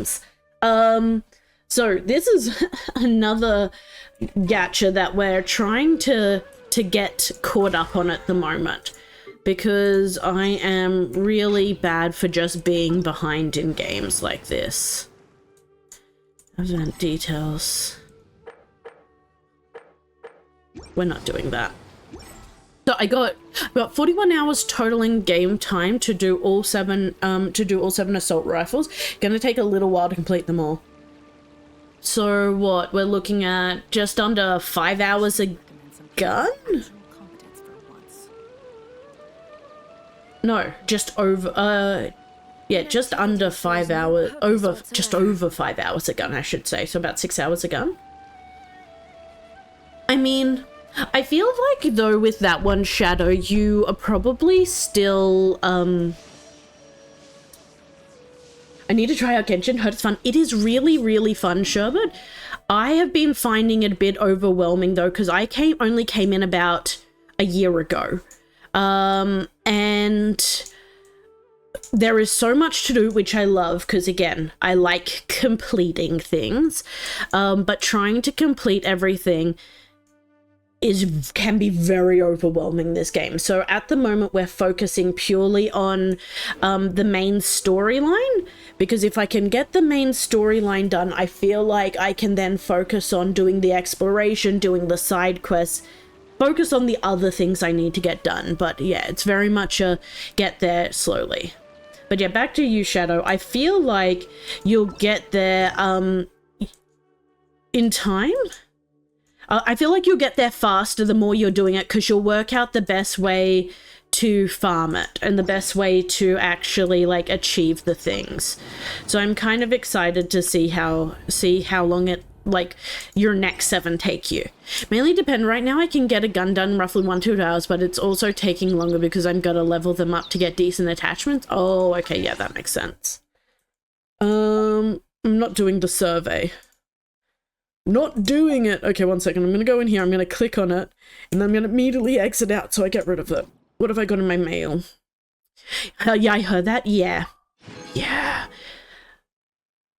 games. So this is another gacha that we're trying to get caught up on at the moment, because I am really bad for just being behind in games like this. Event details. We're not doing that. So I got 41 hours total in game time to do all seven assault rifles. Gonna take a little while to complete them all. So what, we're looking at just under 5 hours a gun? No, just over, yeah, just under 5 hours, just over 5 hours a gun, I should say. So about 6 hours a gun. I mean, I feel like though with that one, Shadow, you are probably still, I need to try out Genshin. Heard it's fun. It is really, really fun, Sherbet. I have been finding it a bit overwhelming though, because I only came in about a year ago. And there is so much to do, which I love, because again, I like completing things. But trying to complete everything can be very overwhelming, this game. So at the moment we're focusing purely on the main storyline, because if I can get the main storyline done, I feel like I can then focus on doing the exploration, doing the side quests, focus on the other things I need to get done. But yeah, it's very much a get there slowly. But yeah, back to you, Shadow. I feel like you'll get there in time. I feel like you'll get there faster the more you're doing it, because you'll work out the best way to farm it and the best way to actually like achieve the things. So I'm kind of excited to see how long it, like, your next 7 take you. Mainly depend, right now I can get a gun done roughly 1-2 hours, but it's also taking longer because I'm gonna level them up to get decent attachments. Oh, okay, yeah, that makes sense. I'm not doing the survey. Not doing it. Okay, one second. I'm going to go in here. I'm going to click on it. And then I'm going to immediately exit out so I get rid of it. What have I got in my mail? Yeah, I heard that. Yeah. Yeah.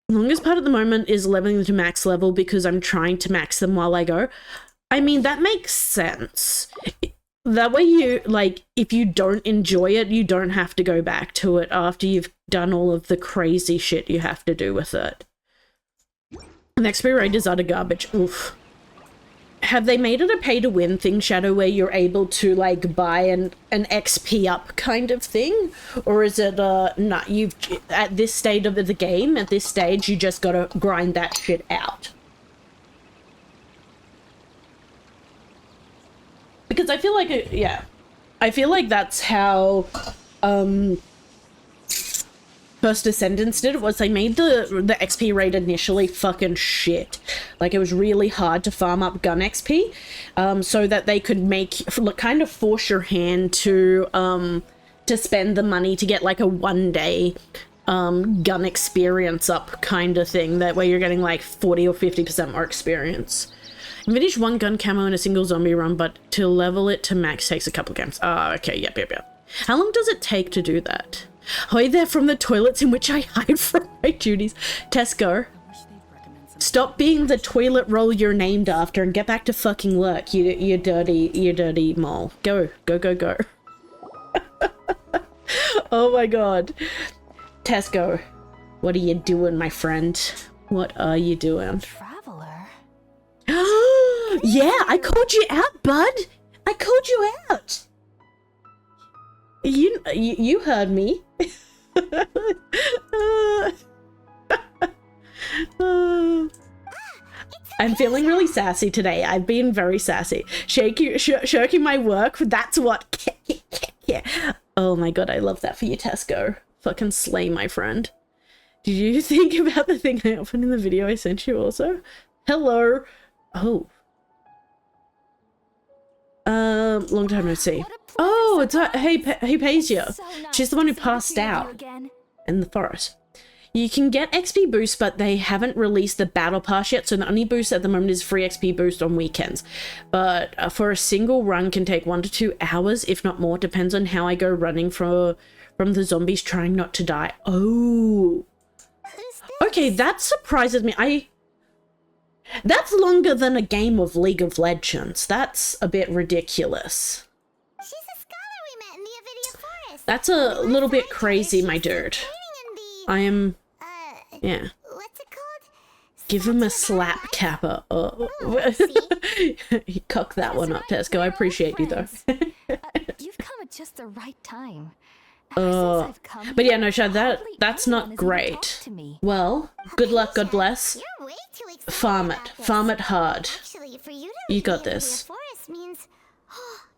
Longest part at the moment is leveling them to max level, because I'm trying to max them while I go. I mean, that makes sense. That way you, like, if you don't enjoy it, you don't have to go back to it after you've done all of the crazy shit you have to do with it. And the XP rate is utter garbage. Oof. Have they made it a pay-to-win thing, Shadow, where you're able to, like, buy an XP up kind of thing? Or is it, nah, you've, at this stage of the game, at this stage, you just gotta grind that shit out? Because I feel like, yeah. I feel like that's how, First Descendants did it, was they made the XP rate initially fucking shit. Like, it was really hard to farm up gun XP, so that they could kind of force your hand to spend the money to get like a 1-day gun experience up kind of thing. That way you're getting like 40 or 50% more experience. I finished 1 gun camo in a single zombie run, but to level it to max takes a couple games. Ah, okay, yep. How long does it take to do that? Hi there from the toilets in which I hide from my duties. Tesco, stop being the toilet roll you're named after and get back to fucking work, you dirty mole. Go. Oh my god. Tesco, what are you doing, my friend? What are you doing? Traveler. Yeah, I called you out, bud. I called you out. You heard me. I'm feeling really sassy today. I've been very sassy. Shirking my work, that's what. Oh my god, I love that for you, Tesco. Fucking slay, my friend. Did you think about the thing I opened in the video I sent you also? Hello. Oh. Long time no see. Oh, it's hey Paisia. She's the one who passed out in the forest. You can get XP boost, but they haven't released the battle pass yet, so the only boost at the moment is free XP boost on weekends. But for a single run can take 1 to 2 hours, if not more. Depends on how I go running from the zombies, trying not to die. Oh. Okay, that surprises me. That's longer than a game of League of Legends. That's a bit ridiculous. She's a scholar we met in the Avidia Forest. That's a little bit crazy, my dude. I am... yeah. What's it called? Give him a slap, Kappa. Oh. He cocked that one up, Tesco. I appreciate you, though. You've come at just the right time. But yeah, no, Shad, that's not great. Well, good luck, God bless. You're way too excited Farm it. about this. Farm it hard. Actually, for you to You leave got the this. Avidia Forest means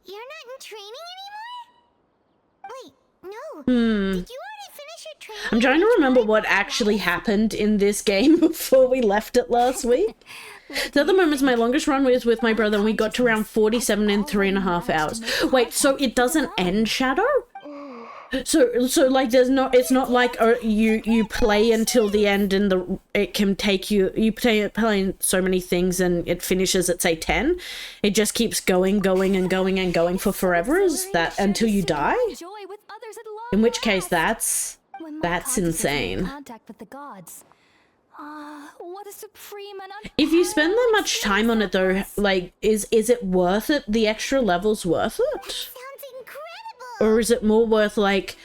you're not in training anymore? Wait, no. Did you already finish your training? I'm trying to remember what actually happened in this game before we left it last week. So at the moment, my longest run was with my brother, and we got to around 47 in 3.5 hours. Wait, so it doesn't end, Shadow? So like it's not like you play until the end and it can take you play so many things and it finishes at say 10. It just keeps going and going for forever. Is that until you die? In which case that's insane. What a supreme and If you spend that much time on it though, like is it worth it? The extra levels worth it? Sounds incredible. Or is it more worth, like,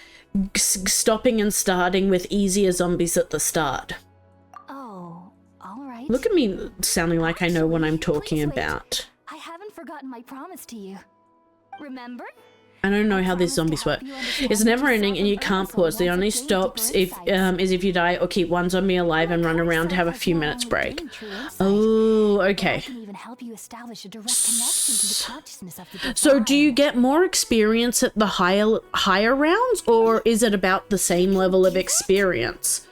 stopping and starting with easier zombies at the start? Oh, all right. Look at me sounding like I know what I'm talking about. I haven't forgotten my promise to you. Remember? I don't know how these zombies work. It's never ending and you can't pause. The only stops if you die or keep one zombie alive and run around to have a few minutes break. Oh, okay. So do you get more experience at the higher rounds, or is it about the same level of experience?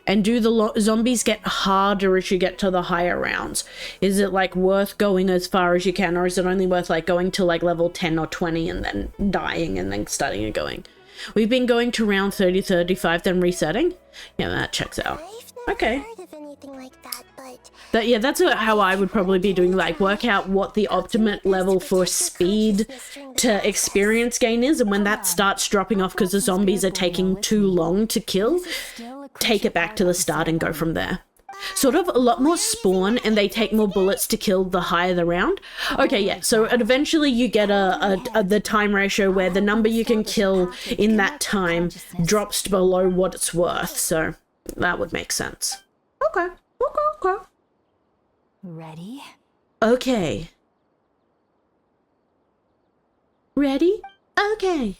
And do the zombies get harder as you get to the higher rounds? Is it like worth going as far as you can, or is it only worth like going to like level 10 or 20 and then dying and then starting and going? We've been going to round 30, 35, then resetting. Yeah, that checks out. Okay. Heard of anything like that, But yeah, that's how I would probably be doing, like work out what the optimate level for speed to experience gain is, and when that starts dropping off because the zombies are taking too long to kill, take it back to the start and go from there. Sort of a lot more spawn and they take more bullets to kill the higher the round. Okay, yeah, so eventually you get the time ratio where the number you can kill in that time drops below what it's worth, so that would make sense. Okay. Ready? Okay. Ready? Okay.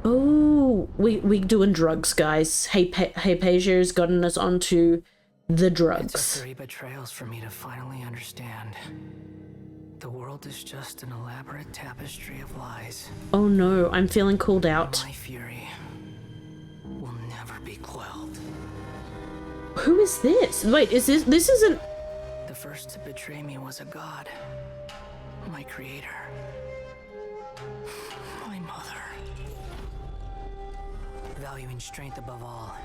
Oh, we doing drugs, guys. Hey, Pagier's gotten us onto the drugs. It took 3 betrayals for me to finally understand. The world is just an elaborate tapestry of lies. Oh no, I'm feeling called out. My fury will never be quelled. Who is this? Wait, this isn't... The first to betray me was a god. My creator. My mother. Valuing strength above all.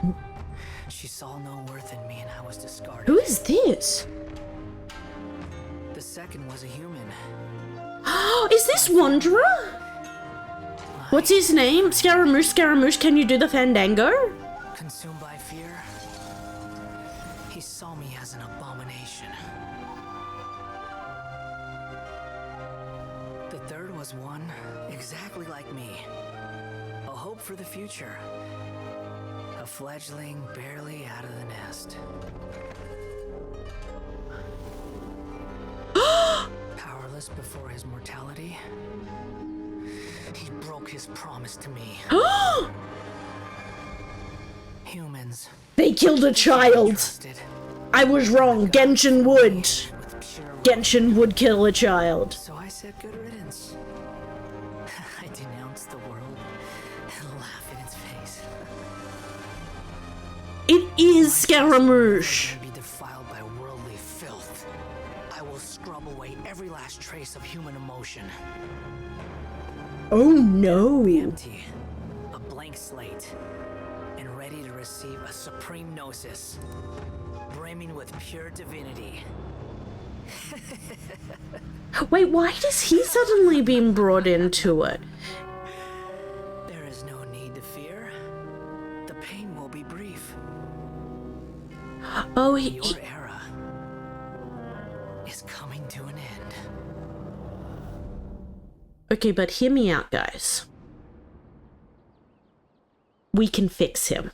She saw no worth in me and I was discarded. Who is this? The second was a human. Is this Wanderer? What's his name? Scaramouche, can you do the fandango? Consumed by fear, he saw me as an abomination. The third was one exactly like me. A hope for the future. A fledgling barely out of the nest. Powerless before his mortality, he broke his promise to me. Humans. They killed a child. Trusted. I was wrong. Genshin would. With pure Genshin would kill a child. So I said good riddance. I denounced the world and laughed in its face. It is Scaramouche. Be defiled by worldly filth. I will scrub away every last trace of human emotion. Oh no. Empty, a blank slate, and ready to receive a supreme gnosis, brimming with pure divinity. Wait, why does he suddenly been brought into it? There is no need to fear. Oh, Your era is coming to an end. Okay, but hear me out, guys. We can fix him.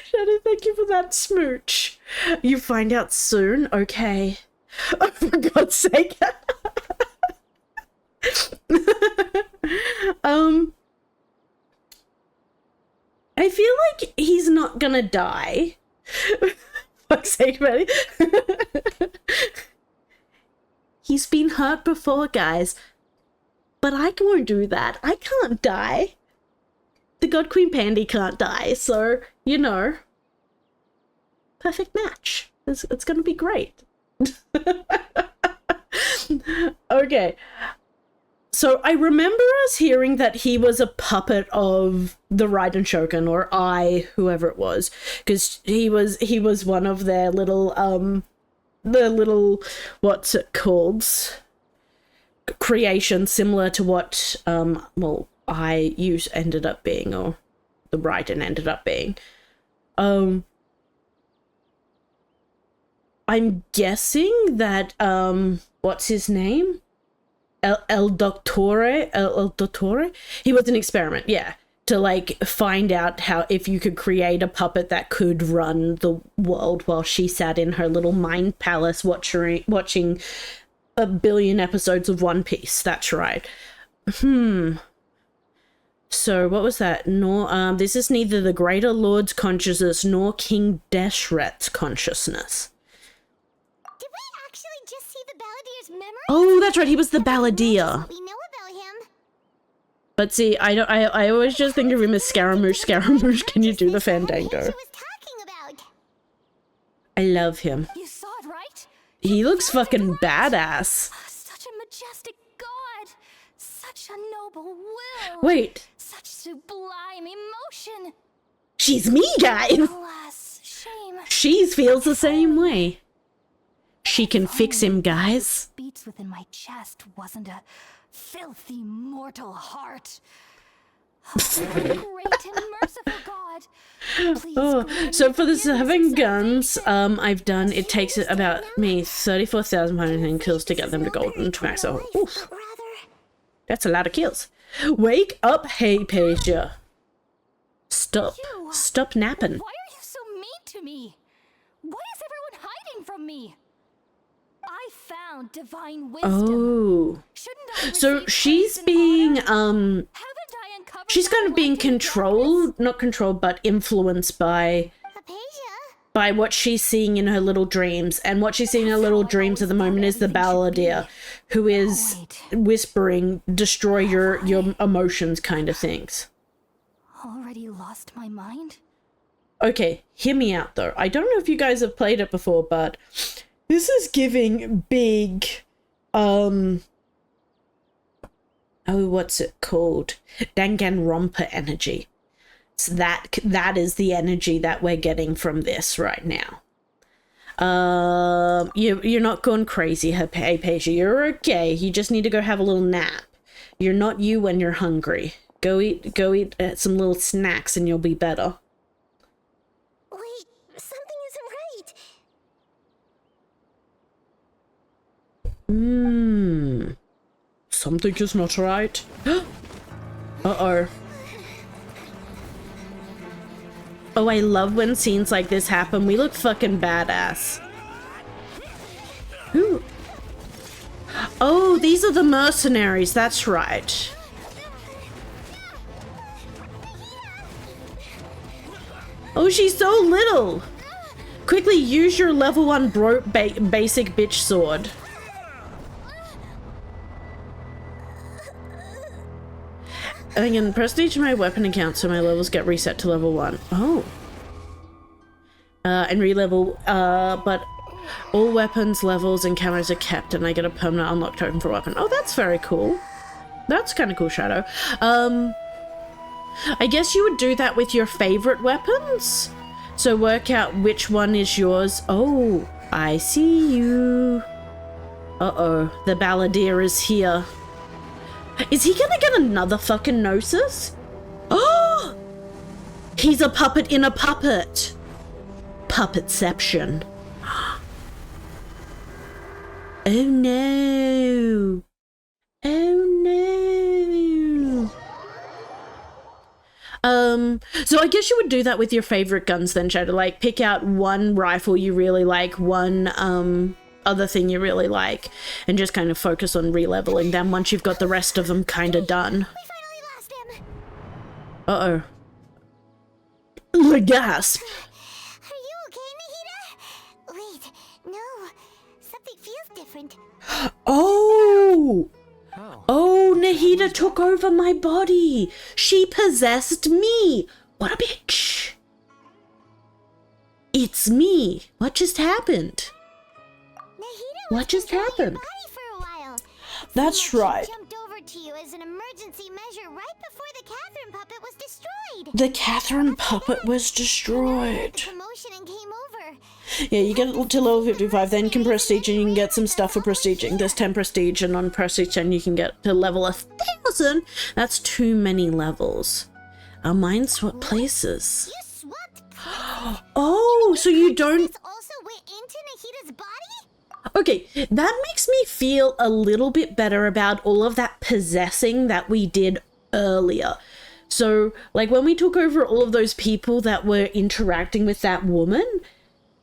Shadow, thank you for that smooch. You find out soon? Okay. Oh, for God's sake. I feel like he's not gonna die. Fuck's sake, buddy. He's been hurt before, guys. But I won't do that. I can't die. The God Queen Pandy can't die, so, you know. Perfect match. It's gonna be great. Okay. So I remember us hearing that he was a puppet of the Raiden Shogun, or whoever it was, because he was one of their little what's it called, creation similar to what ended up being, or the Raiden ended up being. I'm guessing that what's his name? El Doctore? He was an experiment, yeah, to like find out how if you could create a puppet that could run the world while she sat in her little mind palace watching a billion episodes of One Piece. That's right. So what was that? This is neither the Greater Lord's consciousness nor King Deshret's consciousness. Did we actually just see the Balladier's memory? Oh, that's right. He was the Balladeer. We know about him. But see, I always just think of him as Scaramouche. Scaramouche, can you do the Fandango? She was talking about. I love him. You saw it, right? He looks fucking badass. Such a majestic god. Such a noble will. Wait, Such sublime emotion. she's me, guys. Alas, shame. She feels the same way. She can fix him, guys. Beats within my chest wasn't a filthy mortal heart. Oh, great and merciful God. Please grant So me for the forgiveness 7 and guns, salvation. I've done, it takes about me 34,500 kills to get them to golden to max out. Oof, But rather, that's a lot of kills. Wake up, Hypatia. Stop napping. Why are you so mean to me? Why is everyone hiding from me? I found divine wisdom. Oh. Shouldn't I So receive she's praise and being, honor? Haven't I uncovered she's my kind of being light in controlled, not controlled, but influenced by Hypatia. what she's seeing in her little dreams. And what she's seeing in her little dreams at the moment is the Balladeer, who is whispering, destroy your emotions kind of things. Already lost my mind? Okay, hear me out though. I don't know if you guys have played it before, but this is giving big, what's it called? Danganronpa energy. So that is the energy that we're getting from this right now. You're not going crazy, Hypatia. You're okay. You just need to go have a little nap. You're not you when you're hungry. Go eat some little snacks and you'll be better. Wait, something isn't right. Something is not right. Uh-oh. Oh, I love when scenes like this happen. We look fucking badass. Who? Oh, these are the mercenaries. That's right. Oh, she's so little. Quickly use your level 1 basic bitch sword. I can press each of my weapon account so my levels get reset to level 1. Oh. And re-level, but all weapons, levels, and camos are kept, and I get a permanent unlock token for a weapon. Oh, that's very cool. That's kind of cool, Shadow. I guess you would do that with your favorite weapons? So work out which one is yours. Oh, I see you. Uh-oh, the balladeer is here. Is he gonna get another fucking gnosis? Oh! He's a puppet in a puppet. Puppetception. Oh no. Oh no. So I guess you would do that with your favorite guns then, Shadow. Like, pick out one rifle you really like, one, other thing you really like, and just kind of focus on re-leveling them once you've got the rest of them kind of done. We finally lost him. Uh-oh. The gasp. Are you okay, Nahida? Wait, no. Something feels different. Oh! Oh, Oh, Nahida took over my body. She possessed me. What a bitch. It's me. What just happened? Nahida What just happened? body for a while. That's Seemed like right. She jumped over to you as an emergency measure right before the Catherine puppet was destroyed. The Catherine puppet was destroyed. Promotion and came over. Yeah, you get to level 55, then you can prestige and you can get some stuff for prestiging. There's 10 prestige, and on prestige 10 you can get to level 1,000. That's too many levels. Our minds swap places. You swapped places. Oh, so you don't... This also went into Nahida's body? Okay, that makes me feel a little bit better about all of that possessing that we did earlier. So, like, when we took over all of those people that were interacting with that woman,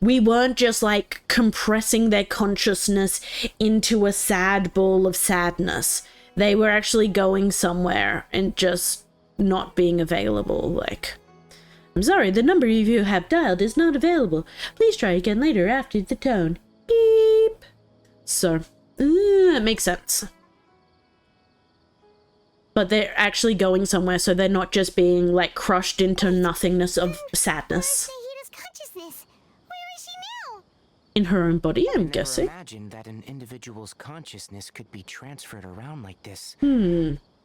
we weren't just, like, compressing their consciousness into a sad ball of sadness. They were actually going somewhere and just not being available, like... I'm sorry, the number you have dialed is not available. Please try again later after the tone. Beep. So, it makes sense. But they're actually going somewhere, so they're not just being, like, crushed into nothingness of sadness. Nahida's consciousness. Where is she now? In her own body, I'm never guessing. imagined that an individual's consciousness could be transferred around like this.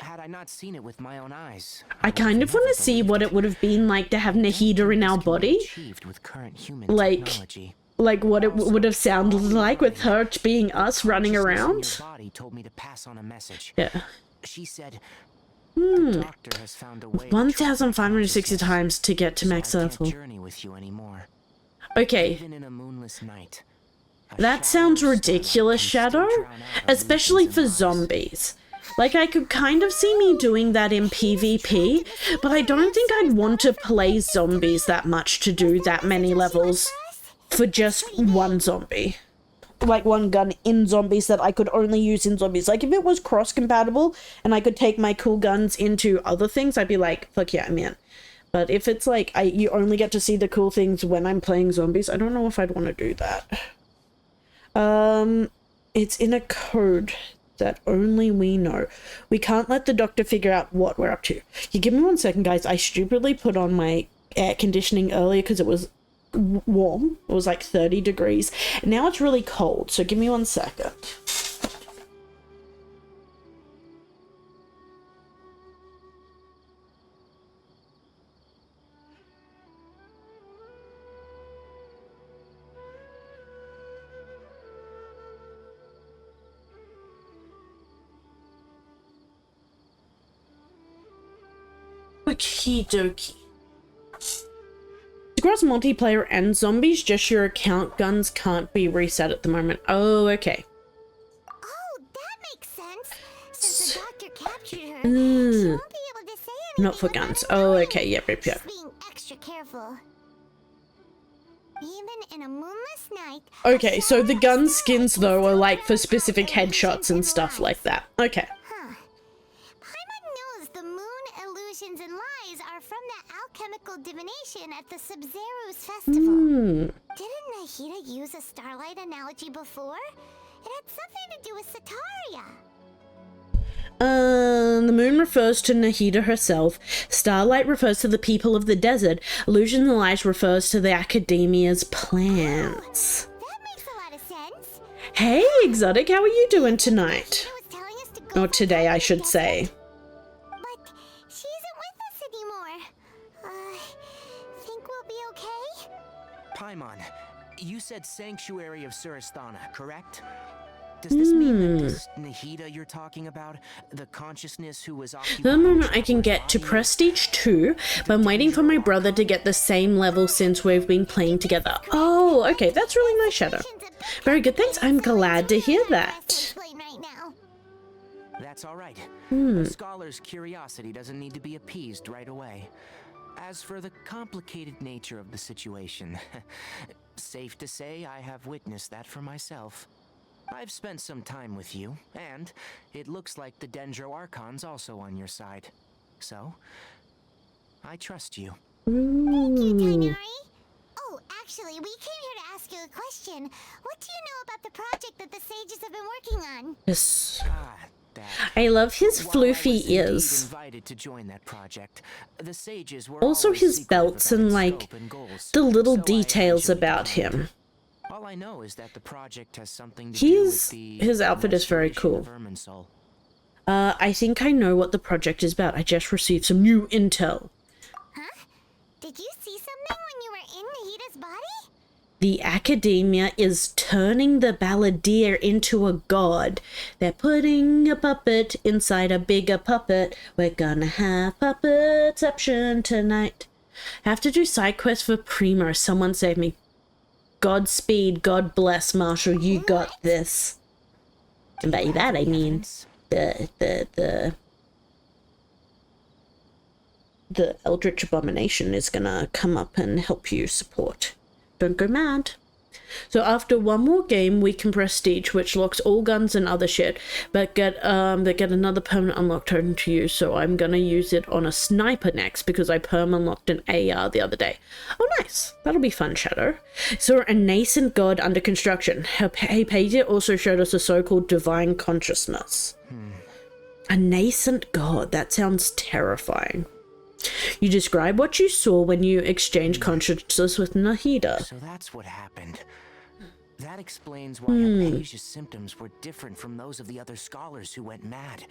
Had I not seen it with my own eyes, I kind of want to see what it would have been like to have Nahida in our body. achieved with current human Like- technology. Like, what it would have sounded like with her being us running Consciousness around. in your body told me to pass on a message. Yeah. She said, the doctor has found a way to 1,560 times to get to max so I can't level. journey with you anymore. Okay, Even in a moonless night. a that shadow sounds of starlight ridiculous, can still Shadow. drown out Especially illusions for and lies. zombies. Like, I could kind of see me doing that in PvP, but I don't think I'd want to play zombies that much to do that many levels for just one zombie. Like, one gun in zombies that I could only use in zombies. Like, if it was cross-compatible and I could take my cool guns into other things, I'd be like, fuck yeah, I'm in. But if it's like, you only get to see the cool things when I'm playing zombies, I don't know if I'd want to do that. It's in a code that only we know. We can't let the doctor figure out what we're up to. You give me 1 second, guys. I stupidly put on my air conditioning earlier because it was warm. It was like 30 degrees. Now it's really cold, so give me 1 second. Okie dokie. Across multiplayer and zombies, just your account guns can't be reset at the moment. Oh, okay. Oh, that makes sense. Since the doctor captured her, she Mm, won't be able to say anything not for without guns. him Oh, knowing. okay, yep. She's being extra careful. Even in a moonless night. Okay, so the gun skins, though, are like for specific headshots and stuff like that. Okay. Huh. Paimon knows the moon illusions and lies are from that alchemical divination at the Sub-Zero's festival. Didn't Nahida use a starlight analogy before? It had something to do with Sataria. The moon refers to Nahida herself. Starlight refers to the people of the desert. Illusion and Light refers to the academia's plans. That makes a lot of sense. Hey, Exotic, how are you doing tonight? Nahida was telling us to go Or for today, I Paimon should again. say. But she isn't with us anymore. Think we'll be okay? Paimon, you said Sanctuary of Surasthana, correct? Does this mean that this Nahida you're talking about, the consciousness who was The occupying moment I can Traveler's get to body, Prestige 2, but I'm waiting for my brother to get the same level since we've been playing together. Oh, okay, that's really nice, Shadow. Very good, thanks. I'm glad to hear that. Right now. That's all right. A scholar's curiosity doesn't need to be appeased right away. As for the complicated nature of the situation, safe to say I have witnessed that for myself. I've spent some time with you, and it looks like the Dendro Archon's also on your side. So, I trust you. Thank you, Tainari. Oh, actually, we came here to ask you a question. What do you know about the project that the sages have been working on? Yes. Ah, that. I love his While I was floofy indeed ears. invited to join that project, the sages were Also always his secretive belts about and, its like, scope and goals, the little so I details eventually about declined. him. All I know is that the project has something to do with His outfit is very restoration of cool. Irminsul. I think I know what the project is about. I just received some new intel. Huh? Did you see something when you were in Nahida's body? The Academia is turning the Balladeer into a god. They're putting a puppet inside a bigger puppet. We're gonna have puppetception tonight. Have to do side quests for Primo. Someone save me. Godspeed, God bless, Marshall. You got this. And by that I mean the Eldritch Abomination is gonna come up and help you support. Don't go mad. So after one more game, we can prestige, which locks all guns and other shit, but get another permanent unlock token to use. So I'm gonna use it on a sniper next because I perm unlocked an AR the other day. Oh, nice. That'll be fun, Shadow. So a nascent god under construction. Hey, Paige also showed us a so-called divine consciousness. A nascent god. That sounds terrifying. You describe what you saw when you exchanged consciousness with Nahida. So that's what happened. That explains why Hypatia's symptoms were different from those of the other scholars who went mad.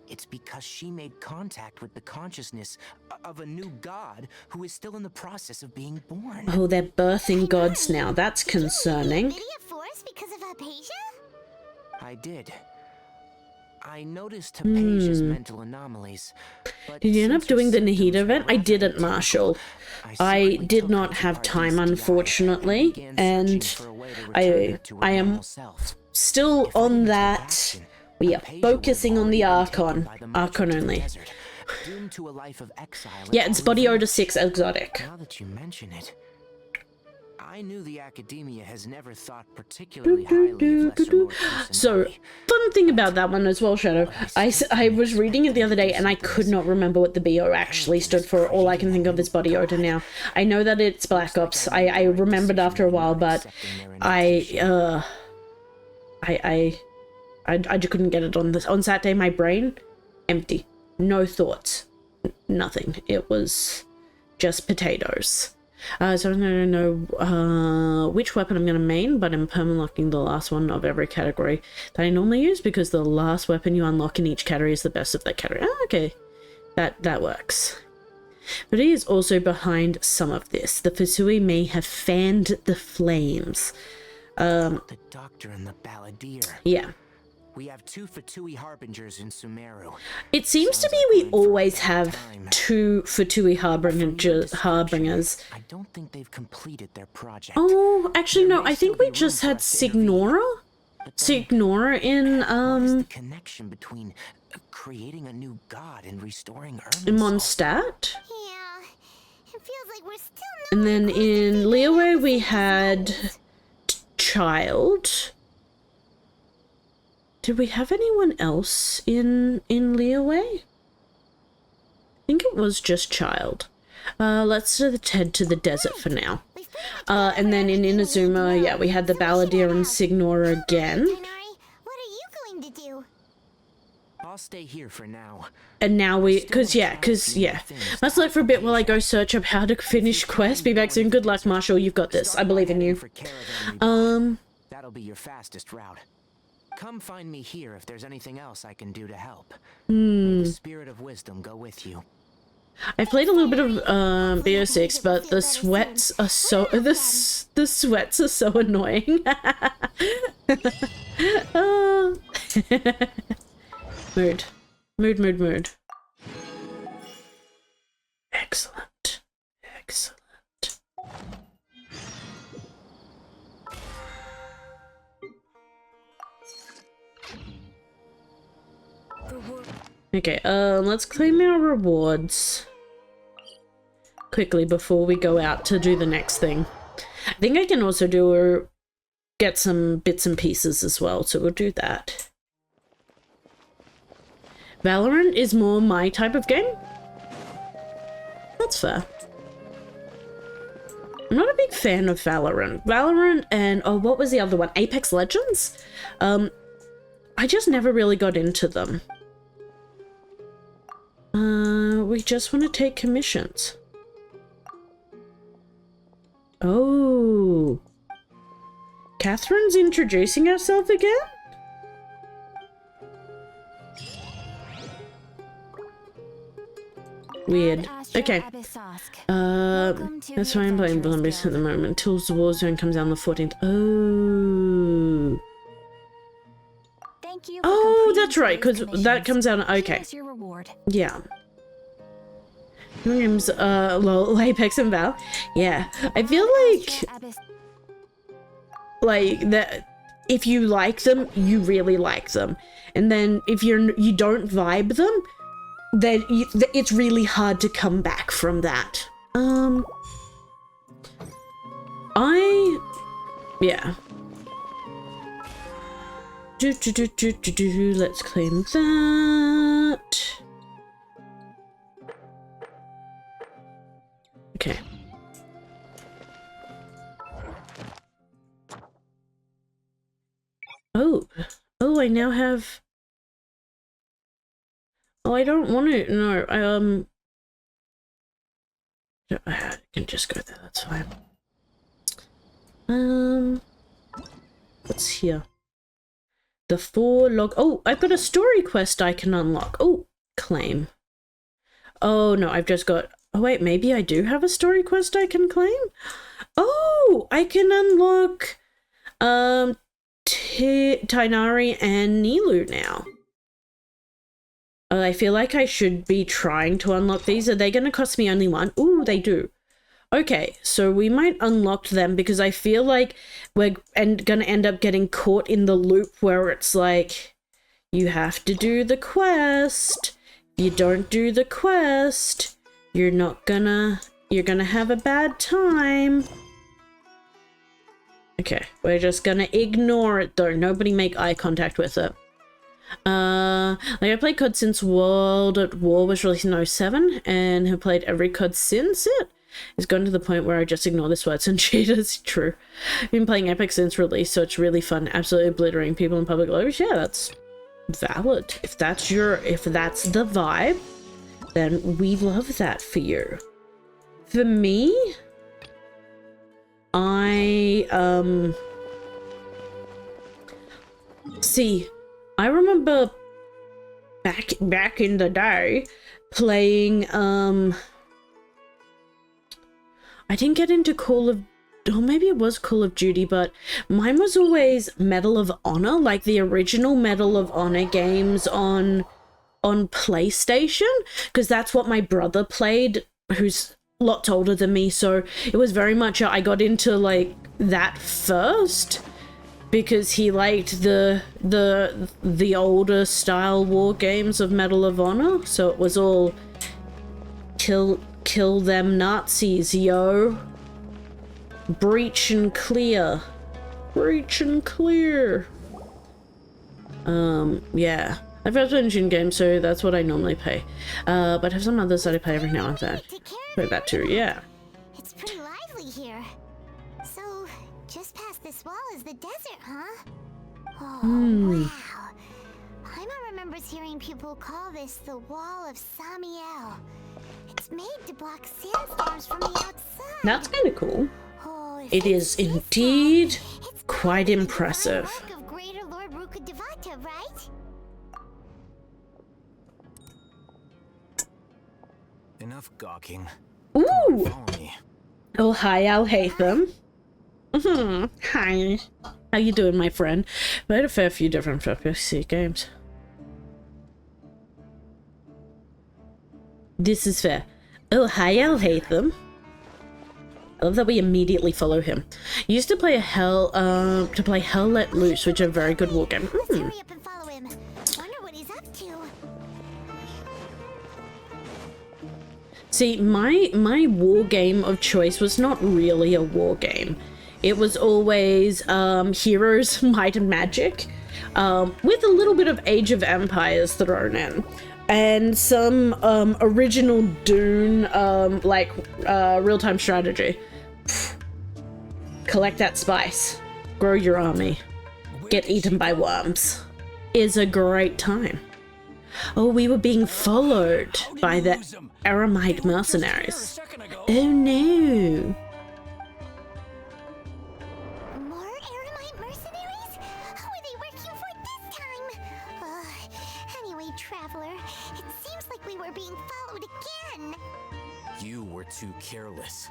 It's because she made contact with the consciousness of a new god who is still in the process of being born. Oh, they're birthing gods now. That's concerning. Did you need force because of Hypatia? I did. I noticed Hypatia's mental anomalies. But Did you end up since her doing the symptoms Nahida were event? I rather didn't, atypical, Marshall. I secretly did took not her to have Arden's time, DI unfortunately, began and searching for a way to return her to her I am normal self. still If I on didn't take that. action, We are Hypatia would focusing have on the already been taken Archon. by the Archon merchant of the only. desert, doomed to a life of exile in Yeah, it's Outer Body Odor Village. 6 exotic. Now that you mention it, I knew the Academia has never thought particularly highly of Lesser Lord So, Kusanagi. fun thing about that one as well, Shadow. I was reading it the other day and I could not remember what the BO actually stood for. All I can think of is Body Odor now. I know that it's Black Ops. I remembered after a while, but I just couldn't get it on this. On Saturday, my brain, empty. No thoughts. Nothing. It was just potatoes. So I'm going to know which weapon I'm going to main, but I'm permalocking the last one of every category that I normally use because the last weapon you unlock in each category is the best of that category. Oh, okay. That works. But he is also behind some of this. The Fusui may have fanned the flames. The Doctor and the Balladeer. Yeah. We have 2 Fatui Harbingers in Sumeru. It seems to me we always have 2 Fatui Harbingers. I don't think they've completed their project. Oh, actually no, I think we just had Signora? Signora in, What is the connection between creating a new god and restoring in Irminsul? Mondstadt? Yeah. It feels like we're still And then nowhere close to in figuring out Leeway the we sages' had goals. Child. Did we have anyone else in Leeway? I think it was just Child. Let's head to the desert for now. We've pretty much got And then in everything we need to Inazuma, know. yeah, we had the So we should Balladeer head and out. Signora How about again. you, Tainari? What are you going to do? I'll stay here for now. And now cause yeah. Let's look for a bit while I go search up how to finish quest. Be back soon. Good luck, Marshall. You've got this. I believe in you. For Caravan Revive. Um, That'll be your fastest route. Come find me here if there's anything else I can do to help. May the spirit of wisdom go with you. I played a little bit of BO6, but the sweats are so the sweats are so annoying. Oh. Mood. Excellent. Okay, let's claim our rewards quickly before we go out to do the next thing. I think I can also get some bits and pieces as well, so we'll do that. Valorant is more my type of game. That's fair. I'm not a big fan of Valorant. Valorant and, oh, what was the other one? Apex Legends? I just never really got into them. We just want to take commissions. Oh. Catherine's introducing herself again? Weird. Okay. That's why I'm playing Zombies at the moment. Until the Warzone comes out on the 14th. Oh. Oh, that's right, because that comes out. Okay. Yeah. Games, lol, Apex and Val. Yeah. I feel like that if you like them, you really like them. And then if you don't vibe them, then it's really hard to come back from that. Yeah. Let's claim that. Okay. Oh, I now have. Oh, I don't want to. No, I can just go there. That's fine. What's here? The 4 log. Oh, I've got a story quest I can unlock. Oh, claim. Oh no, I've just got. Oh wait, maybe I do have a story quest I can claim. Oh, I can unlock Tainari and Nilu now. I feel like I should be trying to unlock these. Are they going to cost me only one? Ooh, they do. Okay, so we might unlock them because I feel like we're going to end up getting caught in the loop where it's like, you have to do the quest. If you don't do the quest, you're gonna have a bad time. Okay, we're just gonna ignore it though. Nobody make eye contact with it. Like I played COD since World at War was released in 07 and have played every COD since it. It's gone to the point where I just ignore the sweats and cheaters. True. I've been playing Epic since release, so it's really fun. Absolutely obliterating people in public lobbies. Yeah, that's valid. If that's the vibe, then we love that for you. For me, see, I remember back in the day playing I didn't get into maybe it was Call of Duty, but mine was always Medal of Honor, like the original Medal of Honor games on PlayStation, because that's what my brother played, who's lots older than me, so it was very much I got into like that first because he liked the older style war games of Medal of Honor, so it was all kill them Nazis, yo. Breach and clear. Yeah. I've got an engine game, so that's what I normally play. But I have some others that I play every now and then. Play that too, yeah. It's pretty lively here. So, just past this wall is the desert, huh? Oh, wow. Paimon remembers hearing people call this the Wall of Samiel. It's made to block sandstorms from the outside. That's kind of cool. Oh, it is indeed quite impressive. Of Greater Lord Rukkhadevata, right? Enough gawking. Ooh! Follow me. Oh, hi, Al Hatham. Hi. How you doing, my friend? I had a fair few different PC games. This is fair. Oh, hi, Al Hatham. I love that we immediately follow him. I used to play Hell Let Loose, which is a very good war game. Let's hurry up and follow him. Wonder what he's up to. See, my war game of choice was not really a war game. It was always Heroes, Might and Magic, with a little bit of Age of Empires thrown in. And some original Dune, real-time strategy. Collect that spice. Grow your army. Get eaten by worms. Is a great time. Oh, we were being followed by the Aramite mercenaries. Oh no. More Aramite mercenaries? Who are they working for this time? Anyway, Traveler, it seems like we were being followed again. You were too careless.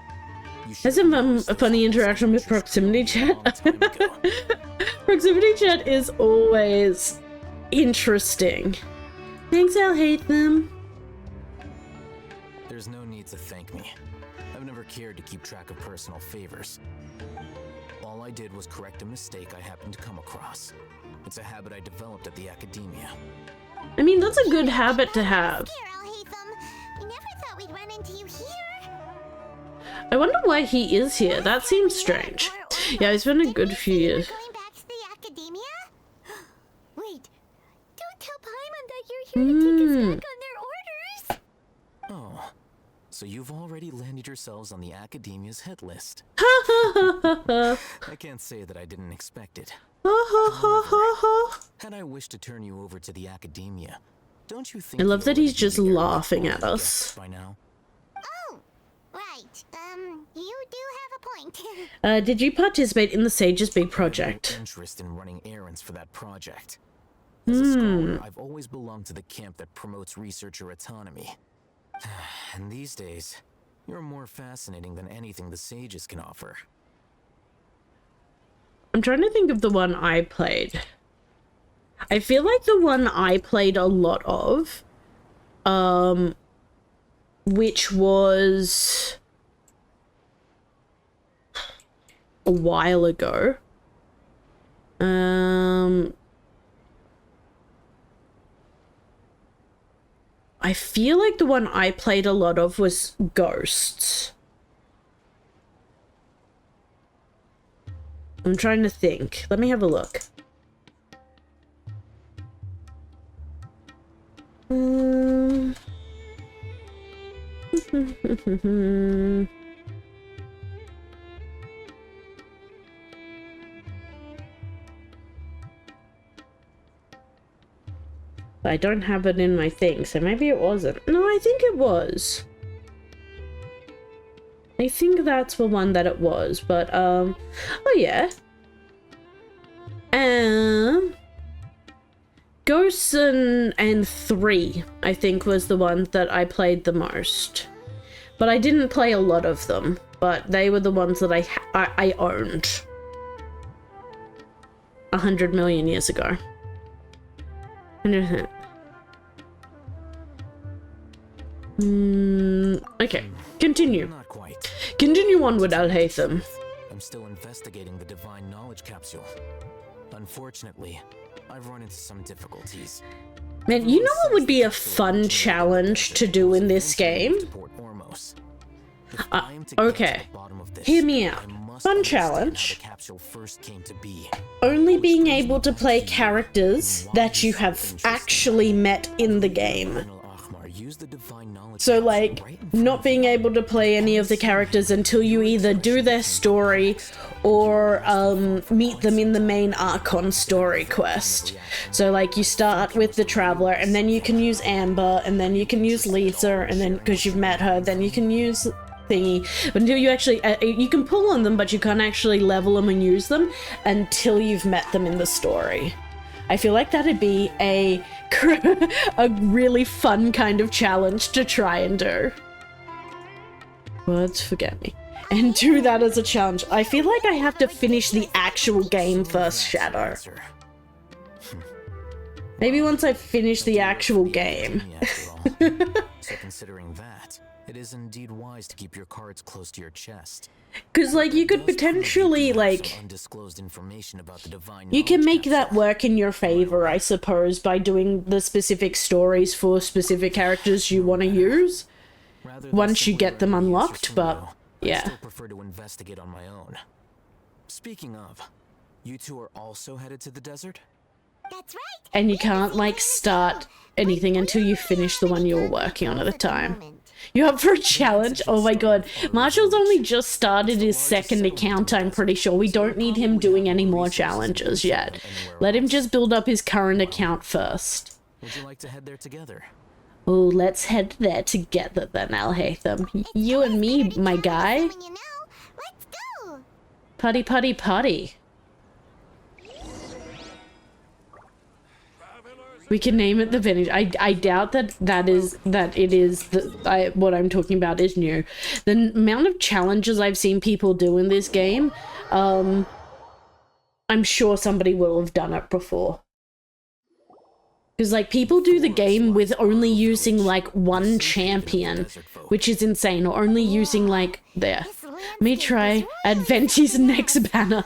You Has a funny interaction with proximity chat. Proximity chat is always interesting. Thanks, I'll hate them. There's no need to thank me. I've never cared to keep track of personal favors. All I did was correct a mistake I happened to come across. It's a habit I developed at the academia. I mean, that's a good habit to have. Here, Al Hatham. We never thought we'd run into you here. I wonder why he is here. That seems strange. Yeah, it's been a good few years. Going back to the academia? Wait, don't tell Paimon that you're here to take us back on their orders. Oh, so you've already landed yourselves on the academia's hit list. Ha I can't say that I didn't expect it. ha. Had I wished to turn you over to the academia, don't you think I love you'd that he's already just be there laughing with at all the us. guests by now? Oh, right. You do have a point. Did you participate in the Sage's big project? Interest in running errands for that project. As a scholar, I've always belonged to the camp that promotes researcher autonomy. And these days, you're more fascinating than anything the sages can offer. I'm trying to think of the one I played. I feel like the one I played a lot of, which was a while ago. I feel like the one I played a lot of was Ghosts. I'm trying to think. Let me have a look. I don't have it in my thing, so maybe it wasn't. No, I think it was. I think that's the one that it was, but, oh yeah. Ghosts and 3, I think, was the one that I played the most. But I didn't play a lot of them, but they were the ones that I owned. 100 million years ago. 100%. Okay, continue. Not quite. Continue onward, Al Hatham. I'm still investigating the divine knowledge capsule. Unfortunately, I've run into some difficulties. Man, you know what would be a fun challenge to do in this game? Okay, hear me out. Fun challenge. Only being able to play characters that you have actually met in the game. So, like, not being able to play any of the characters until you either do their story or meet them in the main Archon story quest. So, like, you start with the Traveler, and then you can use Amber, and then you can use Lisa, and then, because you've met her, then you can use thingy. But until you actually, you can pull on them, but you can't actually level them and use them until you've met them in the story. I feel like that'd be a really fun kind of challenge to try and do. Words forget me. And do that as a challenge. I feel like I have to finish the actual game first, Shadow. Maybe once I finish the actual game. So considering that, it is indeed wise to keep your cards close to your chest. Because, like, you could potentially, like... Undisclosed information about the divine You can make knowledge that work in your favor, I suppose, by doing the specific stories for specific characters you want to use. Rather than Once you simply get them writing the answers unlocked, from but... you, I Yeah. still prefer to investigate on my own. Speaking of, you two are also headed to the desert? That's right. And you can't, like, start anything until you finish the one you were working on at the time. You up for a challenge? Oh my god. Marshall's only just started his second account, I'm pretty sure. We don't need him doing any more challenges yet. Let him just build up his current account first. Would you like to head there together? Oh, let's head there together then, Alhaitham. You and me, my guy. You know, let's go. Putty, putty, putty. We can name it the vintage. I doubt that it is what I'm talking about is new. The amount of challenges I've seen people do in this game, I'm sure somebody will have done it before. Because, like, people do the game with only using, like, one champion, which is insane, or only using, like, there. Let me try Adventi's next banner.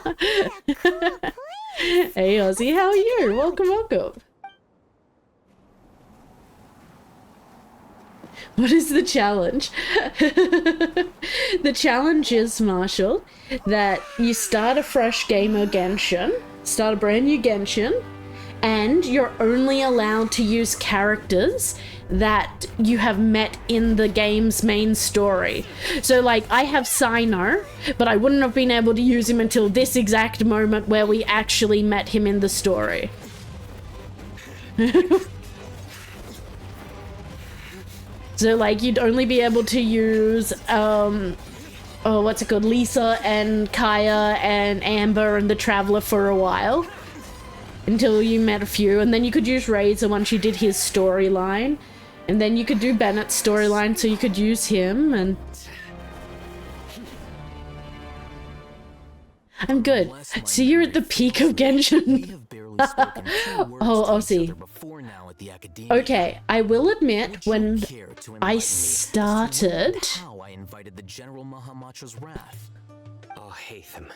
Hey, Ozzy, how are you? Welcome, welcome. What is the challenge? The challenge is, Marshall, that you start a fresh game of Genshin, start a brand new Genshin, and you're only allowed to use characters that you have met in the game's main story. So, like, I have Sino, but I wouldn't have been able to use him until this exact moment where we actually met him in the story. So, like, you'd only be able to use, what's it called? Lisa and Kaya and Amber and the Traveler for a while. Until you met a few. And then you could use Razor once you did his storyline. And then you could do Bennett's storyline so you could use him and... I'm good. So you're at the peak of Genshin. Oh, Ozzy. Okay, I will admit, when I started... How I invited the General Mahamatra's wrath. I'll hate them.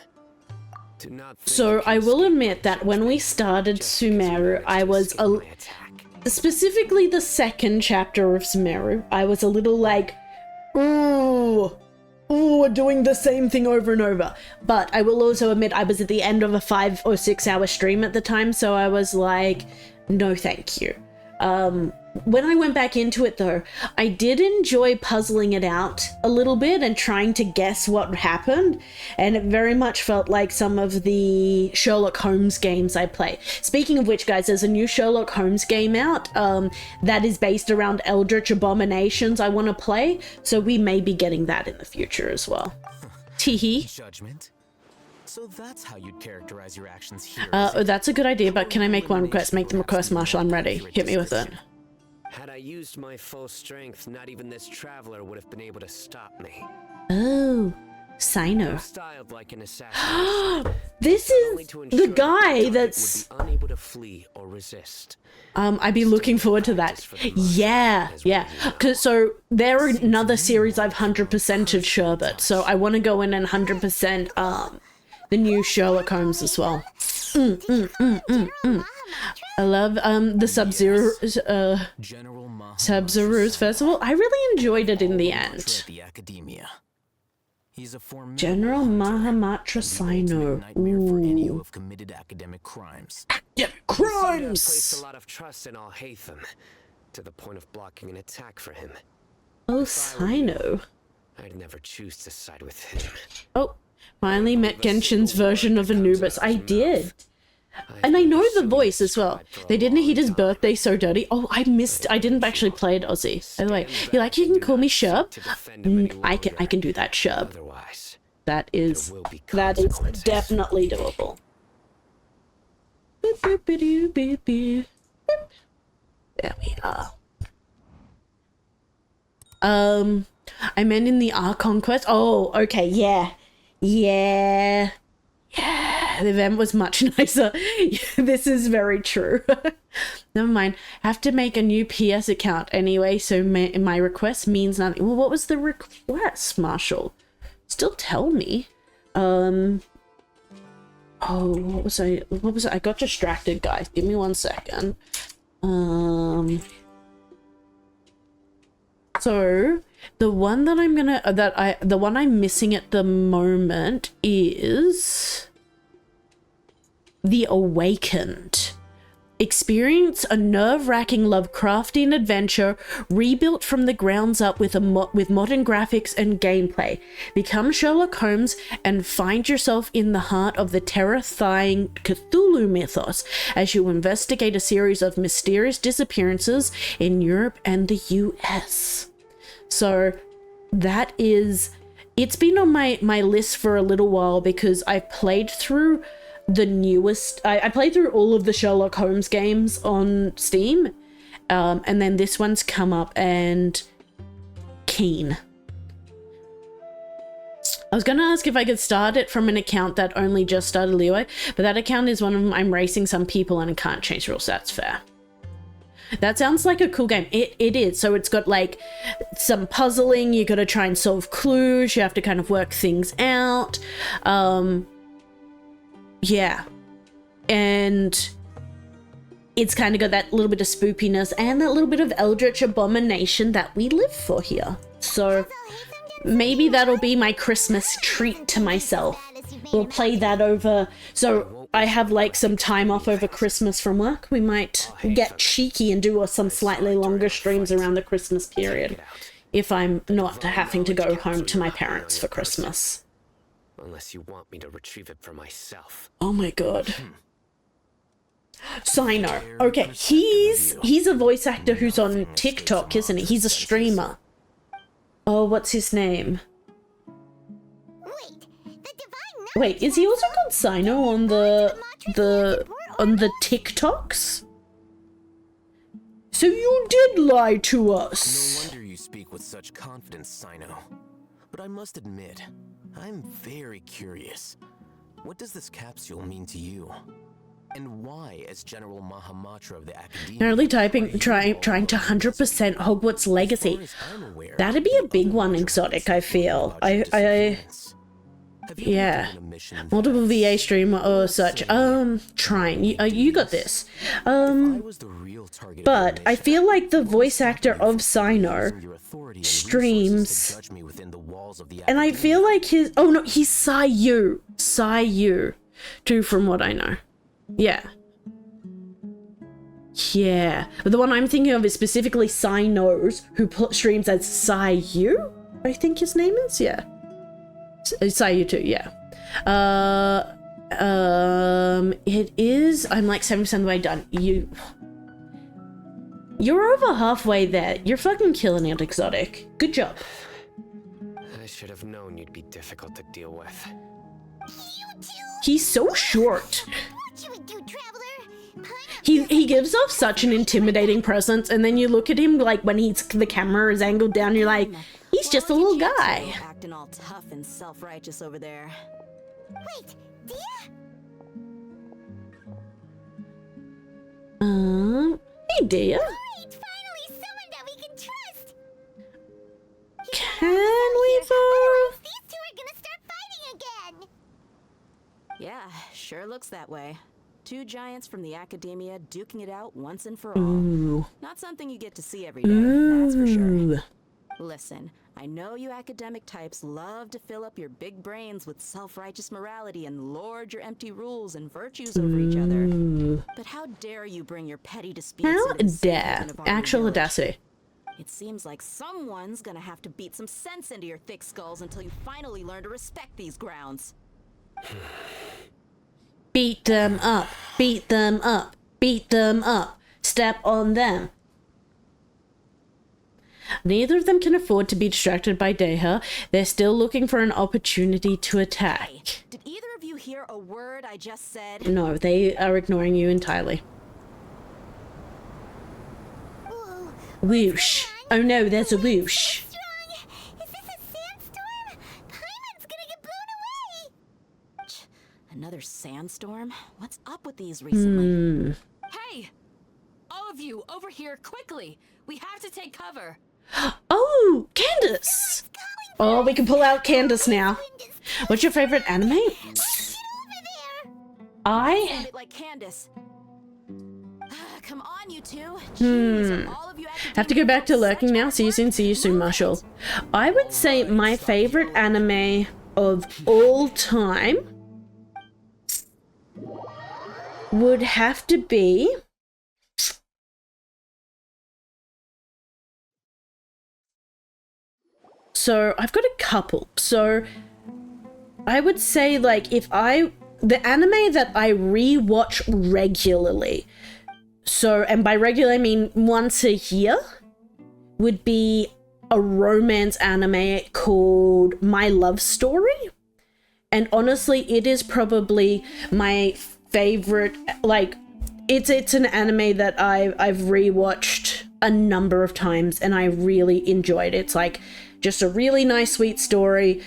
Do not think So you I can will escape admit that when we started Sumeru, I was my attack. specifically the second chapter of Sumeru, I was a little like, ooh, we're doing the same thing over and over. But I will also admit I was at the end of a 5 or 6 hour stream at the time, so I was like, no thank you. When I went back into it though, I did enjoy puzzling it out a little bit and trying to guess what happened, and it very much felt like some of the Sherlock Holmes games I play. Speaking of which, guys, there's a new Sherlock Holmes game out that is based around Eldritch Abominations I want to play, so we may be getting that in the future as well. Teehee. Judgment? So that's how you'd characterize your actions here. Oh, that's a good idea, but can I make one request? Make them request, Marshall. I'm ready. Hit me with it. Had I used my full strength, not even this traveler would have been able to stop me. Oh, Sino. Styled like an assassin. This only is to the ensure that guy target that's... would be unable to flee or resist. I'd be looking forward to that. Yeah. So they're another series I've 100%ed Sherbet, so I want to go in and 100% the new Sherlock Holmes as well. I love the Sub-Zero's festival. I really enjoyed it in the end. The academia. He's a General Mahamatra Sino. nightmare for any who Ooh. have committed academic crimes. Yeah, I placed crimes! a lot of trust in Al-Haytham, to the point of blocking an attack for him. Oh, Sino. I'd never choose to side with him. Oh, finally met Genshin's version of Anubis. I did. And I know the voice as well. They didn't heat his birthday so dirty. Oh, I didn't actually play it, Ozzy. By the way, you can call me Sherb? I can do that, Sherb. Otherwise, That is definitely doable. Boop, boop, ba-doo, boop, boop. Boop. There we are. I meant in the Archon quest. Oh, okay, yeah. Yeah. Yeah, the event was much nicer. This is very true. Never mind. I have to make a new PS account anyway, so my request means nothing. Well, what was the request, Marshall? Still tell me. Oh, what was I? I got distracted, guys. Give me 1 second. So the one that the one I'm missing at the moment is The Awakened. Experience a nerve-wracking Lovecraftian adventure rebuilt from the grounds up with modern graphics and gameplay. Become Sherlock Holmes and find yourself in the heart of the terrifying Cthulhu mythos as you investigate a series of mysterious disappearances in Europe and the US. So that is... It's been on my list for a little while because I've played through the newest... I played through all of the Sherlock Holmes games on Steam, and then this one's come up and keen. I was gonna ask if I could start it from an account that only just started Leeway, but that account is one of them. I'm racing some people and I can't change rules. That's fair. That sounds like a cool game. It is. So it's got like some puzzling. You got to try and solve clues. You have to kind of work things out. Yeah. And it's kind of got that little bit of spoopiness and that little bit of eldritch abomination that we live for here. So maybe that'll be my Christmas treat to myself. We'll play that over. So I have like some time off over Christmas from work. We might get cheeky and do some slightly longer streams around the Christmas period if I'm not having to go home to my parents for Christmas. Unless you want me to retrieve it for myself. Oh my god. Sino. Okay, he's a voice actor who's on TikTok, isn't he? He's a streamer. Oh, what's his name? Wait, is he also called Sino on the TikToks? So you did lie to us. No wonder you speak with such confidence, Sino. But I must admit, I'm very curious. What does this capsule mean to you? And why, as General Mahamatra of the Academia... Apparently trying to 100% Hogwarts Legacy. That'd be a big one, Exotic, I feel. Yeah. Multiple VA stream or such. Trying. You got this. But I feel like the voice actor of Sino streams, and I feel like he's Sayu too, from what I know. Yeah, but the one I'm thinking of is specifically Sino's, who streams as Sayu, I think his name is. Yeah, Sayu too. Yeah. It is. I'm like 70% of the way done. You're over halfway there. You're fucking killing it, Exotic. Good job. I should have known you'd be difficult to deal with. He's so short. He gives off such an intimidating presence, and then you look at him like when the camera is angled down, you're like, he's just a little guy. Acting all tough and self-righteous over there. Wait, Dia? Hey, Dia. Great, finally someone that we can trust. Can we though? These two are gonna start fighting again. Yeah, sure looks that way. Two giants from the Academia duking it out once and for all. Ooh. Not something you get to see every day, that's for sure. Listen, I know you academic types love to fill up your big brains with self-righteous morality and lord your empty rules and virtues over each other. But how dare you bring your petty disputes How into the dare? center of our Actual village? audacity. It seems like someone's gonna have to beat some sense into your thick skulls until you finally learn to respect these grounds. Beat them up. Beat them up. Beat them up. Step on them. Neither of them can afford to be distracted by Deha. They're still looking for an opportunity to attack. Hey, did either of you hear a word I just said? No, they are ignoring you entirely. Whoa, Whoosh. Oh no, there's a whoosh. strong. Is this Another sandstorm? What's up with these recently? Hey! All of you, over here, quickly! We have to take cover! Oh, Candace! Oh, we can pull out Candace now. What's your favorite anime? I Sounded like Candace. Come on, you two. Jeez, are all of you have to go back to lurking now. See you soon, Marshall. I would say my favorite anime of all time would have to be so I've got a couple. So I would say like the anime that I rewatch regularly, so, and by regular I mean once a year, would be a romance anime called My Love Story. And honestly, it is probably my favorite, like, it's an anime that I've rewatched a number of times and I really enjoyed it. It's like just a really nice, sweet story.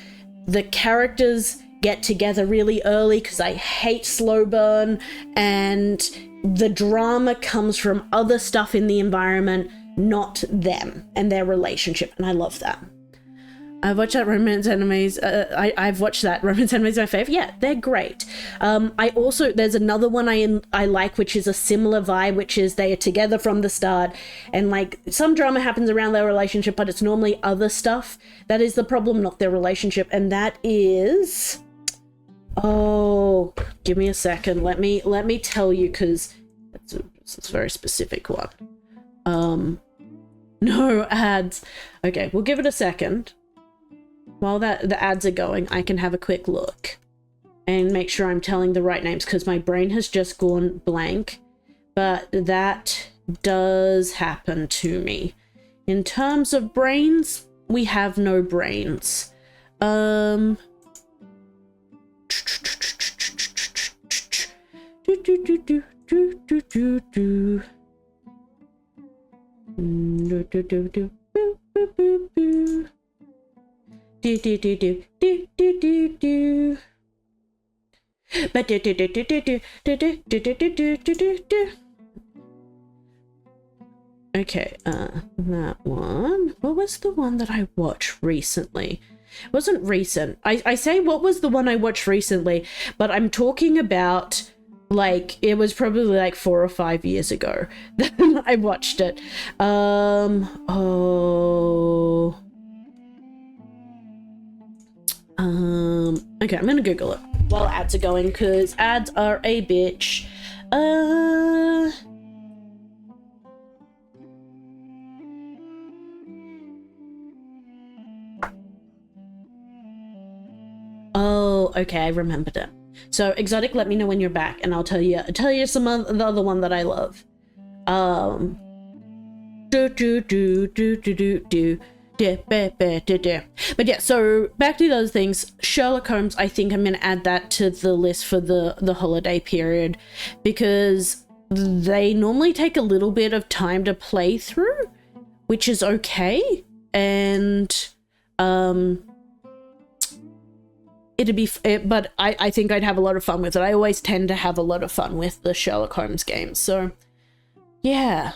The characters get together really early because I hate slow burn, and the drama comes from other stuff in the environment, not them and their relationship, and I love that. I've watched that romance animes. I've watched that romance animes. My favorite. Yeah, they're great. I also, there's another one I like, which is a similar vibe, which is they are together from the start, and like some drama happens around their relationship, but it's normally other stuff that is the problem, not their relationship, and that is. Oh, give me a second. Let me tell you, because it's a very specific one. No ads. Okay, we'll give it a second. While the ads are going, I can have a quick look and make sure I'm telling the right names, because my brain has just gone blank. But that does happen to me. In terms of brains, we have no brains. Okay, that one. What was the one that I watched recently? It wasn't recent. I say what was the one I watched recently, but I'm talking about, like, it was probably like 4 or 5 years ago that I watched it. Okay, I'm gonna Google it while ads are going, because ads are a bitch. Oh, okay, I remembered it. So, Exotic, let me know when you're back, and I'll tell you some of the other one that I love. But yeah, so back to those things. Sherlock Holmes, I think I'm gonna add that to the list for the holiday period, because they normally take a little bit of time to play through, which is okay, and but I think I'd have a lot of fun with it. I always tend to have a lot of fun with the Sherlock Holmes games, so yeah.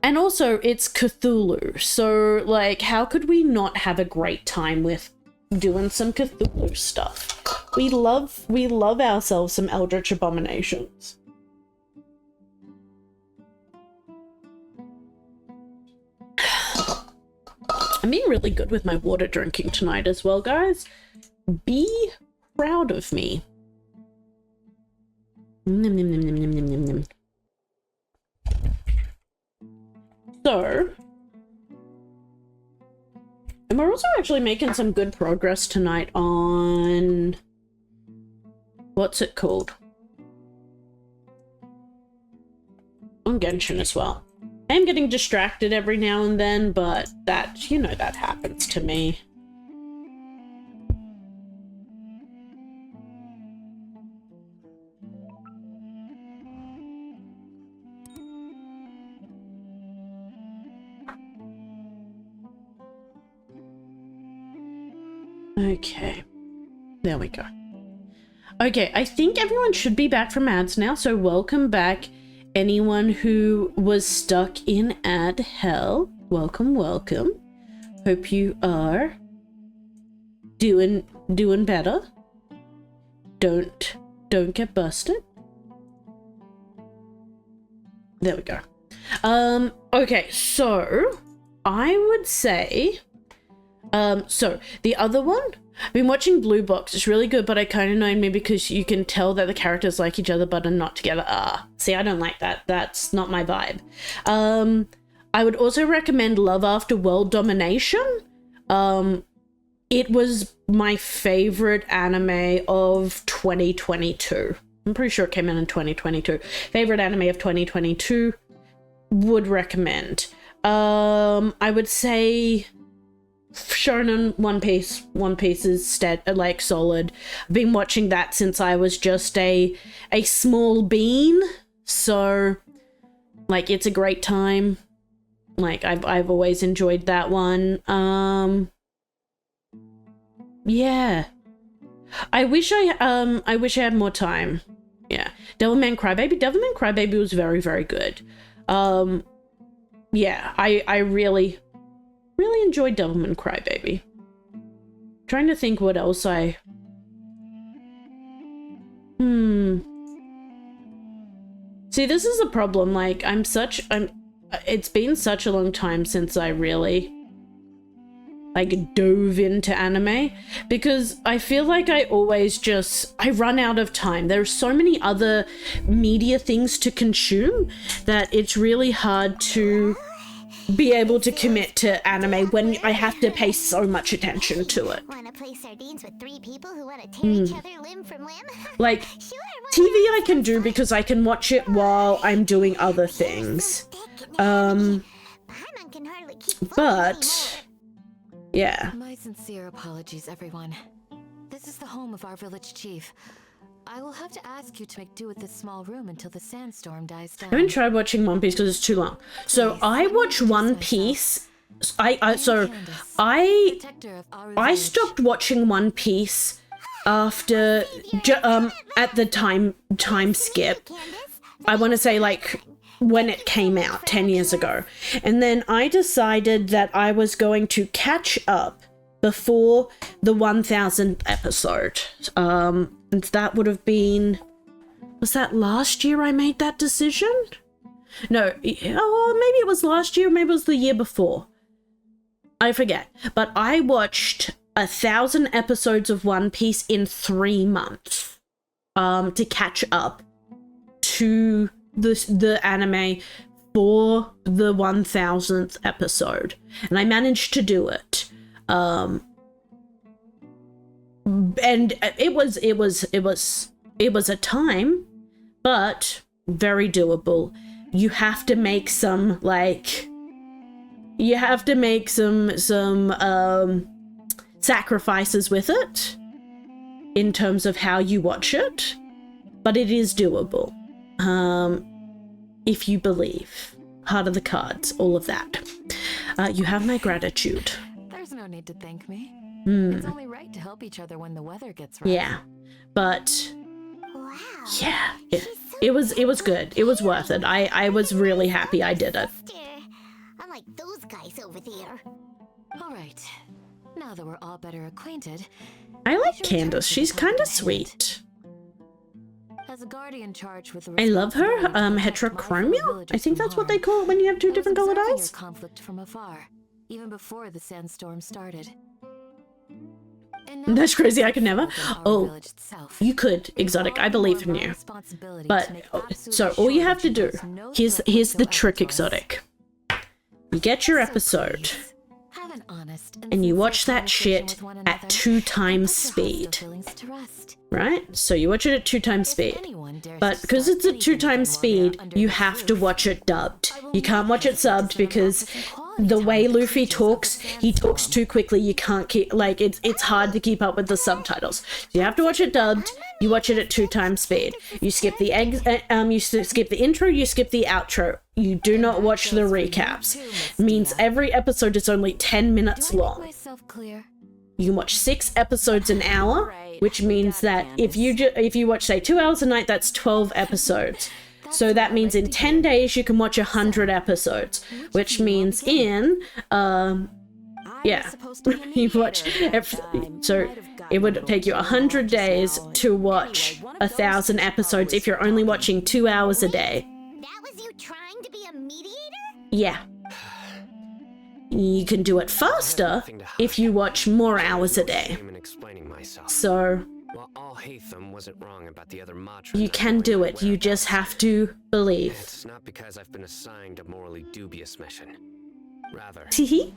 And also, it's Cthulhu, so like, how could we not have a great time with doing some Cthulhu stuff? We love ourselves some Eldritch Abominations. I'm being really good with my water drinking tonight as well, guys. Be proud of me. Nom, nom, nom, nom, nom, nom, nom, nom. So, and we're also actually making some good progress tonight on, what's it called? On Genshin as well. I'm getting distracted every now and then, but that, you know, that happens to me. Okay. There we go. Okay, I think everyone should be back from ads now, so welcome back anyone who was stuck in ad hell. Welcome, welcome. Hope you are doing better. Don't get busted. There we go. Okay, so I would say so the other one, I've been watching Blue Box. It's really good, but it kind of annoyed me because you can tell that the characters like each other but are not together. See, I don't like that. That's not my vibe. I would also recommend Love After World Domination. It was my favorite anime of 2022. I'm pretty sure it came in 2022. Favorite anime of 2022. Would recommend. I would say Shonen One Piece. One Piece is like solid. I've been watching that since I was just a small bean. So like it's a great time. Like I've always enjoyed that one. Yeah. I wish I had more time. Yeah. Devilman Crybaby was very, very good. Yeah, I really enjoyed Devilman Crybaby. Trying to think what else See, this is a problem. Like, it's been such a long time since I really like dove into anime, because I feel like I run out of time. There's so many other media things to consume that it's really hard to be able to commit to anime when I have to pay so much attention to it. Wanna play sardines with 3 people who wanna tear each other limb from limb? Like, Sure, TV I can do because I can watch it while I'm doing other things. Paimon can hardly keep focus But yeah. My sincere apologies, everyone. This is the home of our village chief. I will have to ask you to make do with this small room until the sandstorm dies down. I haven't tried watching One Piece because it's too long. So I watch One Piece. I stopped watching One Piece after at the time skip. I want to say like when it came out 10 years ago. And then I decided that I was going to catch up before the 1000th episode. And that would have been, was that last year I made that decision? No, maybe it was last year, maybe it was the year before. I forget. But I watched 1,000 episodes of One Piece in 3 months to catch up to the anime for the 1000th episode. And I managed to do it. And it was a time, but very doable. You have to make some sacrifices with it in terms of how you watch it, but it is doable. If you believe. Heart of the cards, all of that. You have my gratitude. There's no need to thank me. It's only right to help each other when the weather gets rough. Yeah, but Wow. yeah, it was good. It was worth it. I was really happy I did it. Unlike those guys over there. All right. Now that we're all better acquainted, I like Candace. She's kind of sweet. as a guardian charged with the I love her. responsibility to protect my fellow Heterochromia? villagers I think from that's what they harm. call it when you have two I was different colored observing eyes. your conflict from afar, even before the sandstorm started. And now That's that crazy, I things could never. have opened our Oh, village itself, You could, it's Exotic. all I the believe more in my you. responsibility But, to make so absolutely all you sure have to that do, there's no here's threat the trick, whatsoever to us. Exotic. You get your So episode, please, have an honest and you sincere watch that conversation shit with one at another, 2 and times put your hostile speed, feelings to rest. right? So you watch it at 2 times If speed. anyone dares But to because start it's at 2 anything times again while they're speed, under you this have to roof, watch it dubbed. I will You can't not watch it hesitate subbed to because serve officers and quality the time way with the Luffy creatures of the talks, he talks sandstorm. too quickly. You can't keep, like, it's hard to keep up with the subtitles. So you have to watch it dubbed. You watch it at 2 times speed. You skip the skip the intro, you skip the outro. You do not watch the recaps. Means every episode is only 10 minutes Do I make long. myself clear? You can watch 6 episodes an hour, Right, which means got that it, if you watch, say, 2 hours a night, that's 12 episodes. So that means in 10 days you can watch 100 episodes, which means in yeah, you watch so it would take you 100 days to watch 1,000 episodes if you're only watching 2 hours a day. That was you trying to be a mediator? Yeah. You can do it faster if you watch more hours a day. So Well, Al-Haytham wasn't wrong about the other Matra you that I can do already it. You aware just about. have to believe. It's not because I've been assigned a morally dubious mission. Rather, Teehee.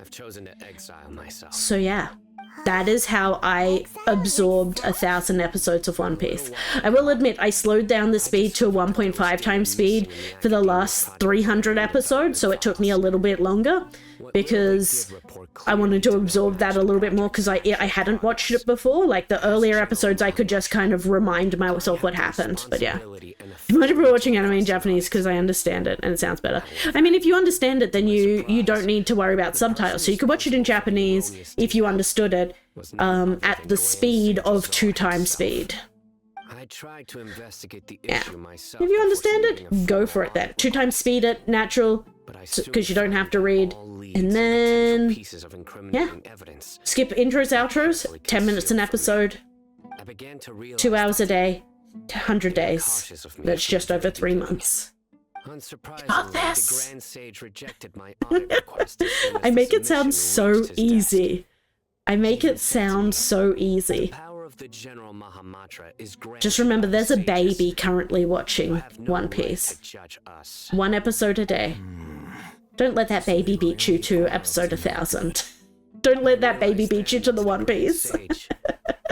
I've chosen to exile myself. So yeah, that is how I absorbed 1,000 episodes of One Piece. I will admit I slowed down the speed to a 1.5 times speed for the last 300 episodes, so it took me a little bit longer because I wanted to absorb that a little bit more because I hadn't watched it before. Like the earlier episodes I could just kind of remind myself what happened, but yeah. I'm much prefer watching anime in Japanese because I understand it and it sounds better. I mean, if you understand it, then you don't need to worry about subtitles. So you could watch it in Japanese if you understood it at the speed of 2 times speed. I tried to investigate the Yeah. issue myself. If you before understand submitting it, a go full for it then. audit 2 times speed it, natural, But I soon because you don't have to found read. all leads And potential then pieces of incriminating evidence. skip intros, outros, 10 minutes an episode, I began to realize 2 hours a that, day, 100 days. cautious of me That's from just the over very 3 beginning. months. Unsurprisingly, this. the Grand Sage rejected my audit request as soon as I the make it sound submission so reached his desk. easy. I make it sound so The easy. power of the General Mahamatra is granted Just remember, by the there's a sages. baby currently You watching have no One right Piece. to judge us. 1 episode a day. Don't let that baby beat you to episode 1,000. Don't let that baby beat you to the One Piece. Sage.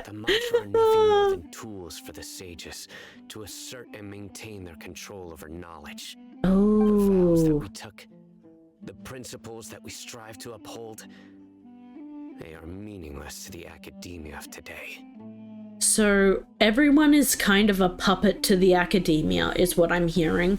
The Matra are nothing more than tools for the sages to assert and maintain their control over knowledge. The vows that Oh. we took, the principles that we strive to uphold, they are meaningless to the academia of today. So everyone is kind of a puppet to the academia, is what I'm hearing,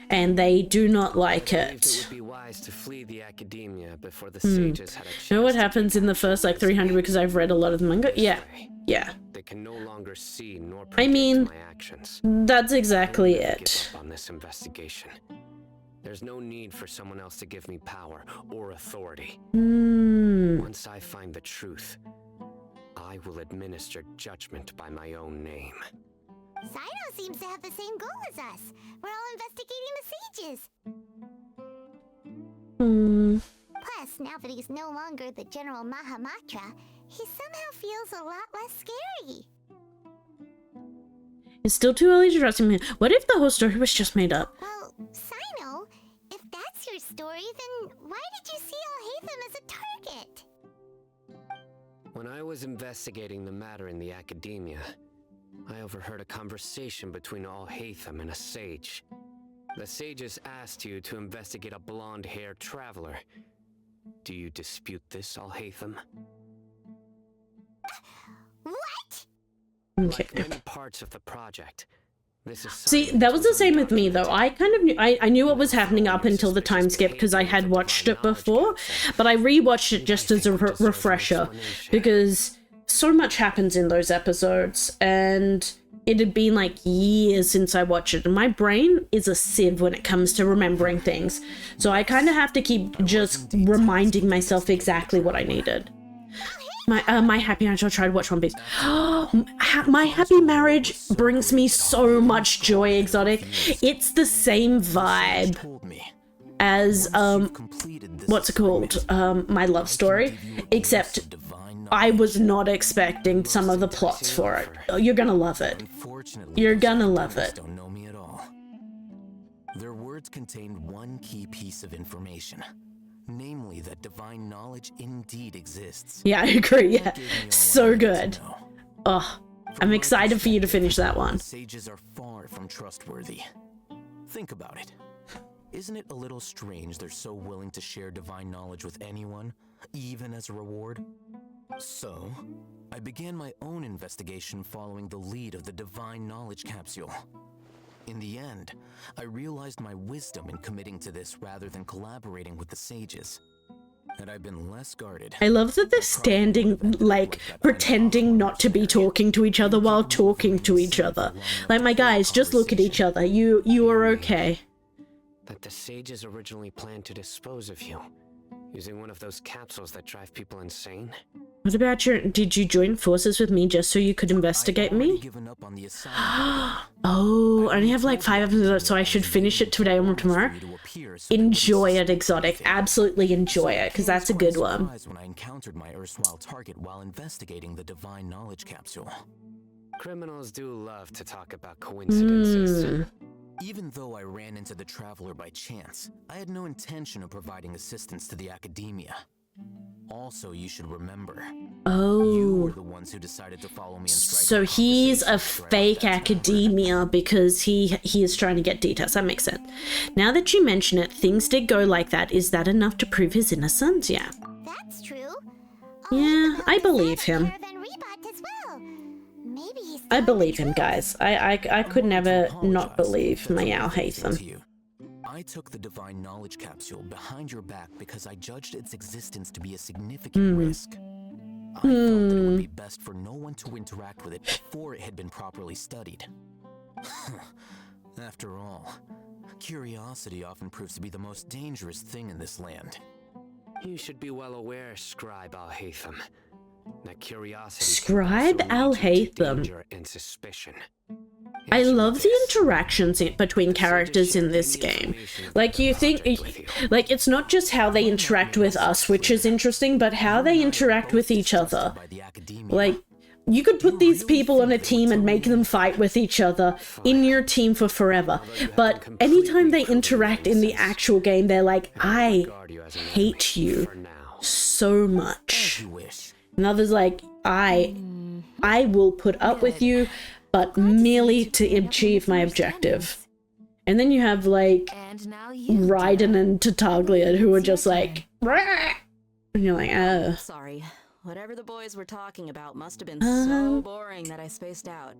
and they do not like I believed it it. would be wise to flee the academia before the sages had a chance. You know what to happens in the first like 300 because I've read a lot of the manga? Yeah, yeah. They can no longer see nor I predict mean, my actions. that's exactly I'll never it. give up on this investigation. There's no need for someone else to give me power or authority. Once I find the truth, I will administer judgment by my own name. Sino seems to have the same goal as us. We're all investigating the sages. Plus, now that he's no longer the General Mahamatra, he somehow feels a lot less scary. It's still too early to trust him. What if the whole story was just made up? Well, Sino, if that's your story, then why did you see Al-Haytham as a target? When I was investigating the matter in the academia, I overheard a conversation between Al-Haytham and a sage. The sages asked you to investigate a blonde-haired traveler. Do you dispute this, Al-Haytham? What? Okay. Like many parts of the project, this is See, that was the same with me though. I kind of knew, I knew what was happening up until the time skip because I had watched it before, but I rewatched it just as a refresher because so much happens in those episodes and it had been like years since I watched it and my brain is a sieve when it comes to remembering things. So I kind of have to keep just reminding myself exactly what I needed. My happy marriage, I'll try to watch One Piece. My happy marriage brings me so much joy, Exotic. It's the same vibe as, what's it called? My love story. Except I was not expecting some of the plots for it. You're gonna love it. You're gonna love it. Don't know me at all. Their words contained one key piece of information. Namely, that divine knowledge indeed exists. Yeah, I agree, yeah. Gave me all I So needed to good. know. Oh, I'm From my excited for you to finish that one. Sages are far from trustworthy. Think about it. Isn't it a little strange they're so willing to share divine knowledge with anyone, even as a reward? So, I began my own investigation following the lead of the divine knowledge capsule. In the end, I realized my wisdom in committing to this rather than collaborating with the sages. had I been less guarded. I love that they're standing, like, pretending not to be talking to each other while talking to each other. Like, my guys, just look at each other. You are okay. That the sages originally planned to dispose of you, using one of those capsules that drive people insane? What about did you join forces with me just so you could investigate me? Oh, I only have like 5 episodes, so I should finish it today or tomorrow. Enjoy it, Exotic. Absolutely enjoy it, because that's a good one. When I encountered my erstwhile target while investigating the divine knowledge capsule. Criminals do love to talk about coincidences. Even though I ran into the Traveler by chance, I had no intention of providing assistance to the Academia. Also, you should remember, you were the ones who decided to follow me and strike So he's a fake academia because he is trying to get details. That makes sense. Now that you mention it, things did go like that. Is that enough to prove his innocence? Yeah. That's true. Yeah, I believe him. I believe him, guys. I could never not believe Mayao Hatham. I took the divine knowledge capsule behind your back because I judged its existence to be a significant risk. I felt that it would be best for no one to interact with it before it had been properly studied. After all, curiosity often proves to be the most dangerous thing in this land. You should be well aware, Scribe Al-Haytham, that curiosity Scribe Al-Haytham. and suspicion. I love the interactions between characters in this game. Like, you think, like, it's not just how they interact with us, which is interesting, but how they interact with each other. Like, you could put these people on a team and make them fight with each other in your team for forever. But anytime they interact in the actual game, they're like, I hate you so much. And others like, I will put up with you, but merely to achieve my objective. And then you have, like, Raiden and Tartaglia, who are just like, Rah! And you're like, oh. Sorry. Whatever the boys were talking about must have been so boring that I spaced out.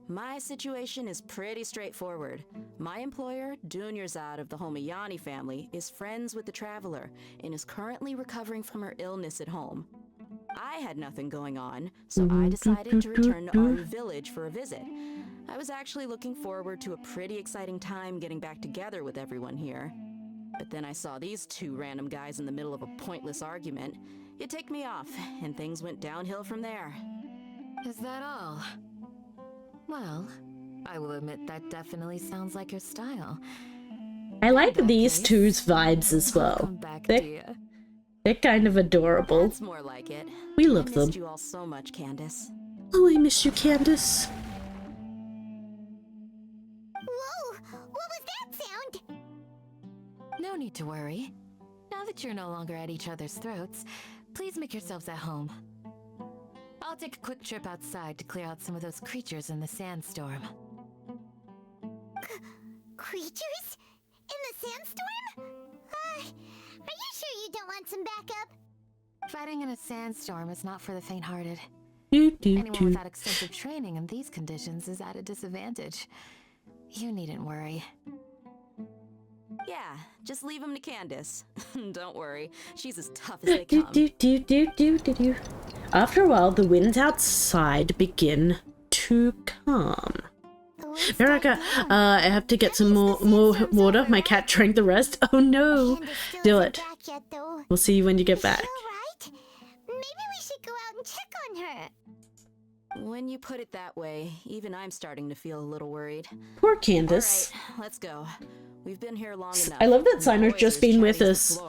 My situation is pretty straightforward. My employer, Dunyarzad of the Homayani family, is friends with the Traveler and is currently recovering from her illness at home. I had nothing going on, so I decided to return to our village for a visit. I was actually looking forward to a pretty exciting time getting back together with everyone here. But then I saw these 2 random guys in the middle of a pointless argument. It ticked me off, and things went downhill from there. Is that all? Well, I will admit that definitely sounds like your style. I like these two's vibes as well. They're kind of adorable. That's more like it. We love them. I missed you all so much, Candace. Oh, I miss you, Candace. Whoa! What was that sound? No need to worry. Now that you're no longer at each other's throats, please make yourselves at home. I'll take a quick trip outside to clear out some of those creatures in the sandstorm. Creatures? In the sandstorm? Are you sure you don't want some backup? Fighting in a sandstorm is not for the faint-hearted. Anyone Anyone without extensive training in these conditions is at a disadvantage. You needn't worry. Yeah, just leave him to Candace. Don't worry, she's as tough as they come. After a while, the winds outside begin to calm. Erica, I have to get some more water. My cat drank the rest. Oh no. Do it. We'll see you when you get back. Maybe we should go out and check on her. When you put it that way, even I'm starting to feel a little worried. Poor Candace. All right, let's go. We've been here long enough. I love that Siner's just been with us.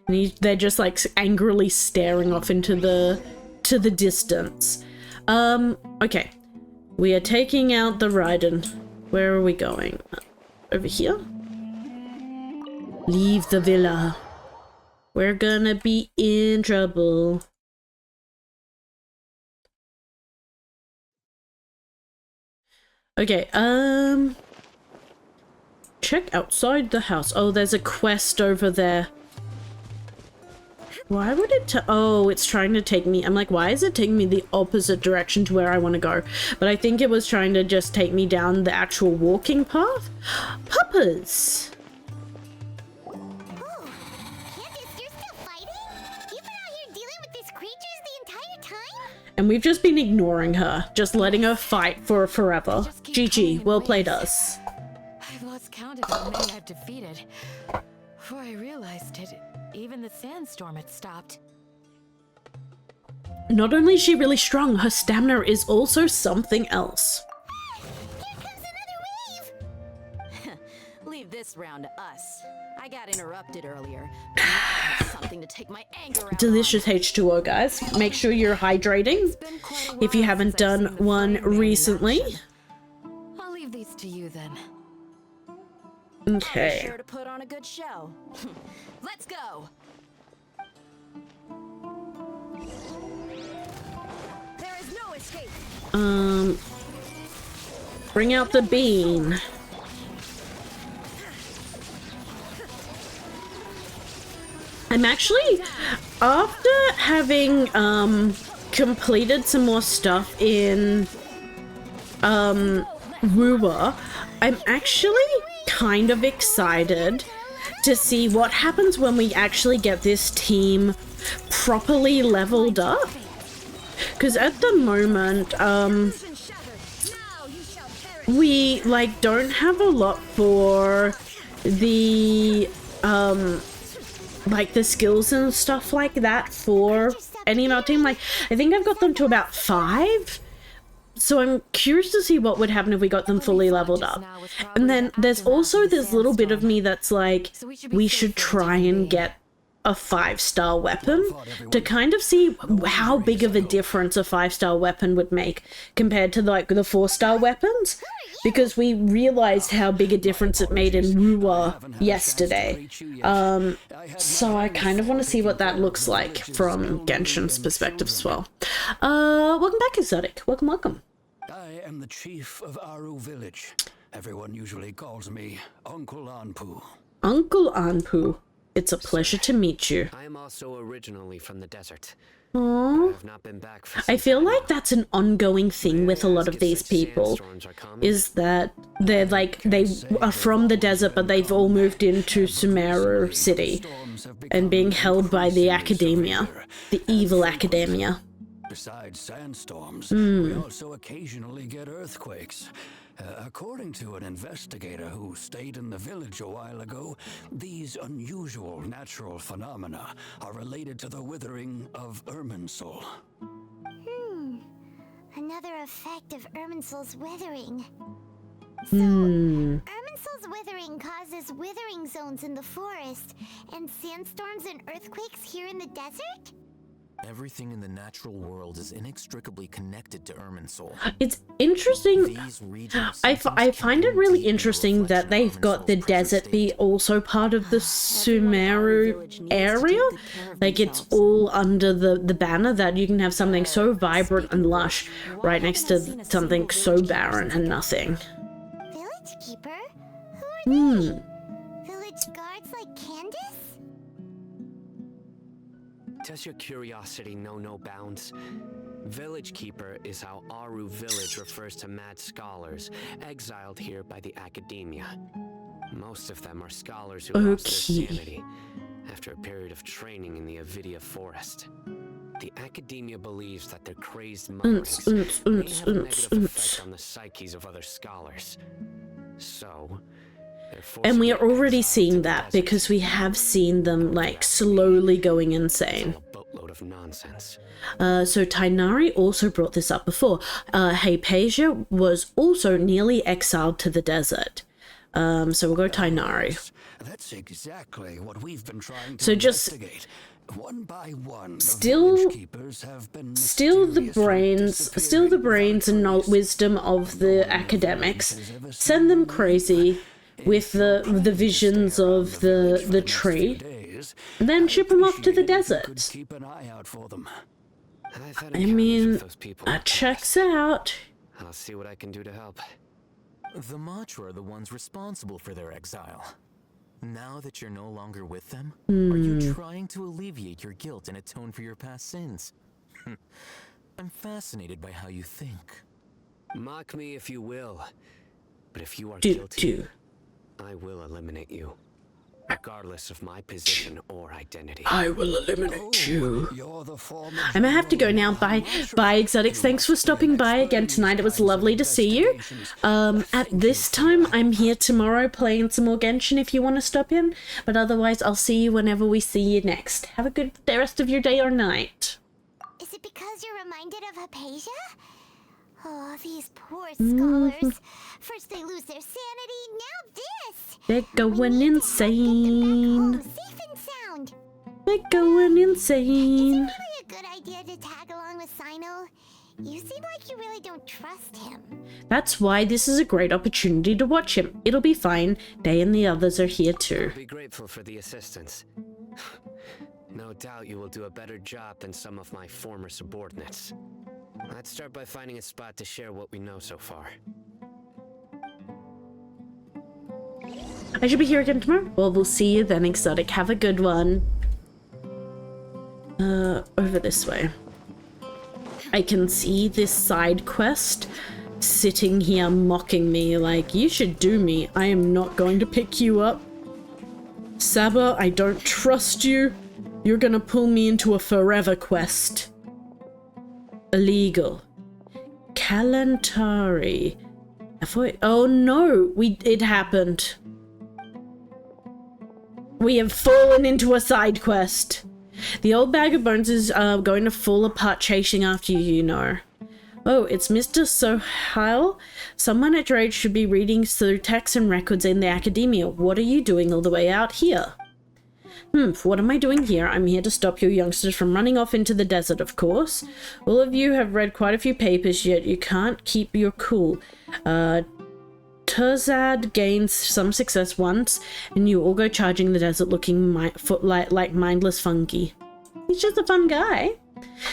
And they're just like angrily staring off into the distance. Okay. We are taking out the Raiden. Where are we going? Over here? Leave the villa. We're gonna be in trouble. Okay, check outside the house. Oh, there's a quest over there. Why would it oh, it's trying to take me. I'm like, why is it taking me the opposite direction to where I want to go? But I think it was trying to just take me down the actual walking path. Puppers! Oh, Candace, you're And we've just been ignoring her, just letting her fight for forever. GG, well played us. I've lost count of how many I've defeated. Before I realized it, even the sandstorm had stopped. Not only is she really strong, her stamina is also something else. Here comes another wave! Leave this round to us. I got interrupted earlier. But now I have something to take my anger out Delicious on. H2O, guys. Make sure you're hydrating It's been quite a if you while haven't since I've done seen the one flame man in recently. action. I'll leave these to you then. Be Okay. sure to put on a good show. Let's go. There is no escape. Bring out the bean. I'm actually, after having completed some more stuff in Ruwa, I'm actually kind of excited to see what happens when we actually get this team properly leveled up. Because at the moment, we like don't have a lot for the like the skills and stuff like that for any of our team. Like I think I've got them to about 5. So I'm curious to see what would happen if we got them fully leveled up. And then there's also this little bit of me that's like, we should try and get a 5-star weapon to kind of see how big of a difference a 5-star weapon would make compared to like the 4-star weapons, because we realized how big a difference it made in Ruwa yesterday. So I kind of want to see what that looks like from Genshin's perspective as well. Welcome back, Exotic. Welcome. I am the chief of Aru village. Everyone usually calls me Uncle Anpu. Uncle Anpu. It's a pleasure to meet you. I am also originally from the desert. Aww. I have not been back for I some feel time like now. that's an ongoing thing with a lot of these people, is that they're like, they are from the desert, but they've all moved into Sumeru City and being held by the academia, the evil academia. Besides sandstorms, we also occasionally get earthquakes. According to an investigator who stayed in the village a while ago, these unusual natural phenomena are related to the withering of Irminsul. Another effect of Irminsul's withering. So, Irminsul's withering causes withering zones in the forest, and sandstorms and earthquakes here in the desert? Everything in the natural world is inextricably connected to Irminsul. It's interesting. These regions I sometimes find it contain really deep interesting reflection that of they've got the Irminsul's present desert be state. also part of the Sumeru area. Like it's themselves. all under the banner that you can have something so vibrant and lush right next to something so barren and nothing. Village keeper? Who are they? Village guards like Candace? Does your curiosity know no bounds? Village Keeper is how Aru Village refers to mad scholars exiled here by the academia. Most of them are scholars who lost their sanity after a period of training in the Avidia forest. The academia believes that their crazed minds may have a negative effect on the psyches of other scholars. So, And we are already seeing that because we have seen them like slowly going insane. A boatload of nonsense. So Tainari also brought this up before. Hypatia was also nearly exiled to the desert. So we'll go Tainari. That's exactly what we've been trying to So just investigate. One by one, the still- village keepers have been Steal the mysteriously brains and wisdom of the academics. Send them crazy with the visions of the tree. And then ship them off to the desert. Keep an eye out for them. I've had I encounters mean, with those people in that the checks past. out. I'll see what I can do to help. The Matra are the ones responsible for their exile. Now that you're no longer with them, are you trying to alleviate your guilt and atone for your past sins? I'm fascinated by how you think. Mock me if you will, but if you are Do. guilty, I will eliminate you. regardless of my position or identity. I will eliminate you. You're the former I'm gonna have to go now. Bye, Exotics. Thanks for stopping by again tonight. It was lovely to see you. At this time, I'm here tomorrow playing some more Genshin if you want to stop in. But otherwise, I'll see you whenever we see you next. Have a good rest of your day or night. Is it because you're reminded of Hypatia? Oh, these poor scholars. First they lose their sanity, now this! They're going Get them insane. back home, safe and sound. They're going Is insane. it really a good idea to tag along with Sino? You seem like you really don't trust him. That's why this is a great opportunity to watch him. It'll be fine. Day and the others are here too. Be grateful for the assistance. No doubt you will do a better job than some of my former subordinates. Let's start by finding a spot to share what we know so far. I should be here again tomorrow. Well, we'll see you then, Exotic. Have a good one. Over this way. I can see this side quest sitting here mocking me like, you should do me. I am not going to pick you up. Saba, I don't trust you. You're gonna pull me into a forever quest. Illegal. Kalantari. Oh no, it happened. We have fallen into a side quest. The old bag of bones is going to fall apart chasing after you, you know. Oh, it's Mr. Sohail. Someone at your age should be reading through texts and records in the academia. What are you doing all the way out here? What am I doing here? I'm here to stop you youngsters from running off into the desert, of course. All of you have read quite a few papers, yet you can't keep your cool. Turzad gains some success once, and you all go charging the desert looking like mindless fungi. He's just a fun guy.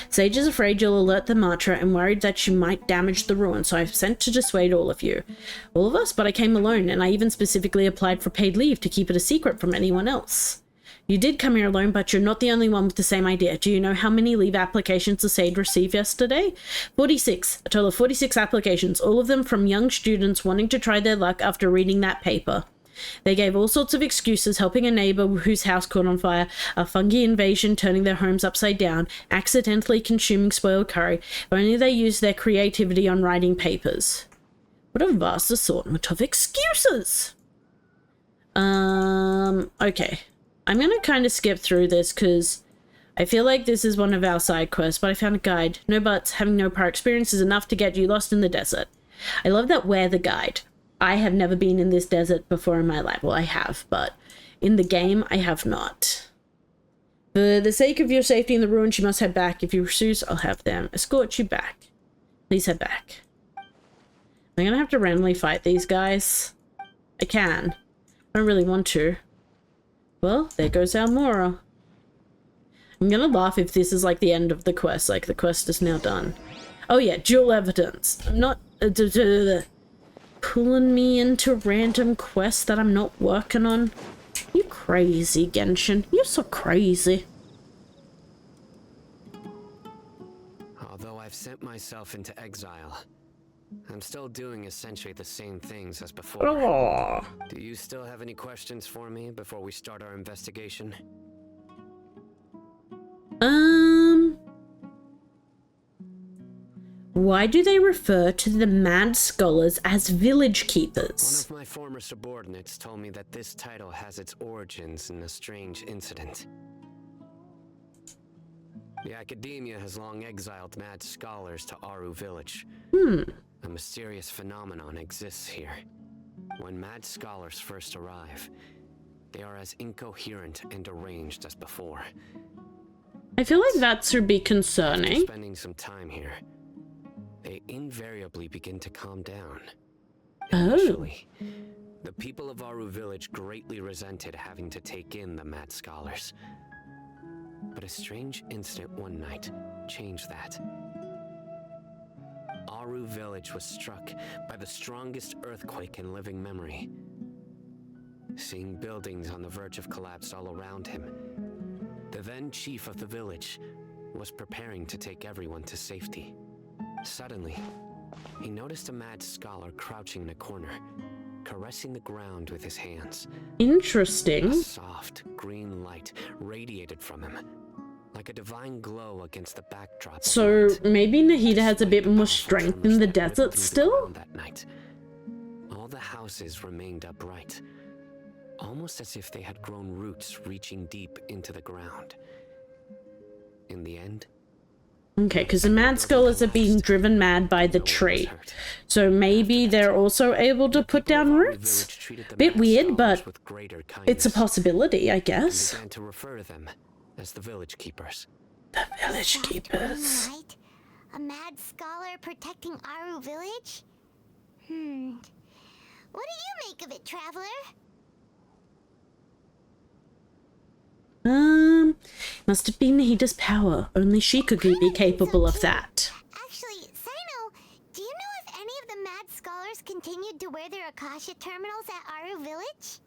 Sage is afraid you'll alert the Marcher and worried that you might damage the ruin, so I've sent to dissuade all of you. All of us, but I came alone, and I even specifically applied for paid leave to keep it a secret from anyone else. You did come here alone, but you're not the only one with the same idea. Do you know how many leave applications the Sage received yesterday? 46. A total of 46 applications, all of them from young students wanting to try their luck after reading that paper. They gave all sorts of excuses, helping a neighbor whose house caught on fire, a fungi invasion turning their homes upside down, accidentally consuming spoiled curry. If only they used their creativity on writing papers. What a vast assortment of excuses! Okay. I'm gonna kind of skip through this because I feel like this is one of our side quests, but I found a guide. No buts, having no prior experience is enough to get you lost in the desert. I love that we're the guide. I have never been in this desert before in my life. Well, I have, but in the game, I have not. For the sake of your safety in the ruins, you must head back. If you refuse, I'll have them escort you back. Please head back. I'm gonna have to randomly fight these guys. I can. I don't really want to. Well, there goes our Mora. I'm gonna laugh if this is like the end of the quest, like the quest is now done. Oh yeah, dual evidence. I'm not pulling me into random quests that I'm not working on. You crazy, Genshin. You're so crazy. Although I've sent myself into exile, I'm still doing essentially the same things as before. Oh. Do you still have any questions for me before we start our investigation? Why do they refer to the mad scholars as village keepers? One of my former subordinates told me that this title has its origins in a strange incident. The academia has long exiled mad scholars to Aru village. A mysterious phenomenon exists here. When mad scholars first arrive, they are as incoherent and deranged as before. I feel like that should be concerning. After spending some time here, they invariably begin to calm down. Initially, the people of Aru village greatly resented having to take in the mad scholars. But a strange incident one night changed that. Aru village was struck by the strongest earthquake in living memory. Seeing buildings on the verge of collapse all around him, the then chief of the village was preparing to take everyone to safety. Suddenly, he noticed a mad scholar crouching in a corner, caressing the ground with his hands. Interesting. A soft green light radiated from him, like a divine glow against the backdrop of So night. maybe Nahida has a bit Despite the more powerful strength tremors in the that ripped desert through the still? ground that night, all the houses remained upright, almost as if they had grown roots reaching deep into the ground. In the end, Okay, because the mad scholars are being driven mad by the no one was tree. hurt. So maybe they're also able to put People of down Aru roots? Village treated the Bit mad weird, scholars but with greater it's a kindness possibility, I and guess. began to refer to them as the village keepers. The village Soft keepers. green light? A mad scholar protecting Aru Village? What do you make of it, traveler? Must have been Nahida's power. Only she could be capable of that. Actually, Sino, do you know if any of the mad scholars continued to wear their Akasha terminals at Aru Village?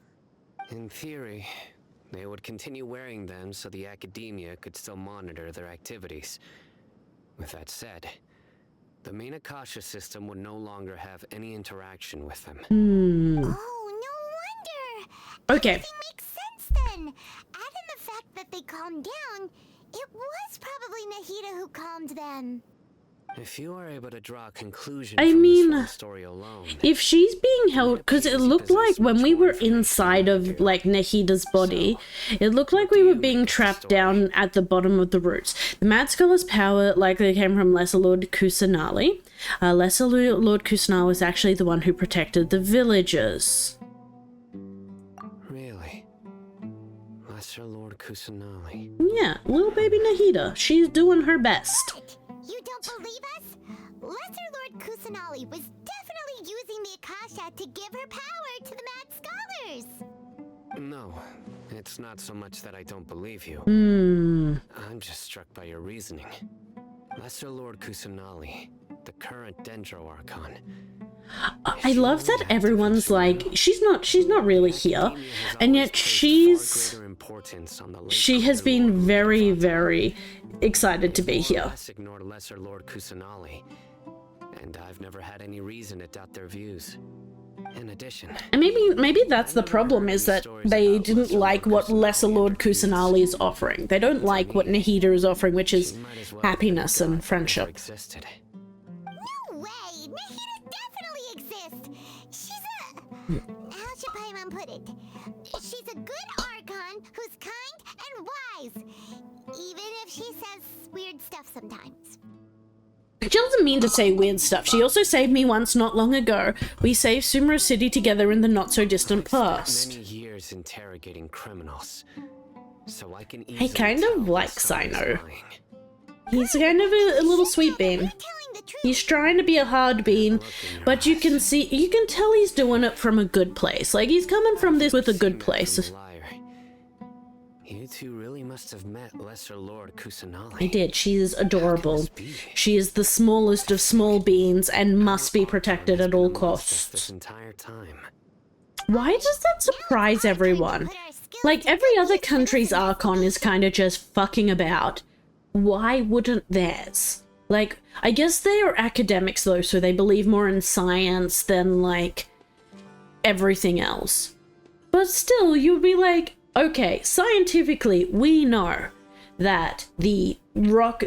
In theory, they would continue wearing them so the academia could still monitor their activities. With that said, the main Akasha system would no longer have any interaction with them. Oh, no wonder! Okay. Everything makes sense then! Add in the fact that they calmed down, it was probably Nahida who calmed them. If you are able to draw a conclusion I from mean, this one story alone, if she's being held, because it looked like when we were inside of like Nahida's body, it looked like we were being trapped down at the bottom of the roots. The Mad Scholar's power likely came from Lesser Lord Kusanali. Lesser Lord Kusanali was actually the one who protected the villagers. really, Lesser Lord Kusanali. Yeah, little baby Nahida. She's doing her best. What? You don't believe us? Lesser Lord Kusanali was definitely using the Akasha to give her power to the mad scholars! No, it's not so much that I don't believe you. I'm just struck by your reasoning. Lesser Lord Kusanali, the current Dendro Archon. I love that everyone's like, she's not really here, and yet she has been very, very excited to be here. Ignored Lesser Lord Kusanali, and I've never had any reason to doubt their views. In addition, And maybe that's the problem, is that they didn't like what Lesser Lord Kusanali is offering. They don't like what Nahida is offering, which is happiness and friendship. existed. No way! Nahida definitely exists! She's a... How should Paimon put it? She's a good Archon who's kind and wise. Even if she says weird stuff sometimes. She doesn't mean to say weird stuff. She also saved me once not long ago. We saved Sumeru City together in the not-so-distant past. Many years interrogating criminals, so I can I easily kind tell of when like someone is Sino. lying. He's kind of a little sweet bean. Telling the truth. He's trying to be a hard bean, but you can tell he's doing it from a good place. Like, he's coming from this with a good place. Liar. You two really must have met Lesser Lord Kusanali. I did. She is adorable. This be? She is the smallest of small beans and must be protected at all This costs. entire time. Why does that surprise everyone? Like, every other country's Archon is kind of just fucking about. Why wouldn't theirs? Like, I guess they are academics though, so they believe more in science than, like, everything else. But still, you'd be like, okay, scientifically, we know that the rock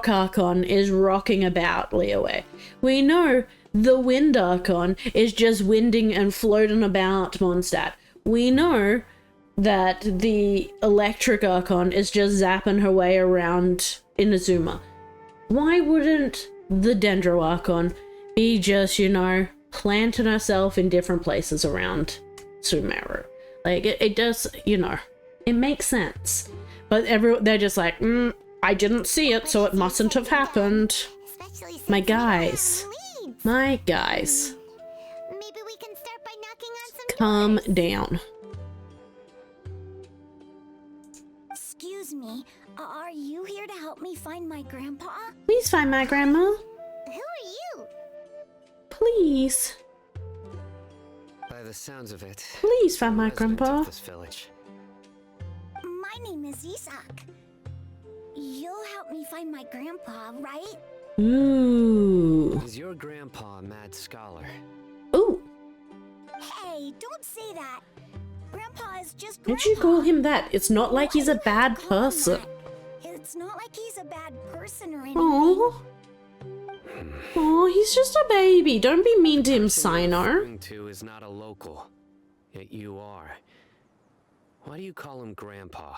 Archon is rocking about Liyue. We know the Wind Archon is just winding and floating about Mondstadt. We know that the Electric Archon is just zapping her way around Inazuma. Why wouldn't the Dendro Archon be just, planting herself in different places around Sumeru? Like, it does, it makes sense. But they're just like, I didn't see it, so it mustn't have happened. Especially since My we don't have guys. any leads. My guys, Maybe we can start by knocking on some calm doors. down. Excuse me, are you here to help me find my grandpa? Please find my grandma. Who are you? Please. By the sounds of it, Please find my resident grandpa. of this village. My name is Isak. You'll help me find my grandpa, right? Ooh. Is your grandpa a mad scholar? Ooh. Don't say that. Grandpa is just Why'd Grandpa. you call him that? It's not like he's a You have to bad call him person. that. It's not like he's a bad person or anything. Oh. Oh, he's just a baby. Don't be mean to him, Person you're Sino. referring to is not a local, yet you are. Why do you call him Grandpa?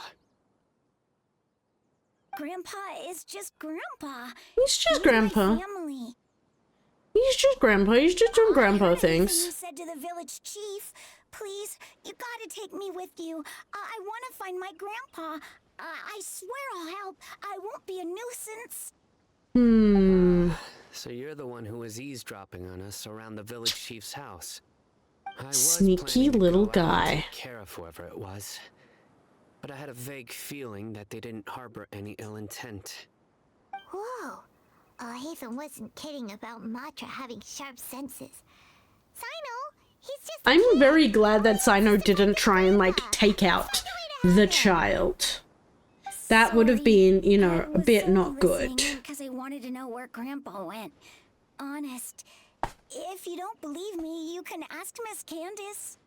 Grandpa is just Grandpa. He's just He's Grandpa. my family. He's just Grandpa. He's just doing I Grandpa heard everything things. you said to the village chief. Please, you gotta take me with you. I want to find my grandpa. I swear I'll help. I won't be a nuisance. So you're the one who was eavesdropping on us around the village chief's house. I was Sneaky planning to little go out and guy. take care of whoever it was, but I had a vague feeling that they didn't harbor any ill intent. Whoa. Hatham wasn't kidding about Matra having sharp senses. Sino, he's just a I'm kid. very glad that Sino didn't try and, like, take out the child. That would have been, you know, a bit not good. Because I wanted to know where Grandpa went. Honest. If you don't believe me, you can ask Miss Candace.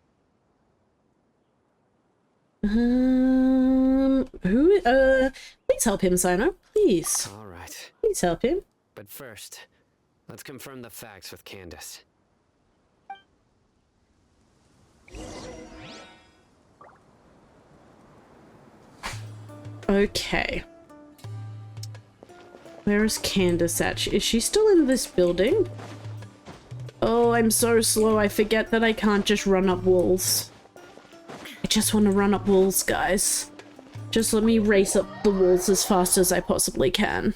Please help him, Sino. Please. All right, Please help him. but first, let's confirm the facts with Candace. Okay. Where is Candace at? Is she still in this building? Oh, I'm so slow. I forget that I can't just run up walls. I just want to run up walls, guys. Just let me race up the walls as fast as I possibly can.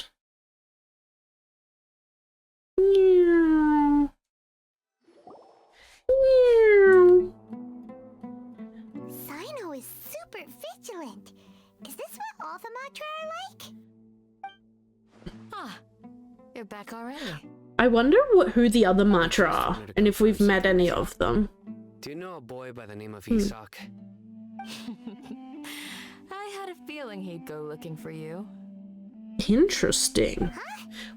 Meow. Meow. Sino is super vigilant. Is this what all the Matra are like? Ah, you're back already. I wonder who the other Matra are, and if we've met any of them. Do you know a boy by the name of Isak? I had a feeling he'd go looking for you. Interesting.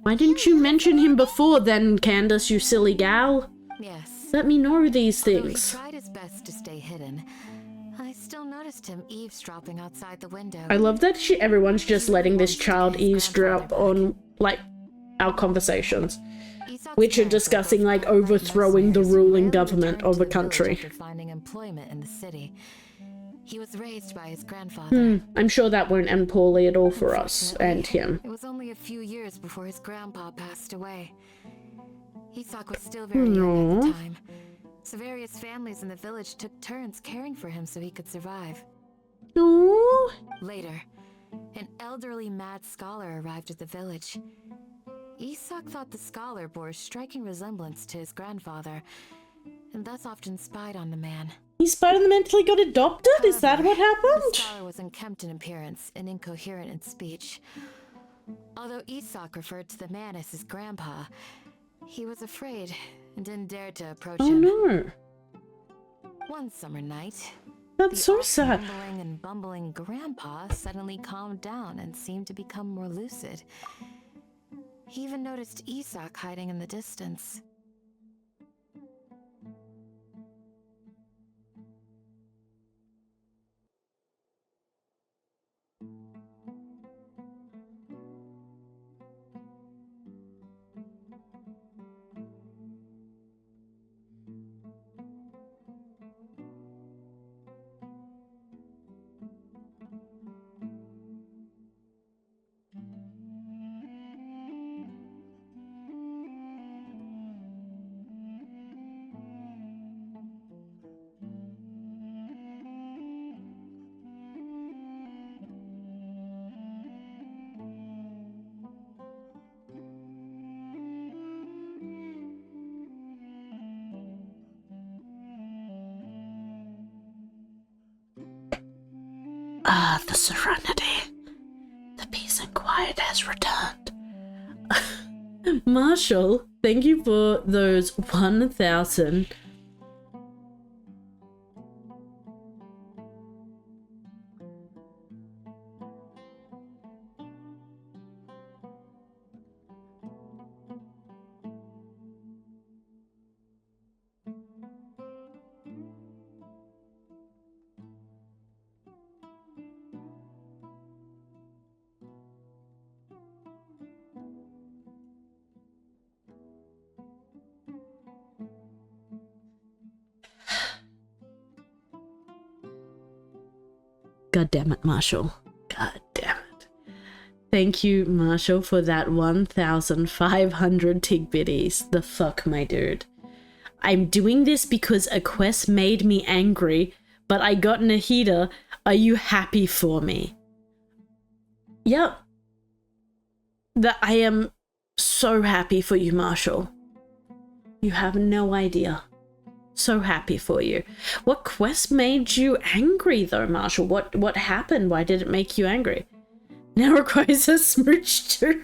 Why didn't you mention him before then, Candace, you silly gal? Yes. Let me know these Though he things. tried his best to stay hidden, I still noticed him eavesdropping outside the window. I love that everyone's just letting this child eavesdrop on, like, our conversations, Isak's which are parents discussing, both like, convict overthrowing the mercenaries who ruling rarely government returned of to a the village country. after finding employment in the city. He was raised by his grandfather. I'm sure that won't end poorly at all for us and him. It was only a few years before his grandpa passed away. Isak was still very young Aw. at the time, so various families in the village took turns caring for him so he could survive. Aww. Later, an elderly mad scholar arrived at the village. Isak thought the scholar bore a striking resemblance to his grandfather, and thus often spied on the man. He fundamentally got adopted? Is that what The happened? scholar was unkempt in appearance and incoherent in speech. Although Isak referred to the man as his grandpa, he was afraid and didn't dare to approach Oh him. no. One summer night, That's the so often sad. mumbling and bumbling grandpa suddenly calmed down and seemed to become more lucid. He even noticed Isak hiding in the distance. Ah, the serenity. The peace and quiet has returned. Marshall, thank you for those 1,000. God damn it, Marshall. God damn it. Thank you, Marshall, for that 1,500 tig biddies. The fuck, my dude. I'm doing this because a quest made me angry, but I got Nahida. Are you happy for me? Yep. I am so happy for you, Marshall. You have no idea. So happy for you. What quest made you angry though, Marshall? What happened? Why did it make you angry? Now requires a smooch too.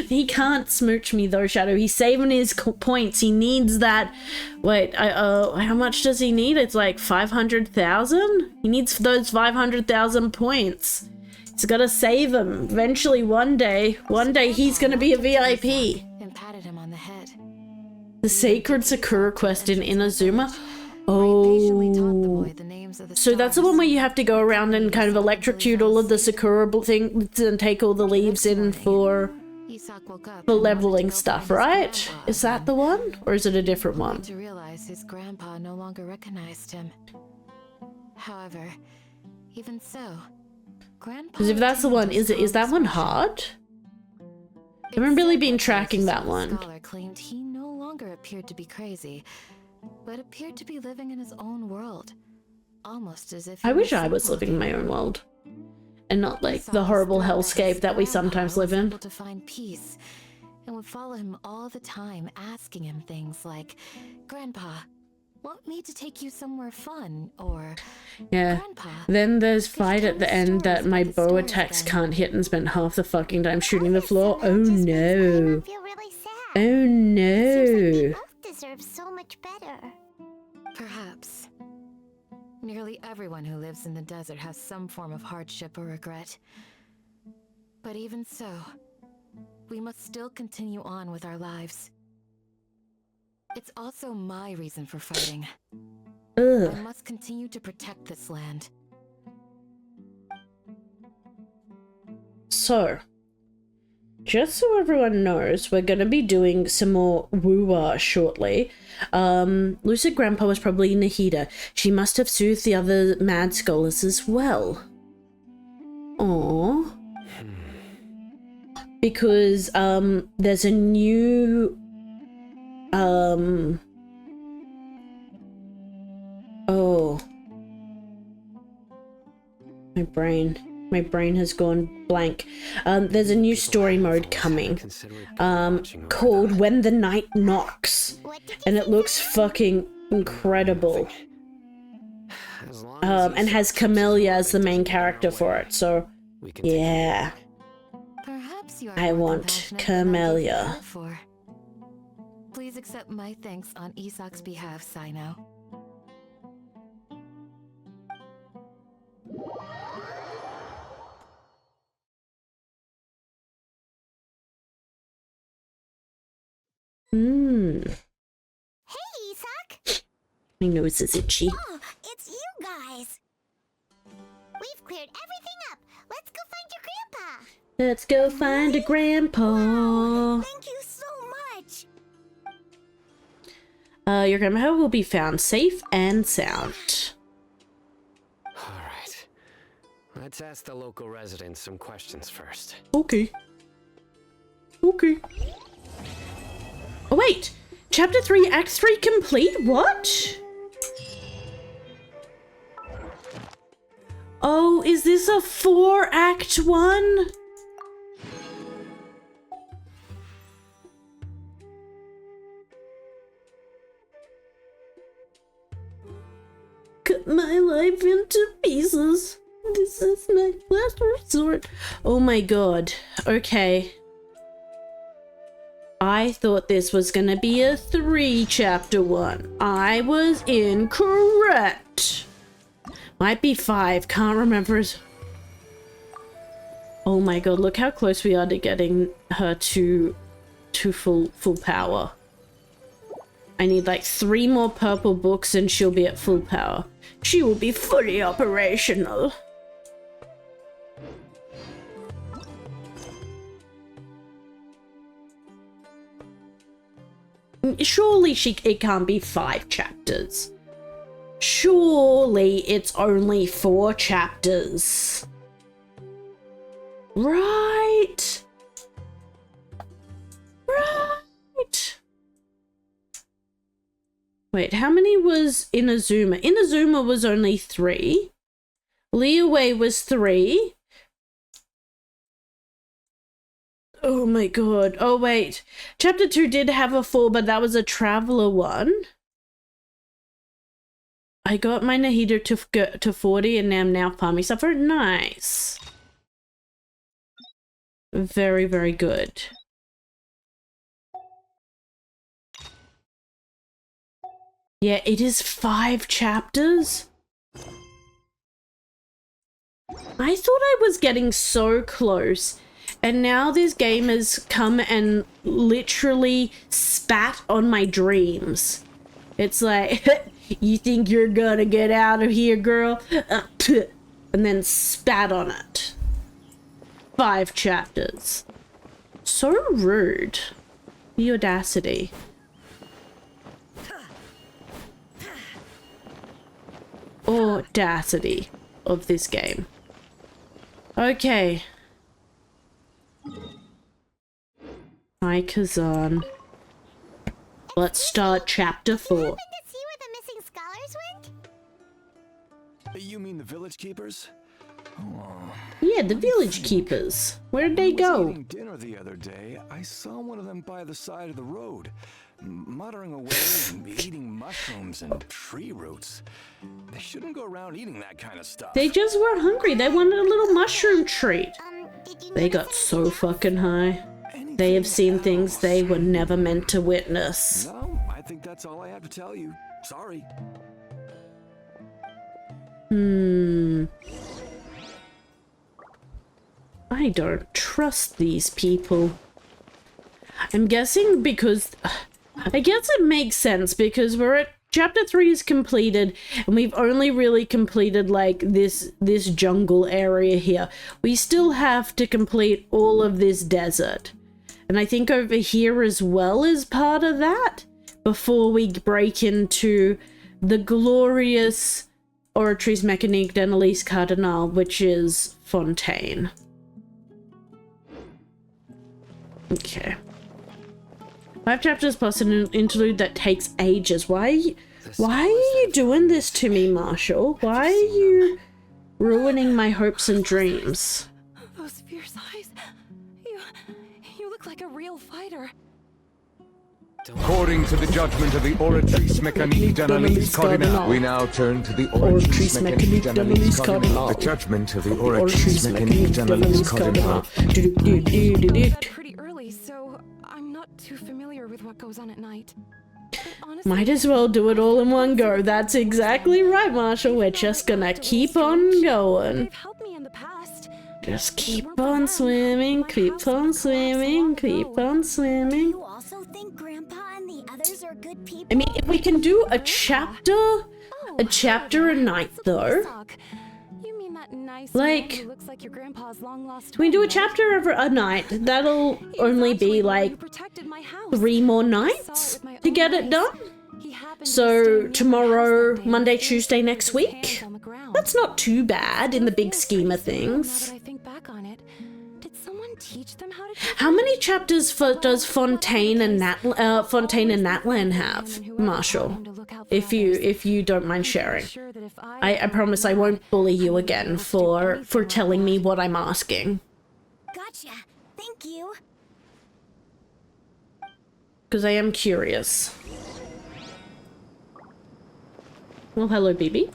He can't smooch me though, Shadow. He's saving his points. He needs that. Wait, how much does he need? It's like 500,000? He needs those 500,000 points. He's gotta save them. Eventually, one day he's gonna be a VIP. And patted him on the head. The Sacred Sakura quest in Inazuma? So that's the one where you have to go around and kind of electrocute all of the Sakura things and take all the leaves in for leveling stuff, right? Is that the one? Or is it a different one? To realize his grandpa no longer recognized him. However, even so, Grandpa... Because if that's the one, is that one hard? I haven't really been tracking that one. Scholar claimed he no longer appeared to be crazy, but appeared to be living in his own world, almost as if I wish I was living in my own world, and not like the horrible hellscape that we sometimes live in. To find peace, and would follow him all the time, asking him things like, "Grandpa, want me to take you somewhere fun?" Or, yeah. "Grandpa, Then there's fight at the end that my bow attacks can't hit and spend half the fucking time shooting the floor. Oh no. Oh no. Deserves so much better. Perhaps. Nearly everyone who lives in the desert has some form of hardship or regret. But even so, we must still continue on with our lives. It's also my reason for fighting. Ugh. I must continue to protect this land. So, just so everyone knows, we're gonna be doing some more woo-wah shortly. Lucid Grandpa was probably Nahida. She must have soothed the other mad scholars as well. Aww. Because, there's a new... Oh. My brain has gone blank. There's a new story mode coming, called When the Night Knocks, and it looks fucking incredible. And has Camellia as the main character for it, so yeah. Perhaps you are I more want compassionate Camellia. than I gave credit for. Please accept my thanks on Isak's behalf, Sino. Hey, Isak! My nose is itchy. Oh, it's you guys! We've cleared everything up! Let's go find your grandpa! Let's go find a grandpa. Thank you so much! Your grandpa will be found safe and sound. Alright. Let's ask the local residents some questions first. Okay. Okay. Oh wait! Chapter 3, Act 3 complete? What? Oh, is this a 4-act one? Cut my life into pieces. This is my last resort. Oh my god. Okay. I thought this was gonna be a 3-chapter one. I was incorrect. Might be 5, can't remember. Oh my god, look how close we are to getting her to full power. I need like 3 more purple books and she'll be at full power. She will be fully operational. Surely it can't be 5 chapters. Surely it's only 4 chapters. Right. Right. Wait, how many was Inazuma? Inazuma was only 3. Leeway was 3. Oh my god. Oh wait. Chapter 2 did have a 4, but that was a traveler one. I got my Nahida to 40 and I'm now farming suffer. Nice. Very, very good. Yeah, it is 5 chapters. I thought I was getting so close, and now this game has come and literally spat on my dreams. It's like, you think you're gonna get out of here, girl? And then spat on it. 5 chapters. So rude. The audacity. Audacity of this game. Okay. Hi, Kazan. Let's start chapter 4. Happen to see where the missing scholars went? You mean the village keepers? Oh. Yeah, the village keepers. Where'd they When I was go? eating dinner the other day, I saw one of them by the side of the road, muttering away and eating mushrooms and tree roots. They shouldn't go around eating that kind of stuff. They just were hungry. They wanted a little mushroom treat. Did you They notice got so any fucking high. They have seen things they were never meant to witness. No, I think that's all I have to tell you. Sorry. I don't trust these people. I'm guessing because... I guess it makes sense because we're at... Chapter 3 is completed and we've only really completed like this jungle area here. We still have to complete all of this desert. And I think over here as well is part of that before we break into the glorious Oratrice Mécanique d'Annalise Cardinal, which is Fontaine. Okay. 5 chapters plus an interlude that takes ages. Why are you doing this to me, Marshall? Why are you ruining my hopes and dreams? Those fierce eyes. You look like a real fighter. According to the judgment of the Oratrice Mécanique d'Annalise Cardinal, we now turn to the Oratrice Mécanique d'Annalise Cardinal. The judgment of the Oratrice Mécanique d'Annalise Cardinal. Pretty early, so I'm not too familiar with what goes on at night. But honestly, Might as well do it all in one go. That's exactly right, Marshall. We're just gonna keep on going. they've helped me in the past. Just keep on swimming, keep on swimming, keep on swimming. You also think Grandpa and the others are good people? I mean, if we can do a chapter a night, though. You mean that nice Like, man who looks like your grandpa's long-lost we do a twin, chapter every a night. That'll right? only He's actually be the one who like protected my house. 3 more I saw it nights with my to own get it eyes. done. He happened to So stand near my house tomorrow, that day Monday, and Tuesday, with next his week. hands on the ground. That's not too bad in the big Feels scheme of pretty simple things. Now that I think back on it, did someone teach them how to do How many chapters does Fontaine and Natlan have, Marshall? If you don't mind sharing. I promise I won't bully you again for telling me what I'm asking. Gotcha. Thank you. Because I am curious. Well, hello, BB.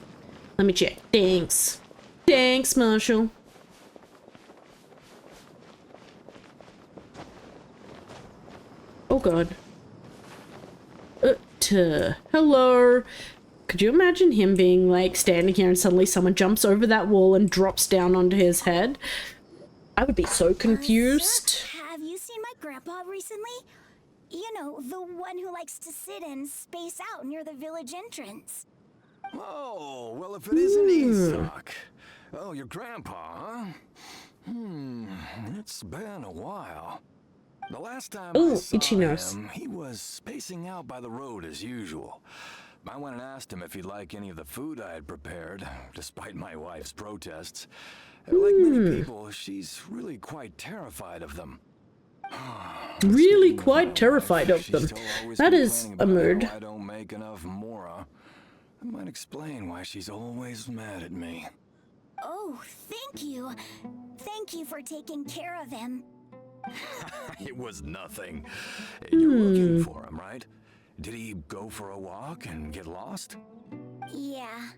Let me check. Thanks. Thanks, Marshall. Oh, God. Hello. Could you imagine him being, like, standing here and suddenly someone jumps over that wall and drops down onto his head? I would be so confused. Sir, have you seen my grandpa recently? You know, the one who likes to sit and space out near the village entrance. Oh, well, if it isn't Isak. Oh, your grandpa, huh? It's been a while. The last time I Ooh, saw itchy nose. him, he was spacing out by the road as usual. I went and asked him if he'd like any of the food I had prepared, despite my wife's protests. Like many people, she's really quite terrified of them. Really quite terrified of them. That is a mood. I don't make enough mora. That might explain why she's always mad at me. Oh, thank you. Thank you for taking care of him. It was nothing. You're looking for him, right? Did he go for a walk and get lost? Yeah.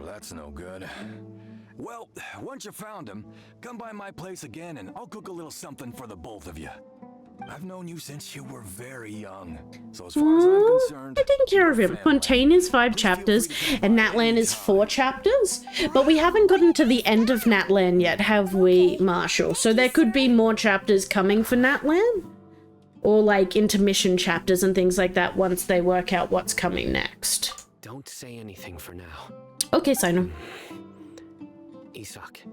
That's no good. Well, once you found him, come by my place again and I'll cook a little something for the both of you. I've known you since you were very young, so as far as I'm concerned... I taking care of him. Fontaine is 5 chapters, and Natlan is 4 chapters. But we haven't gotten to the end of Natlan yet, have we, Marshall? So there could be more chapters coming for Natlan? Or, like, intermission chapters and things like that once they work out what's coming next. Don't say anything for now. Okay, Sino. Isak,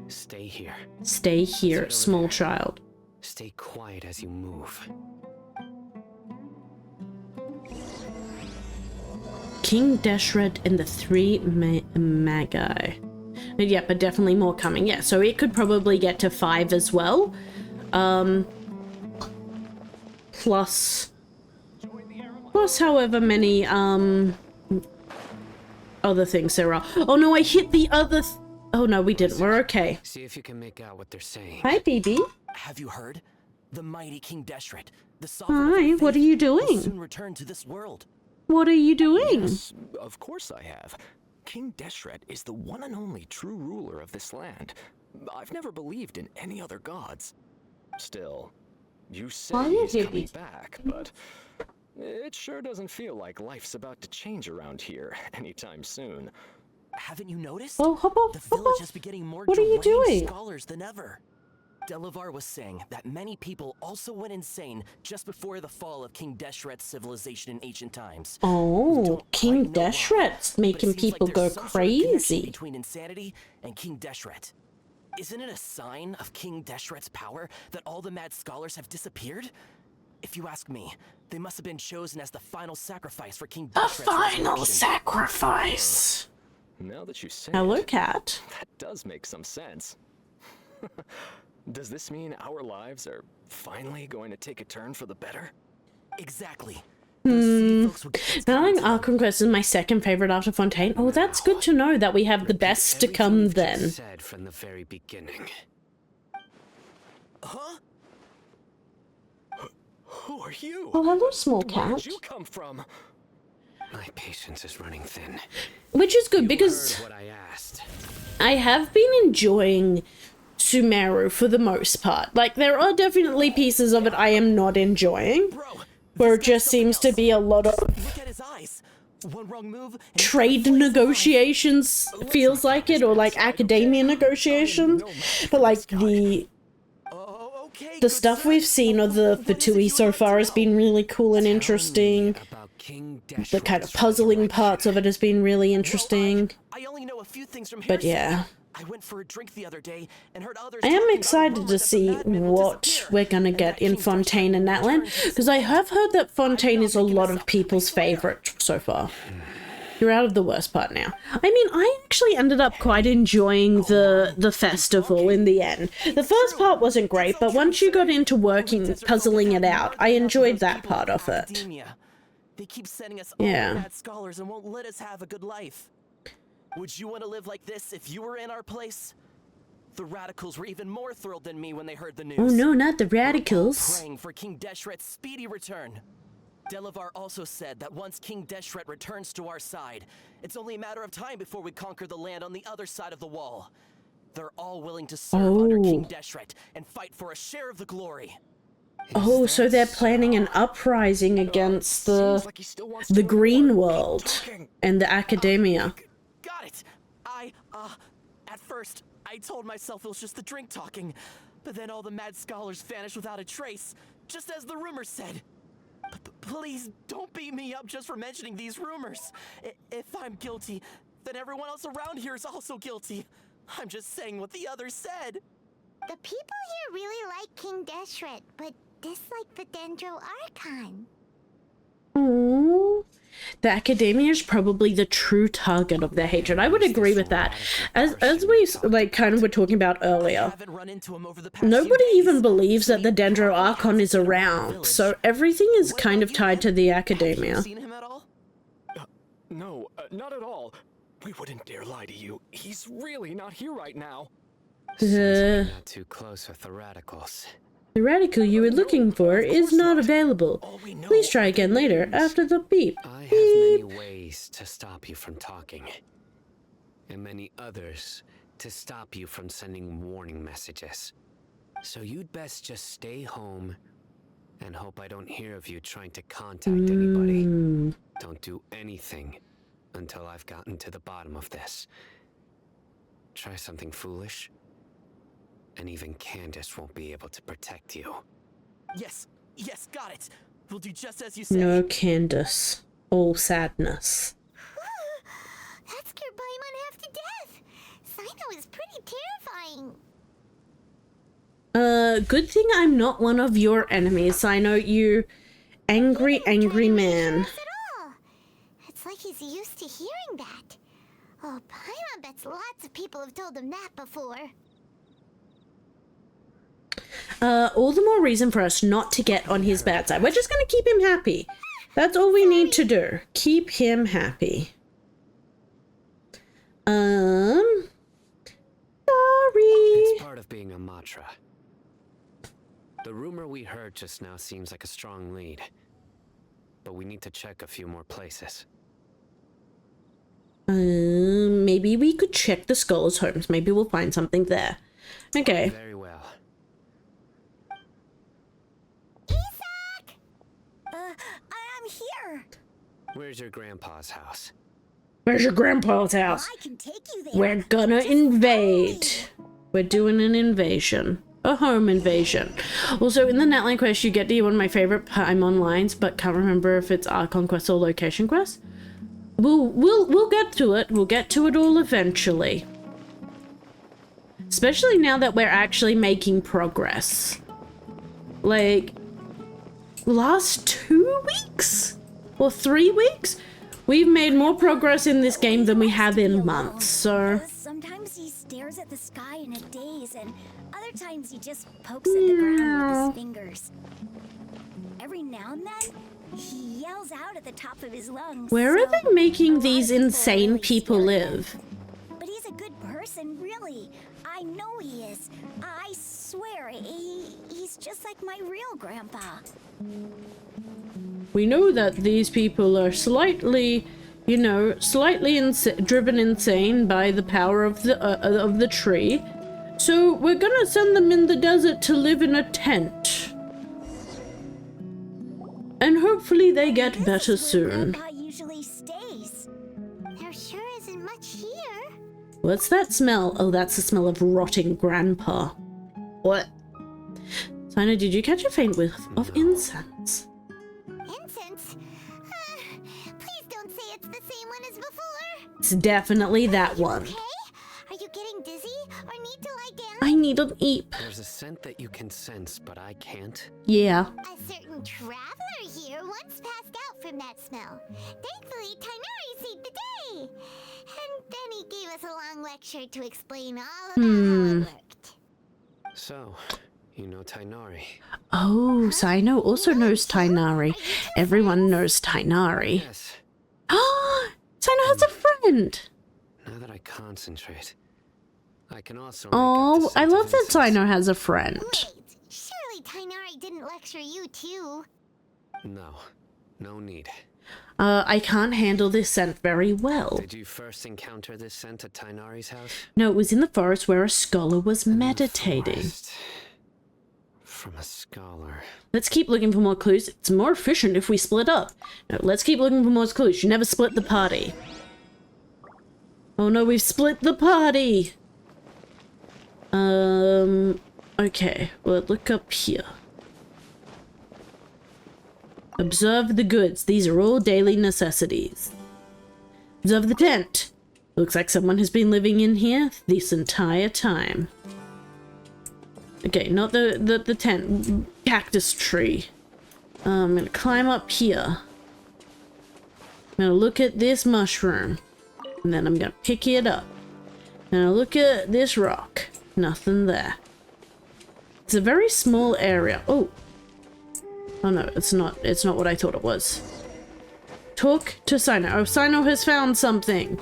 stay here. Stay here, small child. Stay quiet as you move. King Deshret and the 3 Magi. But yeah, but definitely more coming. Yeah, so it could probably get to 5 as well. Plus however many other things there are. Oh no, I hit the other oh no, we didn't. We're okay. See if you can make out what they're saying. Hi, BB. Have you heard? The mighty King Deshret, the sovereign Hi, what are you will doing? soon return to this world. What are you doing? Yes, of course I have. King Deshret is the one and only true ruler of this land. I've never believed in any other gods. Still, you say he's coming back, but it sure doesn't feel like life's about to change around here anytime soon. Haven't you noticed? Oh, hop off, the hop village off. has been getting more What are you deranged doing? scholars than ever. Delavar was saying that many people also went insane just before the fall of King Deshret's civilization in ancient times. Oh, King Deshret's making people go crazy. Between insanity and King Deshret. Isn't it a sign of King Deshret's power that all the mad scholars have disappeared? If you ask me, they must have been chosen as the final sacrifice for King Deshret's The final resurrection. sacrifice. Now that you say Hello, it, cat. that does make some sense. Does this mean our lives are finally going to take a turn for the better? Exactly. Now Arkham Quest is my second favorite after Fontaine. Oh, that's good to know that we have the best to come then. Said from the very beginning. Huh? Who are you? Oh, hello, small Where cat. did you come from? My patience is running thin. Which is good You because heard what I asked. I have been enjoying Sumeru for the most part. Like, there are definitely pieces of it I am not enjoying, where it just seems to be a lot of Look at his eyes. One wrong move. and he's trade gonna flames negotiations, feels like it, or like academia negotiations. But like the stuff we've seen of the Fatui so far has been really cool and interesting. About King The kind of puzzling parts of it has been really interesting. I only know a few things from But hearsay. yeah. I went for a drink the other day and heard others. I am talking about excited rumors to that the see madman will what disappear, we're gonna and get that in King Fontaine and Deshret will Natlan, return to because I have heard that Fontaine is a lot of people's favorite so far. You're out of the worst part now. I mean, I actually ended up quite enjoying the festival in the end. The first part wasn't great, but once you got into working, puzzling it out, I enjoyed that part of it. Academia. They keep sending us all Yeah. bad scholars and won't let us have a good life. Would you want to live like this if you were in our place? The radicals were even more thrilled than me when they heard the news. Oh no, not the We're all radicals. praying for King Deshret's speedy return. Delavar also said that once King Deshret returns to our side, it's only a matter of time before we conquer the land on the other side of the wall. They're all willing to serve under King Deshret and fight for a share of the glory. Oh, so they're planning an uprising against Seems like he still wants to the know Green more. World Keep talking. and the Academia. Got it. At first, I told myself it was just the drink talking, but then all the mad scholars vanished without a trace, just as the rumors said. Please don't beat me up just for mentioning these rumors. If I'm guilty, then everyone else around here is also guilty. I'm just saying what the others said. The people here really like King Deshret, but dislike the Dendro Archon. Aww. the academia is probably the true target of their hatred. I would agree with that. As we like kind of were talking about earlier, nobody even believes that the Dendro Archon is around, so everything is kind of tied to the academia. No, not at all. We wouldn't dare lie to you. He's really not here right now. Not too close with the radicals. The radical you were looking for is not available. Please try again later, after the beep. I have many ways to stop you from talking. And many others to stop you from sending warning messages. So you'd best just stay home and hope I don't hear of you trying to contact anybody. Don't do anything until I've gotten to the bottom of this. Try something foolish, and even Candace won't be able to protect you. Yes, got it. We'll do just as you say. No Candace. All sadness. That scared Paimon half to death. Sino is pretty terrifying. Good thing I'm not one of your enemies, Sino, you angry man. It's like he's used to hearing that. Oh, Paimon bets lots of people have told him that before. All the more reason for us not to get on his bad side. We're just gonna keep him happy. That's all we need to do. Keep him happy. Sorry. It's part of being a Matra. The rumor we heard just now seems like a strong lead. But we need to check a few more places. Maybe we could check the scholars' homes. Maybe we'll find something there. Okay. Very well. Isak! I'm here. Where's your grandpa's house? Where's your grandpa's house? I can take you there. We're gonna invade. We're doing an invasion. A home invasion. Also, in the Netline quest, you get to one of my favorite Paimon lines, but can't remember if it's Archon quest or location quest. We'll get to it. We'll get to it all eventually. Especially now that we're actually making progress. Like, last 2 weeks? Or 3 weeks? We've made more progress in this game than we have in months, so... Sometimes he stares at the sky in a daze, and other times he just pokes at the ground with his fingers. Every now and then, he yells out at the top of his lungs. Where are they making these insane people live? But he's a good person, really. I know he is. I swear, he's just like my real grandpa. We know that these people are slightly, you know, driven insane by the power of the tree. So we're gonna send them in the desert to live in a tent. And hopefully they get better soon. Grandpa usually stays. There sure isn't much here. What's that smell? Oh, that's the smell of rotting grandpa. What? Sino, did you catch a faint whiff of incense? Incense? Please don't say it's the same one as before. It's definitely that one. Okay? Are you getting dizzy or need to lie down? I need an eep. There's a scent that you can sense, but I can't. Yeah. A certain traveler here once passed out from that smell. Thankfully, Tainari saved the day. And then he gave us a long lecture to explain all about how it worked. So, you know Tainari. Oh, Sino also knows Tainari. Everyone knows Tainari. Yes. Oh, Sino has a friend. Now that I concentrate, I can also. Oh, I love that Sino has a friend. Wait, surely Tainari didn't lecture you too. No need. I can't handle this scent very well. Did you first encounter this scent at Tainari's house? No, it was in the forest where a scholar was meditating. From a scholar. Let's keep looking for more clues. It's more efficient if we split up. No, let's keep looking for more clues. You never split the party. Oh no, we've split the party! Okay, well, look up here. Observe the goods. These are all daily necessities. Observe the tent. Looks like someone has been living in here this entire time. Okay, not the tent. Cactus tree. I'm gonna climb up here. gonna look at this mushroom. And then I'm gonna pick it up. Now look at this rock. Nothing there. It's a very small area. Oh. Oh no, it's not what I thought it was. Talk to Sino. Oh, Sino has found something.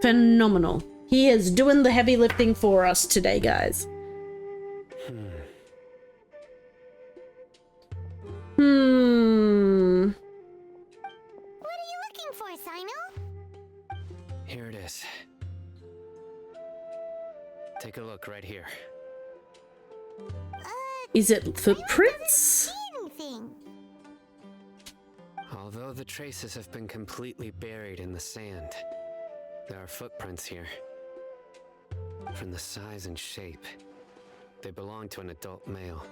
Phenomenal. He is doing the heavy lifting for us today, guys. What are you looking for, Sino? Here it is. Take a look right here. Is it footprints? Although the traces have been completely buried in the sand, there are footprints here. From the size and shape, they belong to an adult male.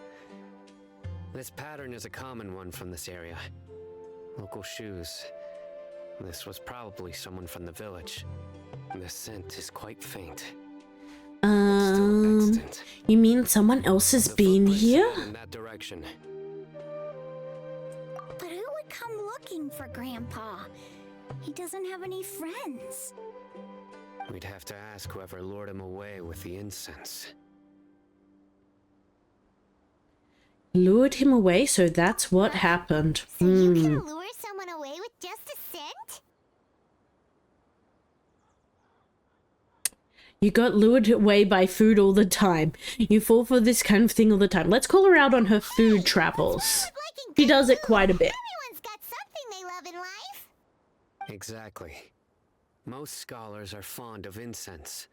This pattern is a common one from this area. Local shoes. This was probably someone from the village. The scent is quite faint. You mean someone else has been here? In that direction. But who would come looking for Grandpa? He doesn't have any friends. We'd have to ask whoever lured him away with the incense. Lured him away, so that's what happened. So you can lure someone away with just a scent? You got lured away by food all the time. You fall for this kind of thing all the time. Let's call her out on her food travels. She does it quite a bit. Everyone's got something they love in life. Exactly. Most scholars are fond of incense,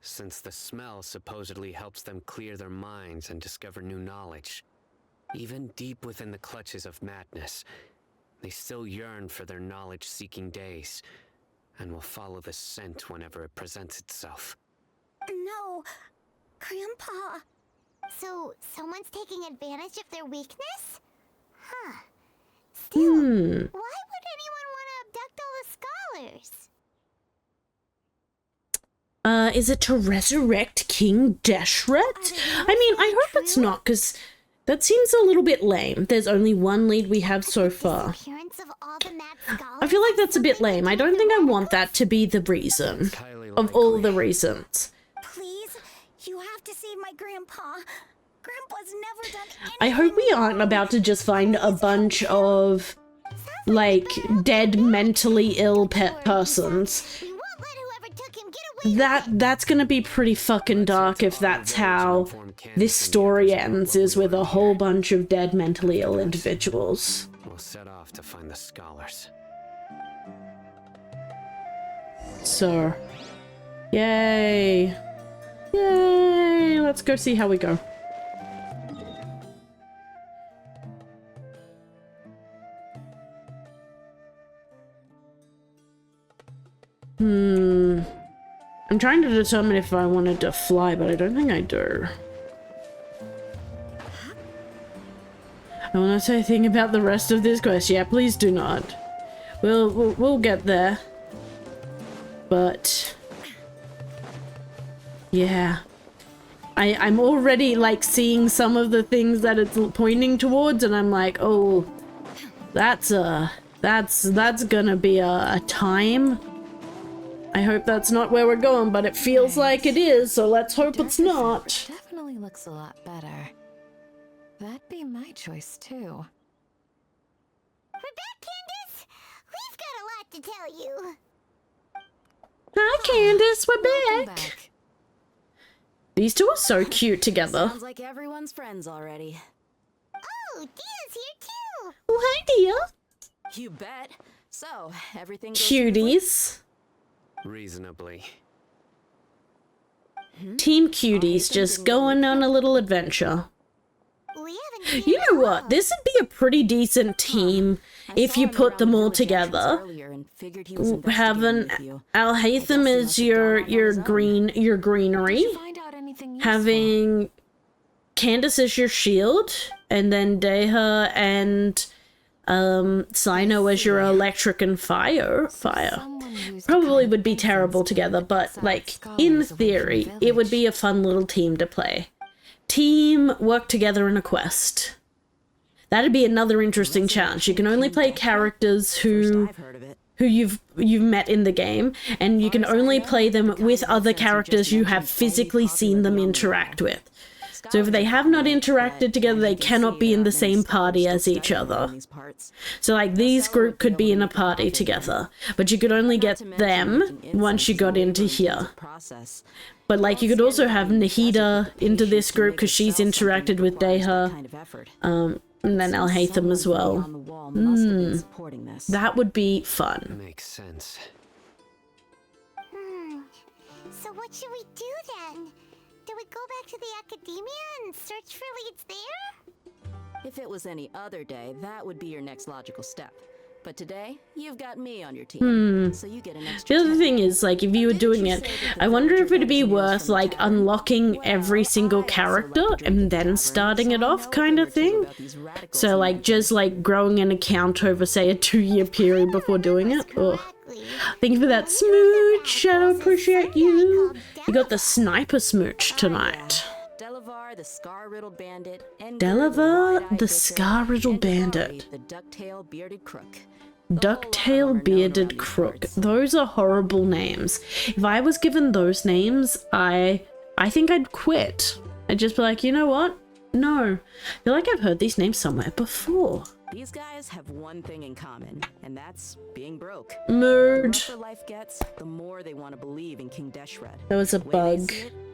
since the smell supposedly helps them clear their minds and discover new knowledge. Even deep within the clutches of madness, they still yearn for their knowledge-seeking days, and will follow the scent whenever it presents itself. No, Grandpa. So, someone's taking advantage of their weakness? Huh. Still, why would anyone want to abduct all the scholars? Is it to resurrect King Deshret? I mean, I hope it's not, because that seems a little bit lame. There's only one lead we have so far. I feel like that's a bit lame. I don't think I want that to be the reason of all the reasons. Please, you have to save my Grandpa. Grandpa's never done anything. I hope we aren't about to just find a bunch of, like, dead mentally ill pet persons. That's gonna be pretty fucking dark if that's how this story ends, is with a whole bunch of dead mentally ill individuals. We'll set off to find the scholars. So, yay. Yay! Let's go see how we go. I'm trying to determine if I wanted to fly, but I don't think I do. I want to say a thing about the rest of this quest. Yeah, please do not. We'll get there. But yeah. I'm already like seeing some of the things that it's pointing towards, and I'm like, oh, that's gonna be a time. I hope that's not where we're going, but it feels like it is, so let's hope it's not. Definitely looks a lot better. That'd be my choice too. We're back, Candace. We've got a lot to tell you. Hi, Candace. We're back. These two are so cute together. Sounds like everyone's friends already. Oh, Dia's here too. Oh, hi, Dia. You bet. So, everything goes Cuties. Reasonably. Team Cuties just going on a little adventure. You know what? This would be a pretty decent team if you put them all together. Having Alhaitham as your greenery, having Candace as your shield, and then Deha and Sino as your electric and fire. Probably would be terrible together, but like in theory, it would be a fun little team to play. Team work together in a quest. That'd be another interesting challenge. You can only play characters who you've met in the game, and you can only play them with other characters you have physically seen them interact with. So if they have not interacted together, they cannot be in the same party as each other. So like these group could be in a party together, but you could only get them once you got into here. But like you could also have Nahida into this group because she's interacted with Deha, and then Alhaitham as well. That would be fun. Makes sense. So what should we do then? Do we go back to the academia and search for leads there? If it was any other day, that would be your next logical step. But today, you've got me on your team, so you get an extra. The other thing is, like, if you were doing it, I wonder if it'd be worth, like, unlocking every single character and then starting it off kind of thing. So, like, just, like, growing an account over, say, a 2-year period before doing it. Ugh. Thank you for that smooch. I appreciate you. You got the sniper smooch tonight. Delavar, the scar-riddled bandit. Delavar, the scar-riddled bandit. The ducktail bearded crook. Ducktail bearded crook. Those are horrible names. If I was given those names, I think I'd quit. I'd just be like, you know what? No. I feel like I've heard these names somewhere before. These guys have one thing in common, and that's being broke. Mood. The rougher life gets, the more they want to believe in King Deshret. That was a bug.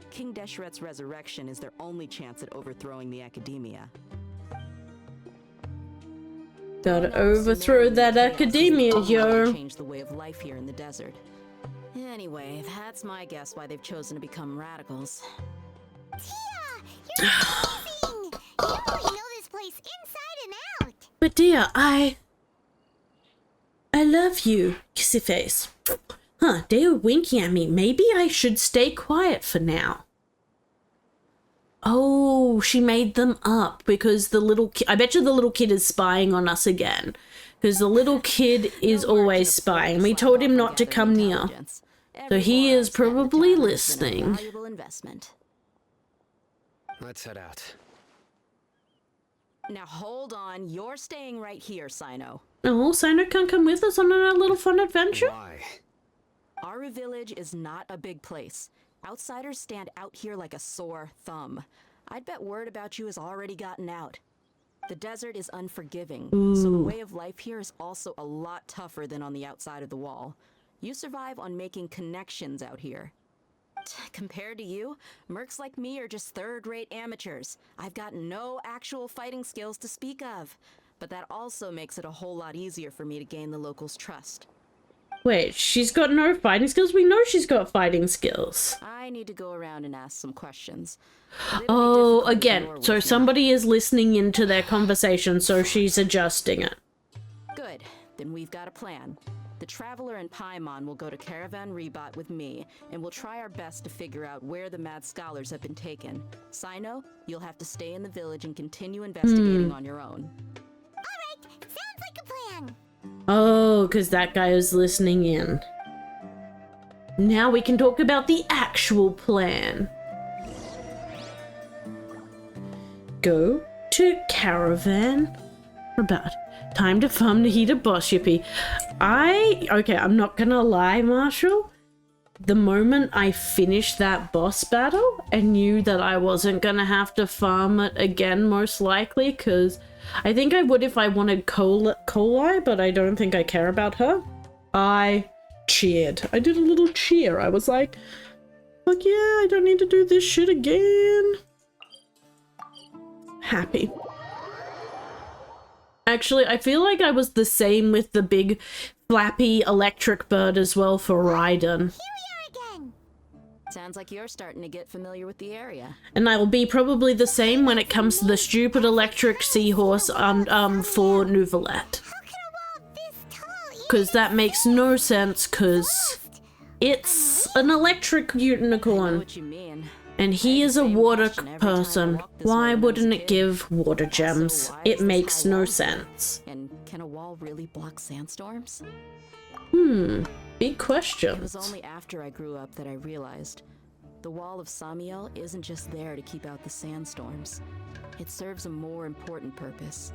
King Deshret's resurrection is their only chance at overthrowing the academia. Gotta overthrow that academia, yo. Change the way of life here in the desert. Anyway, that's my guess why they've chosen to become radicals. Tia, you're amazing! You really know this place inside and out. But dear, I love you, kissy face. Huh, they were winking at me. Maybe I should stay quiet for now. Oh, she made them up because the little I bet you the little kid is spying on us again. Because the little kid is always spying. We told him not to come near. So he is probably listening. Let's head out. Now hold on, you're staying right here, Sino. Oh, Sino can't come with us on a little fun adventure? Why? Aru Village is not a big place. Outsiders stand out here like a sore thumb. I'd bet word about you has already gotten out. The desert is unforgiving, so the way of life here is also a lot tougher than on the outside of the wall. You survive on making connections out here. Compared to you, mercs like me are just third-rate amateurs. I've got no actual fighting skills to speak of. But that also makes it a whole lot easier for me to gain the locals' trust. Wait, she's got no fighting skills? We know she's got fighting skills. I need to go around and ask some questions. Oh, again, so somebody is listening into their conversation, so she's adjusting it. Good, then we've got a plan. The Traveler and Paimon will go to Caravan Rebot with me, and we'll try our best to figure out where the mad scholars have been taken. Sino, you'll have to stay in the village and continue investigating on your own. Alright, sounds like a plan. Oh, because that guy was listening in. Now we can talk about the actual plan. Go to Caravan Rebot. Time to farm Nahida boss yippee. Okay, I'm not gonna lie, Marshall. The moment I finished that boss battle and knew that I wasn't gonna have to farm it again, most likely, because I think I would if I wanted Coli, but I don't think I care about her. I cheered. I did a little cheer. I was like, fuck yeah, I don't need to do this shit again. Happy. Actually, I feel like I was the same with the big flappy electric bird as well for Raiden. Sounds like you're starting to get familiar with the area. And I will be probably the same when it comes to the stupid electric seahorse on for Nouvelette. Because that makes no sense, because it's an electric unicorn. I know what you mean. And he is a water person. Why wouldn't it give water gems? It makes no sense. And can a wall really block sandstorms? Big question. It was only after I grew up that I realized the wall of Samiel isn't just there to keep out the sandstorms. It serves a more important purpose.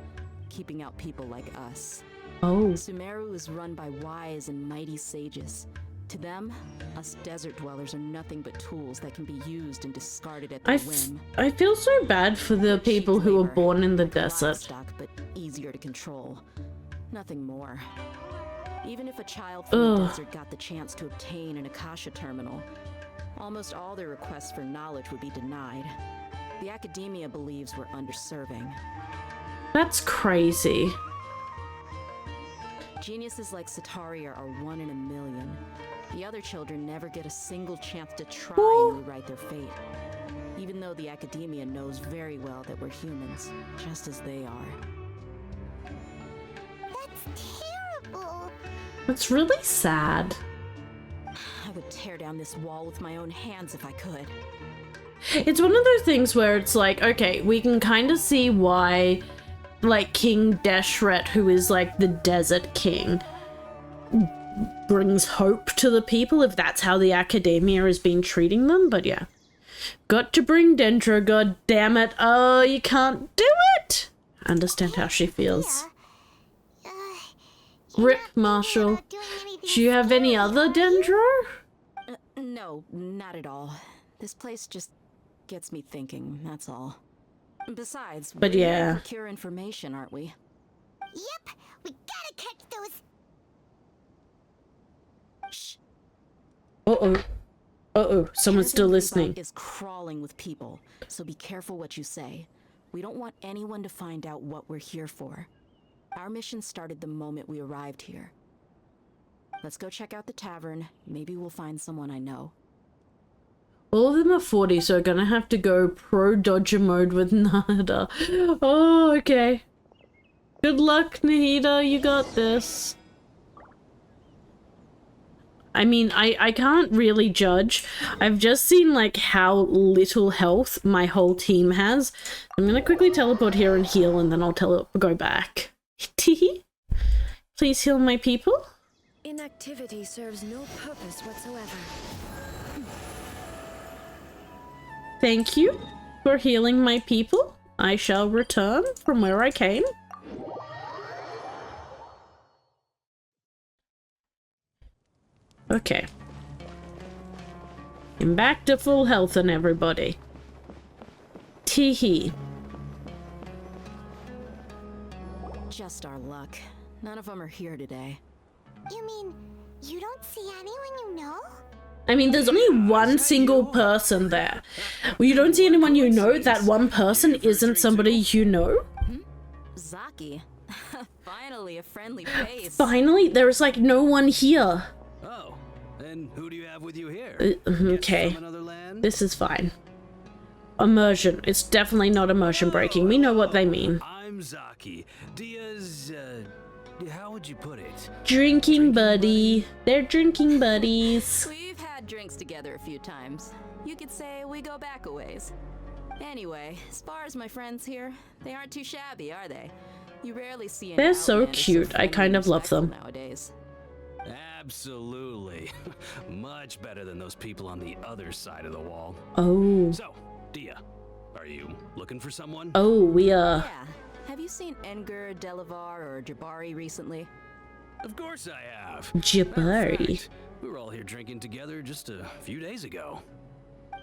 keeping out people like us. Oh. Sumeru is run by wise and mighty sages. To them, us desert dwellers are nothing but tools that can be used and discarded at their whim. I feel so bad for the people who were born in the desert. Livestock, but easier to control. Nothing more. Even if a child from the desert got the chance to obtain an Akasha terminal, almost all their requests for knowledge would be denied. The academia believes we're underserving. That's crazy. Geniuses like Sataria are 1 in a million. The other children never get a single chance to try and rewrite their fate. Even though the academia knows very well that we're humans, just as they are. That's terrible. That's really sad. I would tear down this wall with my own hands if I could. It's one of those things where it's like, okay, we can kind of see why, like, King Deshret, who is like the desert king, brings hope to the people if that's how the academia has been treating them. But yeah, got to bring Dendra, god damn it. Oh, you can't do it. I understand how she feels. Rip, Marshall. Do you have any other Dendro? No, not at all. This place just gets me thinking, that's all. Besides, but we're yeah, here to procure information, aren't we? Yep, we gotta catch those. Shh. Someone's still listening. Is crawling with people, so be careful what you say. We don't want anyone to find out what we're here for. Our mission started the moment we arrived here. Let's go check out the tavern. Maybe we'll find someone I know. All of them are 40, so I'm gonna have to go pro dodger mode with Nahida. Oh, okay. Good luck, Nahida, you got this. I mean, I can't really judge. I've just seen, like, how little health my whole team has. I'm gonna quickly teleport here and heal, and then I'll go back. Teehee. Please heal my people. Inactivity serves no purpose whatsoever. Thank you for healing my people. I shall return from where I came. Okay. I'm back to full health and everybody. Teehee. Just our luck. None of them are here today. You mean, you don't see anyone you know? I mean, there's only one single person there. Well, you don't see anyone you know. That one person isn't somebody you know. Zaki. Finally, a friendly face. Finally, there's like no one here. Oh, and who do you have with you here? Okay, this is fine. Immersion. It's definitely not immersion breaking. We know what they mean. I'm Zaki. Dia's, how would you put it? Drinking buddy. They're drinking buddies. We've had drinks together a few times. You could say we go back a ways. Anyway, as far as my friends here, they aren't too shabby, are they? You rarely see an They're so outlander cute. I kind of love them. Nowadays. Absolutely. Much better than those people on the other side of the wall. Oh. So, Dia, are you looking for someone? Oh, we are. Yeah. Have you seen Enger, Delavar, or Jabari recently? Of course I have. Jabari. We were all here drinking together just a few days ago.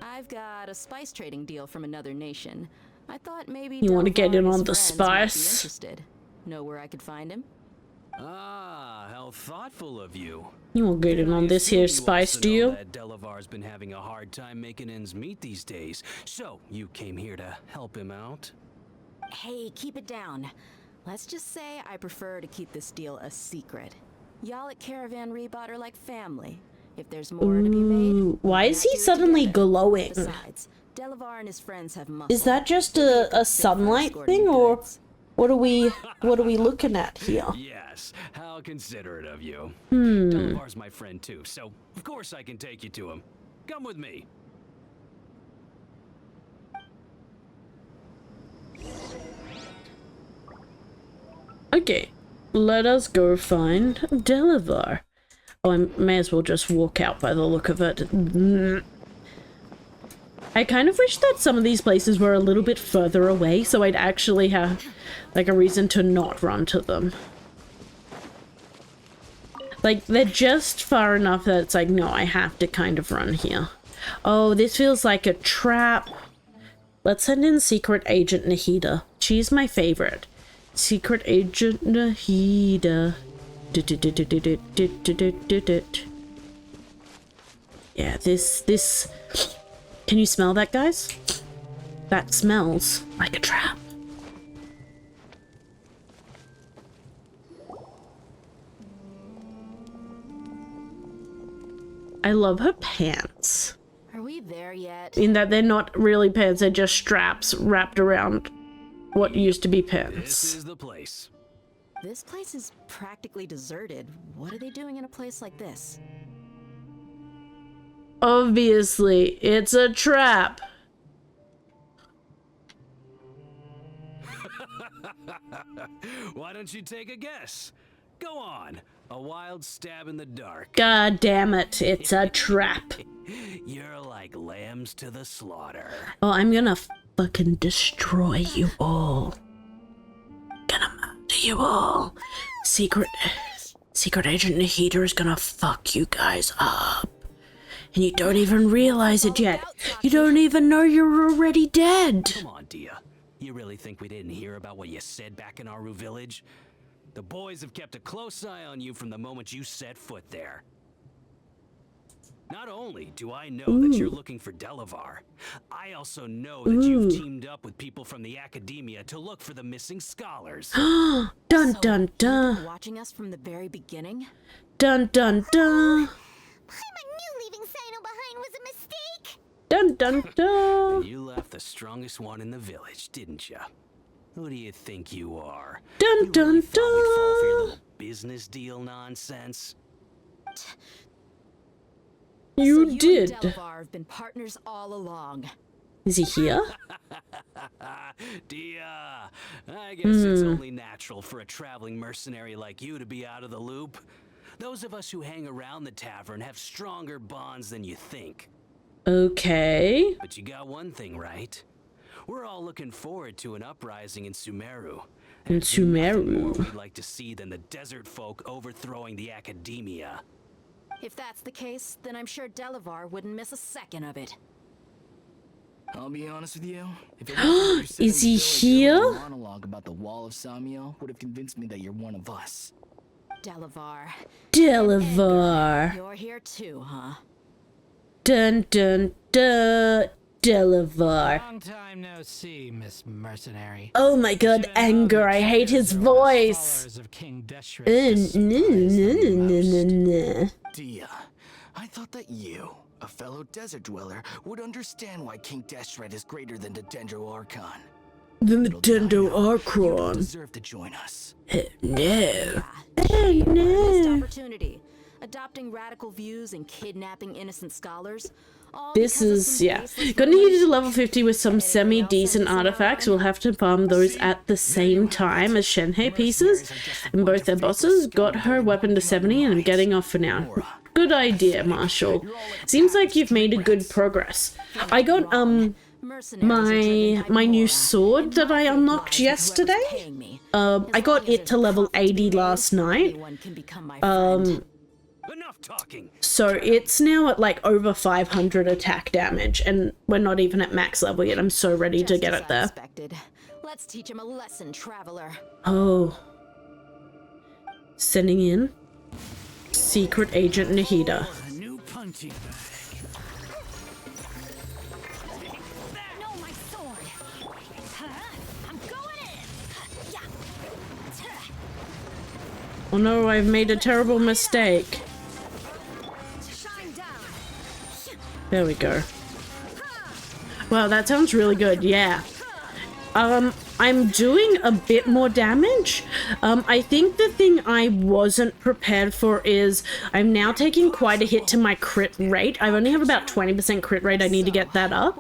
I've got a spice trading deal from another nation. I thought maybe you want to get in Delavar and on the his friends might be spice? interested. Know where I could find him? Ah, how thoughtful of you. You won't get in on this here spice deal. That Delavar's been having a hard time making ends meet these days, so you came here to help him out? Hey, keep it down. Let's just say I prefer to keep this deal a secret. Y'all at Caravan Rebot are like family. If there's more to be made, why is he suddenly glowing? Besides, Delavar and his friends have muscle. Is that just a sunlight thing, or what are we looking at here? Yes, how considerate of you. Hmm. Delavar's my friend too, so of course I can take you to him. Come with me. Okay, let us go find Delavar. Oh, I may as well just walk out by the look of it. I kind of wish that some of these places were a little bit further away so I'd actually have like a reason to not run to them. Like, they're just far enough that it's like, no, I have to kind of run here. Oh, this feels like a trap. Let's send in Secret Agent Nahida. She's my favorite. Secret Agent Nahida. Yeah, this... Can you smell that, guys? That smells like a trap. I love her pants. Are we there yet? In that they're not really pants, they're just straps wrapped around what used to be pants. This is the place. This place is practically deserted. What are they doing in a place like this? Obviously, it's a trap. Why don't you take a guess? Go on. A wild stab in the dark. God damn it, it's a trap. You're like lambs to the slaughter. Oh, I'm gonna fucking destroy you all. Gonna murder you all. Secret Agent Nahida is gonna fuck you guys up. And you don't even realize it yet. You don't even know you're already dead. Come on, Dia. You really think we didn't hear about what you said back in Aru village? The boys have kept a close eye on you from the moment you set foot there. Not only do I know that you're looking for Delavar, I also know that you've teamed up with people from the academia to look for the missing scholars. Dun dun dun. Watching us from the very beginning? Dun dun dun. Paimon knew leaving Sino behind was a mistake. Dun dun dun. You left the strongest one in the village, didn't you? Who do you think you are? Dun you dun really thought we'd fall for your dun. little business deal nonsense? You so did. You and Delavar have been partners all along. Is he here? Dia, I guess it's only natural for a traveling mercenary like you to be out of the loop. Those of us who hang around the tavern have stronger bonds than you think. Okay. But you got one thing right. We're all looking forward to an uprising in Sumeru. In Sumeru. More we'd like to see than the desert folk overthrowing the academia. If that's the case, then I'm sure Delavar wouldn't miss a second of it. I'll be honest with you. If it Is he here? A monologue about the Wall of Samiel would have convinced me that you're one of us. Delavar. Delavar. You're here too, huh? Dun dun dun. Delavar. Long time no see, Miss Mercenary. Oh my god, anger. I hate his voice. Dia, I thought that you, a fellow desert dweller, would understand why King Deshret is greater than the Dendro Archon. Than the Dendro Archon. You deserve to join us. No. Missed opportunity. Adopting radical views and kidnapping innocent scholars. This is, yeah. Gonna need to level 50 with some semi-decent artifacts. We'll have to farm those at the same time as Shenhe pieces. And both their bosses got her weapon to 70 and I'm getting off for now. Good idea, Marshall. Seems like you've made a good progress. I got, my new sword that I unlocked yesterday. I got it to level 80 last night. Enough talking. So it's now at like over 500 attack damage, and we're not even at max level yet. I'm so ready to get it there. Let's teach him a lesson, traveler. Oh. Sending in Secret Agent Nahida. A new punching bag. No, my sword. I'm going in. Oh no, I've made a terrible mistake. There we go. Wow, that sounds really good, yeah. I'm doing a bit more damage. I think the thing I wasn't prepared for is I'm now taking quite a hit to my crit rate. I only have about 20% crit rate. I need to get that up.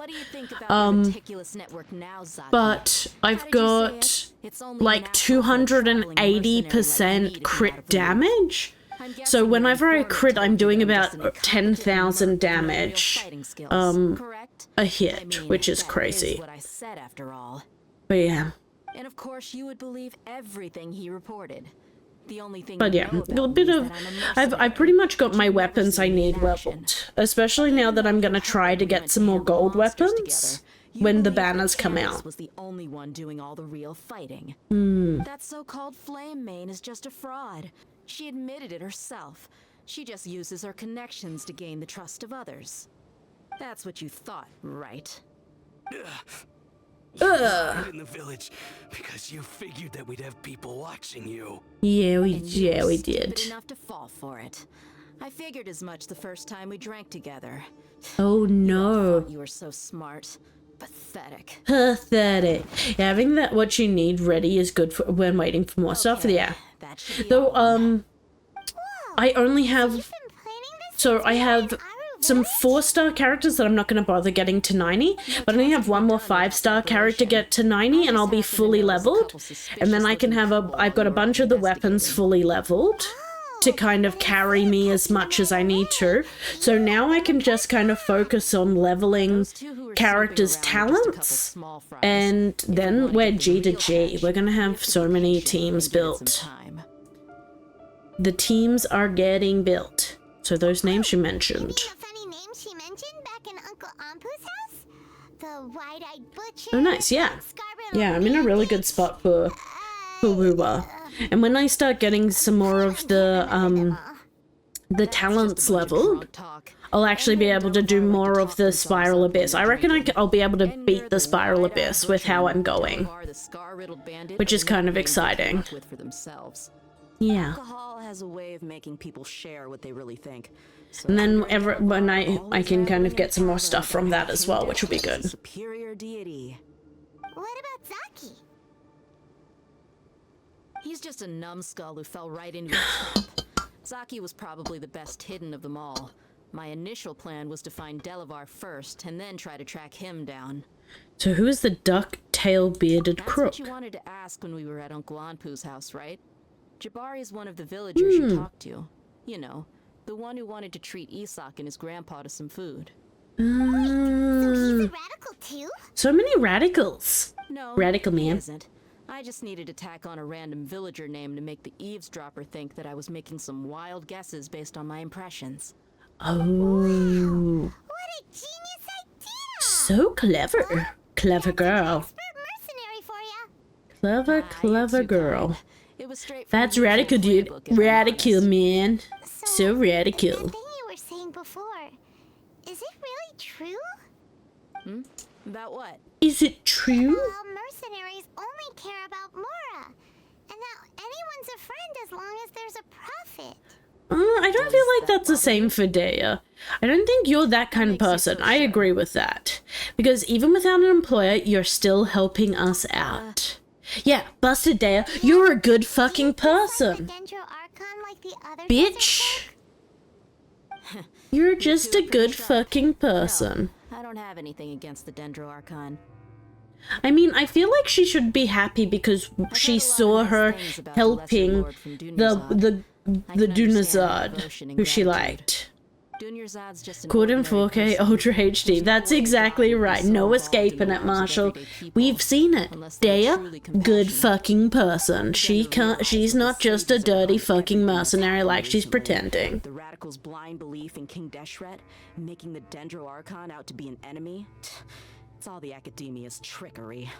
But I've got like 280% crit damage. So whenever I crit, I'm doing about 10,000 damage a hit, which is crazy. What I said after all. But yeah. And of course, you would believe everything he reported. The only thing But yeah, a bit of I've pretty much got my weapons I need leveled, especially now that I'm gonna try to get some more gold weapons when the banners come out. Was the only one doing all the real fighting. That so-called flame main is just a fraud. She admitted it herself. She just uses her connections to gain the trust of others. That's what you thought, right? In the village because you figured that we'd have people watching you. Yeah, we did. Enough to fall for it. I figured as much the first time we drank together. Oh no. You were so smart. Pathetic. Pathetic. Yeah, having that what you need ready is good for when waiting for more stuff. Yeah. Though I only have I have some 4-star characters that I'm not going to bother getting to 90, but I only have one more 5-star character get to 90 and I'll be fully leveled. And then I can have I've got a bunch of the weapons fully leveled to kind of carry me as much as I need to. So now I can just kind of focus on leveling characters' talents, and then we're G to G. We're going to have so many teams built. The teams are getting built. So those names you mentioned. Oh nice, yeah. Yeah, I'm in a really good spot for Woowa. And when I start getting some more of the talents leveled, I'll actually be able to do more of the Spiral Abyss. I reckon I'll be able to beat the Spiral Abyss with how I'm going, which is kind of exciting. Yeah. Alcohol has a way of making people share what they really think. So and then when I can kind of get some more stuff from that as well, which will be good. Superior deity. What about Zaki? He's just a numbskull who fell right into a trap. Zaki was probably the best hidden of them all. My initial plan was to find Delavar first, and then try to track him down. So who is the duck-tail bearded crook? That's what you wanted to ask when we were at Uncle Anpu's house, right? Jabari is one of the villagers you talked to. You know, the one who wanted to treat Isak and his grandpa to some food. So he's a radical too? So many radicals. No, radical man. He isn't. I just needed to tack on a random villager name to make the eavesdropper think that I was making some wild guesses based on my impressions. Oh. Wow. What a genius idea! So clever. Clever girl. Clever girl. That's radical, dude. Radical, man. So radical. That thing you were saying before, is it really true? About what? Is it true? Well, mercenaries only care about Mora, and that anyone's a friend as long as there's a profit. I don't feel like that's the same for Dea. I don't think you're that kind of person. I agree with that. Because even without an employer, you're still helping us out. Yeah, busted Dea, you're a good fucking person. Bitch. You're just a good fucking person. No, I don't have anything against the Dendro Archon. I mean, I feel like she should be happy because she saw her helping the Dunazad, who she liked. Caught in 4K Ultra HD. That's exactly right. No escaping it, Marshall. We've seen it. Dea, good fucking person. She's not just a dirty fucking mercenary like she's pretending. The radicals' blind belief in King Deshret, making the Dendro Archon out to be an enemy. It's all the academia's trickery.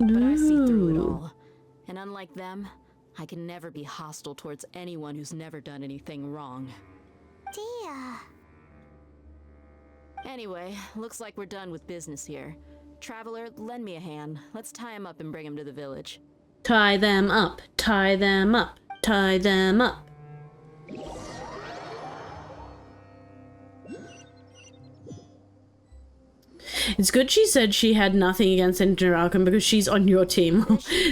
But I see through it all. And unlike them, I can never be hostile towards anyone who's never done anything wrong. Dea. Anyway, looks like we're done with business here. Traveler, lend me a hand. Let's tie him up and bring him to the village. Tie them up, tie them up, tie them up. It's good she said she had nothing against Interalchem because she's on your team.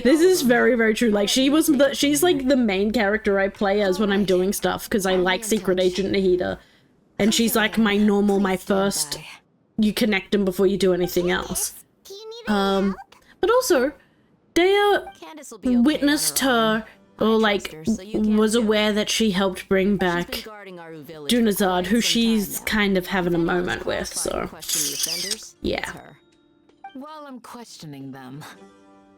This is very, very true. Like, she's like the main character I play as when I'm doing stuff because I like Secret Agent Nahida. And she's like my first, you connect them before you do anything else. But also, Dea witnessed her or like was aware that she helped bring back Junazad, who she's kind of having a moment with, so yeah. While I'm questioning them,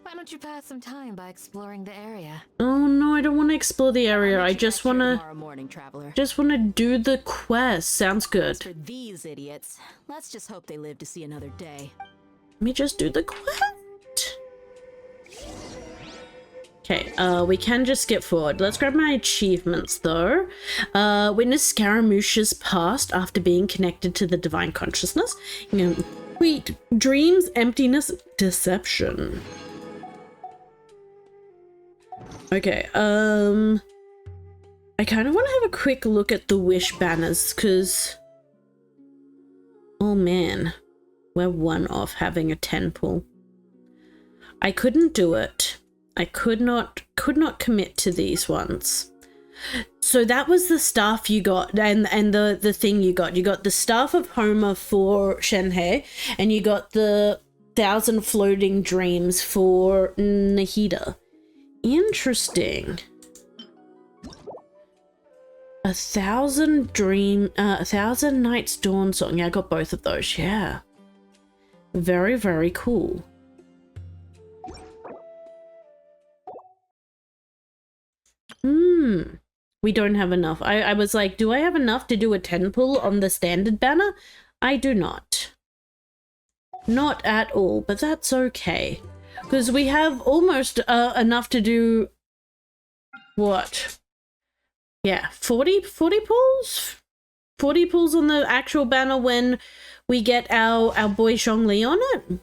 why don't you pass some time by exploring the area? Oh no, I don't want to explore the area. I just want to do the quest. Sounds good. For these idiots, let's just hope they live to see another day. Let me just do the quest. Okay, we can just skip forward. Let's grab my achievements, though. Witness Scaramouche's past after being connected to the divine consciousness. Wait, dreams, emptiness, deception. Okay, I kind of want to have a quick look at the wish banners, because... oh man, we're one off having a 10 pull. I couldn't do it. I could not commit to these ones. So that was the staff you got, and the thing you got. You got the Staff of Homer for Shenhei, and you got the 1,000 Floating Dreams for Nahida. Interesting. 1,000 Nights Dawn Song. Yeah, I got both of those. Yeah. Very, very cool. We don't have enough. I was like, do I have enough to do a 10 pull on the standard banner? I do not. Not at all, but that's okay. Because we have almost enough to do... what? Yeah, 40 pulls? 40 pulls on the actual banner when we get our boy Zhongli on it?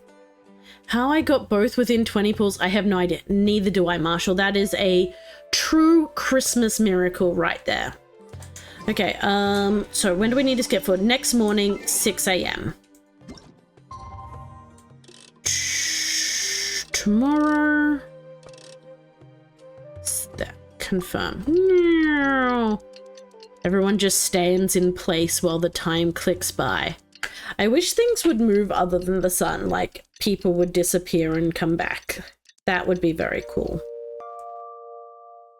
How I got both within 20 pulls, I have no idea. Neither do I, Marshall. That is a true Christmas miracle right there. Okay, so when do we need to skip forward? Next morning, 6 a.m. Tomorrow. Confirm. No. Everyone just stands in place while the time clicks by. I wish things would move other than the sun, like people would disappear and come back. That would be very cool.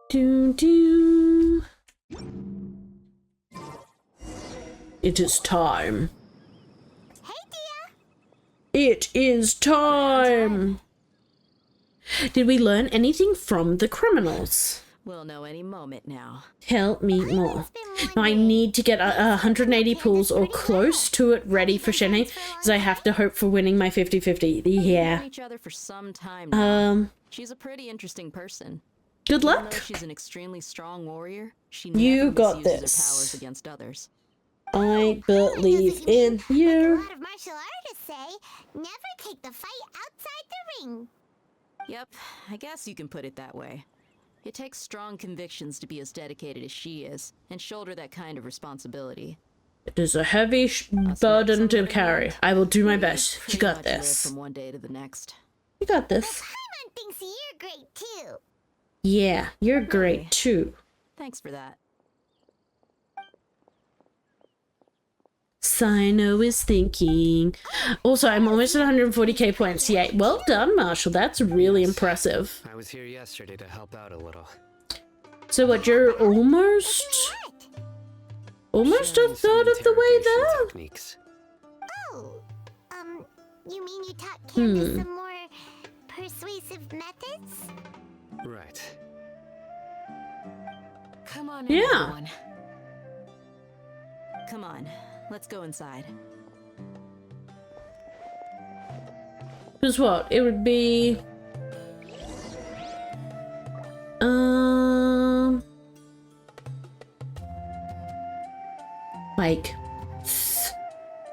Do. It is time. It is time! Did we learn anything from the criminals? We'll know any moment now. Tell me more. Now I need to get 180 pulls or close to it ready for Shenhei, because I have to hope for winning my 50-50. Yeah. Each other for some time now. She's a pretty interesting person. Good luck. Even though she's an extremely strong warrior, she you never got misuses this. her powers against others. I believe in you. A lot of martial artists say, never take the fight outside the ring. Yep, I guess you can put it that way. It takes strong convictions to be as dedicated as she is, and shoulder that kind of responsibility. It is a heavy burden to carry. I will do my best. You got Pretty much live this. From one day to the next. You got this. Paimon thinks you're great too. Yeah, you're great too. Thanks for that. Sino is thinking. Also, I'm almost at 140k points. Yay. Well done, Marshall. That's really impressive. I was here yesterday to help out a little. So what, you're almost a third of the way there? Techniques. Oh, you mean you taught Candace some more persuasive methods? Right. Come on, Yeah. everyone. Come on, let's go inside. Because what? It would be... like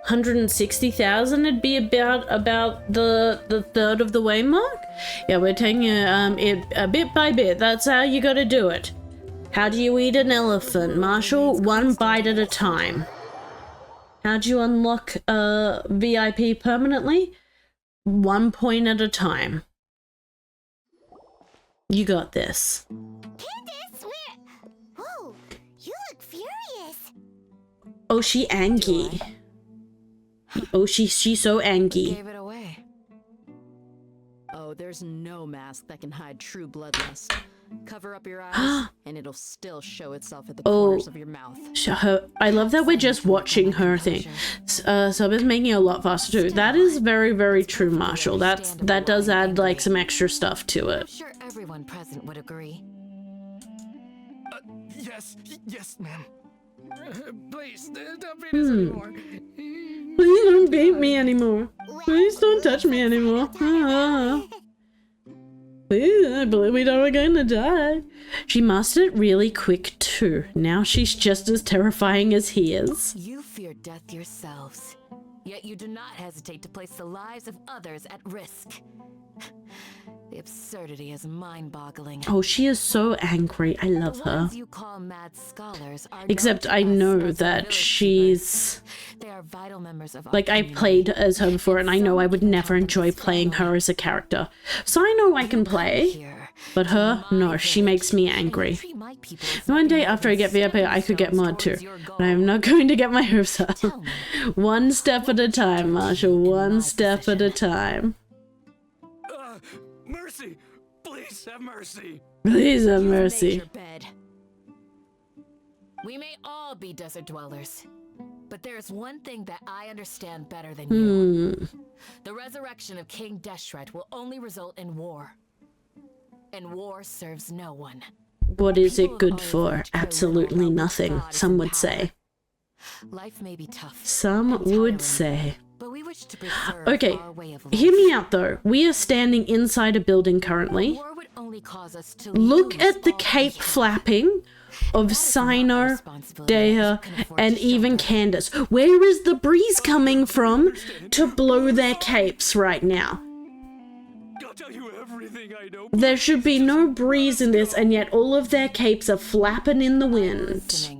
160,000 would be about the third of the way mark. Yeah, we're taking it a bit by bit. That's how you gotta do it. How do you eat an elephant, Marshall? One bite at a time. How do you unlock VIP permanently? 1 point at a time. You got this. Candace, whoa, you look furious. Oh, she angry. Oh, she's so angry. Gave it away. Oh, there's no mask that can hide true bloodlust. Cover up your eyes, and it'll still show itself at the corners of your mouth. I love that we're just watching her thing. Sub is making it a lot faster too. That is very, very true, Marshall. That does add like some extra stuff to it. I'm sure everyone present would agree. Yes, ma'am. Please, don't beat us anymore. Please don't beat me anymore. Please don't touch me anymore. Please, I believe we know we're going to die. She mastered it really quick too. Now she's just as terrifying as he is. You fear death yourselves, yet you do not hesitate to place the lives of others at risk. The absurdity is mind-boggling. Oh, she is so angry. I love her. You call mad scholars are except I know that she's... They are vital members of like, I played as her before, and I know I would never enjoy playing her as a character. So I know I can play, but her, no, she makes me angry. One day after I get VIP, I could get mod too, but I'm not going to get my hopes up. One step at a time, Marshall, one step at a time. Mercy! Please have mercy! Please have mercy. We may all be desert dwellers, but there's one thing that I understand better than you. The resurrection of King Deshret will only result in war. And war serves no one. What is it good for? Absolutely nothing, some would say. Life may be tough. Some would say. But we wish to preserve Okay, our way of life. hear me out though. We are standing inside a building currently. War would only cause us to Look lose at the all cape we flapping of Sino, Dea, and even Candace. Where is the breeze coming from to blow their capes right now? I'll tell you everything I know. There should be no breeze in this, and yet all of their capes are flapping in the wind.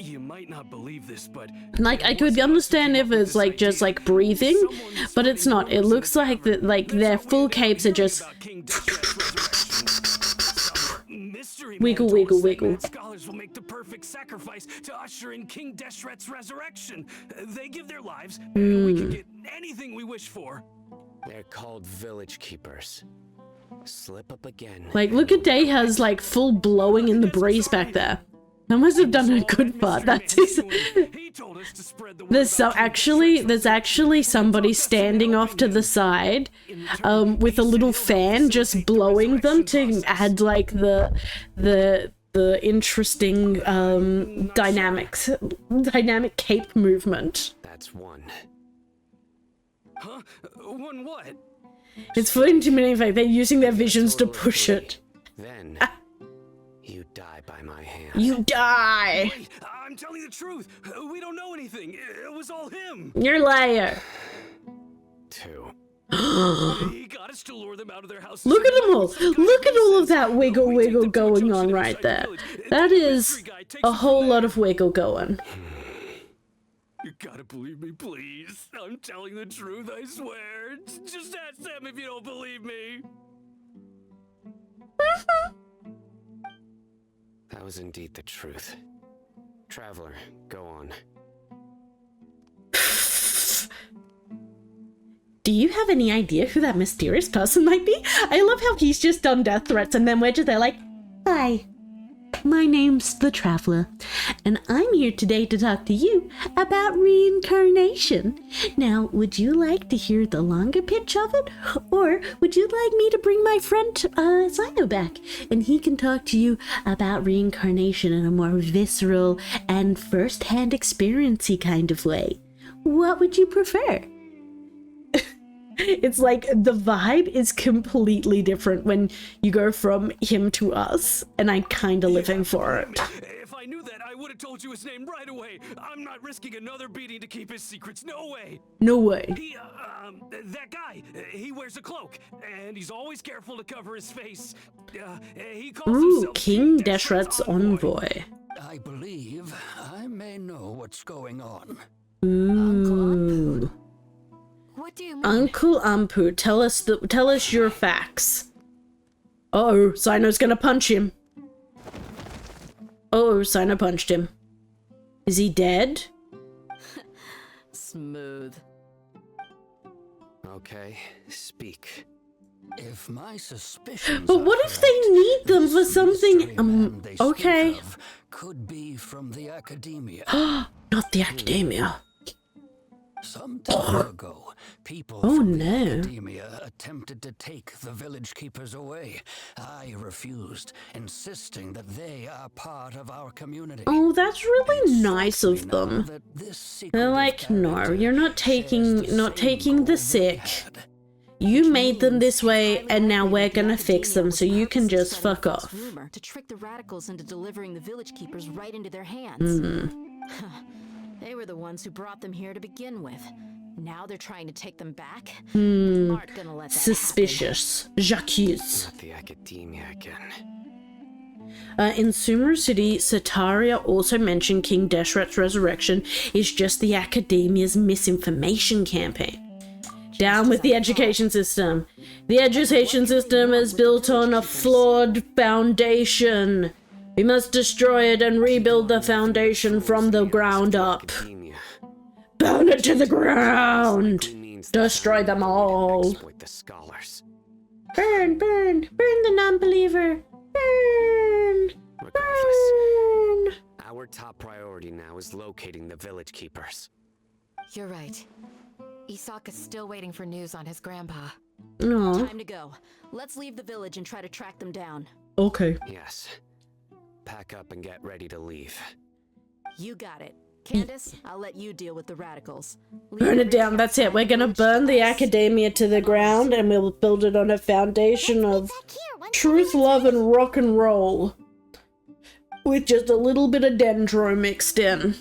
You might not believe this, but Like, I could understand if it's like just like breathing, but it's not. It looks like that, like their full capes are just wiggle, wiggle, wiggle. Scholars will make the perfect sacrifice to usher in King Deshret's resurrection. They give their lives, and we can get anything we wish for. They're called village keepers. Slip up again. Like, look at Deha's like full blowing in the breeze back there. That must have done a good part. That's there's actually somebody standing off to the side, with a little fan just blowing them to add like the interesting dynamic cape movement. That's one. Huh? One what? It's floating too many. In fact, they're using their visions to push it. Then you die by my hand. You die. Wait, I'm telling the truth. We don't know anything. It was all him. You're a liar. Two. He got us to lure them out of their house. Look at them all. Look at all of that wiggle wiggle going on right there. That is a whole lot of wiggle going. You gotta believe me, please. I'm telling the truth, I swear. Just ask them if you don't believe me. That was indeed the truth. Traveler, go on. Do you have any idea who that mysterious person might be? I love how he's just done death threats and then we're just there like, hi, my name's the Traveler, and I'm here today to talk to you about reincarnation. Now, would you like to hear the longer pitch of it? Or would you like me to bring my friend Sino back, and he can talk to you about reincarnation in a more visceral and first-hand experience-y kind of way? What would you prefer? It's like the vibe is completely different when you go from him to us, and I'm kind of living for it. If I knew that, I would have told you his name right away. I'm not risking another beating to keep his secrets. No way. No way. That guy, he wears a cloak, and he's always careful to cover his face. He calls himself King Deshret's envoy. I believe I may know what's going on. Ooh. What do you mean? Uncle Ampu, tell us your facts. Uh-oh, Sino's gonna punch him. Oh, Sino punched him. Is he dead? Smooth. Okay, speak. If my suspicions But what if they need them for something? Okay. Could be from the academia. Not the academia. Some time ago, people from the academia attempted to take the village keepers away. I refused, insisting that they are part of our community. Oh, that's really nice of them. They're like, no, you're not taking the sick. You made them this way, and now we're gonna fix them, so you can just fuck off. Rumor to trick the radicals into delivering the village keepers right into their hands. They were the ones who brought them here to begin with. Now they're trying to take them back. Aren't gonna let that Suspicious. J'accuse. Not the academia again. In Sumeru City, Sataria also mentioned King Deshret's resurrection is just the academia's misinformation campaign. Down with the education system. The education system is built on a flawed foundation. We must destroy it and rebuild the foundation from the ground up. Burn it to the ground! Destroy them all! Burn, burn, burn the non-believer! Burn! Burn! Our top priority now is locating the village keepers. You're right. Isaka's still waiting for news on his grandpa. No. Time to go. Let's leave the village and try to track them down. Okay. Yes. Pack up and get ready to leave. You got it. Candace, I'll let you deal with the radicals. Burn it down, that's it. We're gonna burn the academia to the ground and we'll build it on a foundation of truth, love, and rock and roll. With just a little bit of dendro mixed in.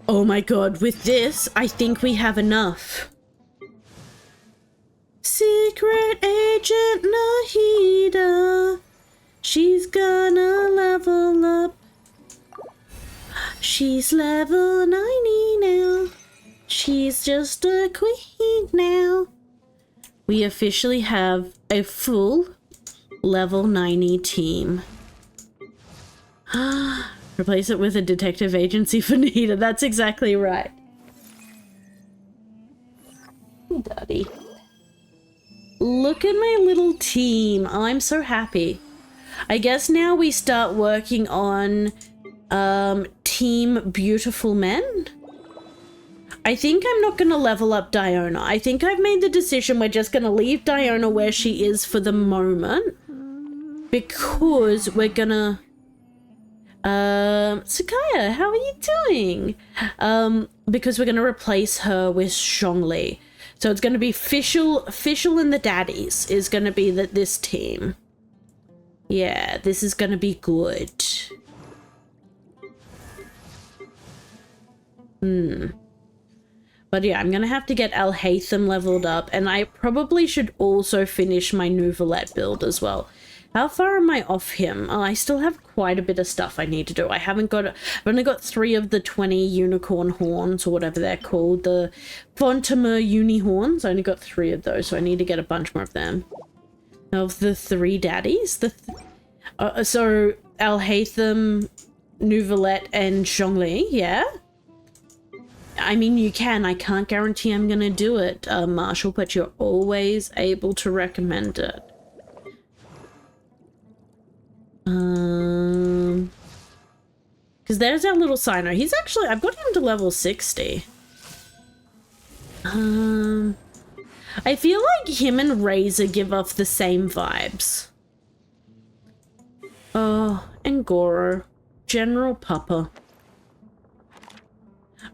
Oh my god, with this, I think we have enough. Secret Agent Nahida. She's gonna level up. She's level 90 now. She's just a queen now. We officially have a full level 90 team. Replace it with a detective agency for Nahida. That's exactly right. Daddy. Look at my little team. I'm so happy. I guess now we start working on Team Beautiful Men. I think I'm not gonna level up Diona. I think I've made the decision we're just gonna leave Diona where she is for the moment. Because we're gonna... Sakaya, how are you doing? Because we're gonna replace her with Zhongli. So it's gonna be Fischl and the Daddies is gonna be this team. Yeah, this is gonna be good. But yeah, I'm gonna have to get Al-Haytham leveled up, and I probably should also finish my Nouvelette build as well. How far am I off him? Oh, I still have quite a bit of stuff I need to do. I've only got 3 of the 20 unicorn horns, or whatever they're called. The Fontamer Unihorns. I only got 3 of those, so I need to get a bunch more of them. Of the 3 daddies? So, Al-Haytham, Nouvelette, and Zhongli, yeah? I mean, you can. I can't guarantee I'm gonna do it, Marshall, but you're always able to recommend it. Because there's our little signer. He's actually, I've got him to level 60. I feel like him and Razor give off the same vibes. Oh, and Goro. General Papa.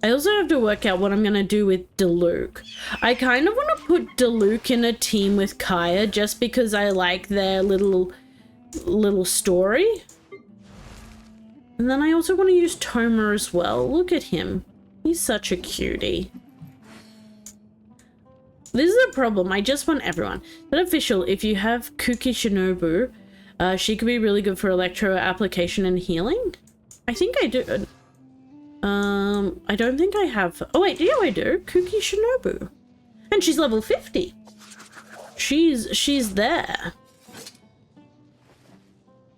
I also have to work out what I'm gonna do with Diluc. I kind of want to put Diluc in a team with Kaya just because I like their little story. And then I also want to use Tomer as well. Look at him. He's such a cutie. This is a problem. I just want everyone. But official, if you have Kuki Shinobu, she could be really good for electro application and healing. I think I do. I don't think I have. Oh wait, yeah, I do. Kuki Shinobu, and she's level 50. She's there.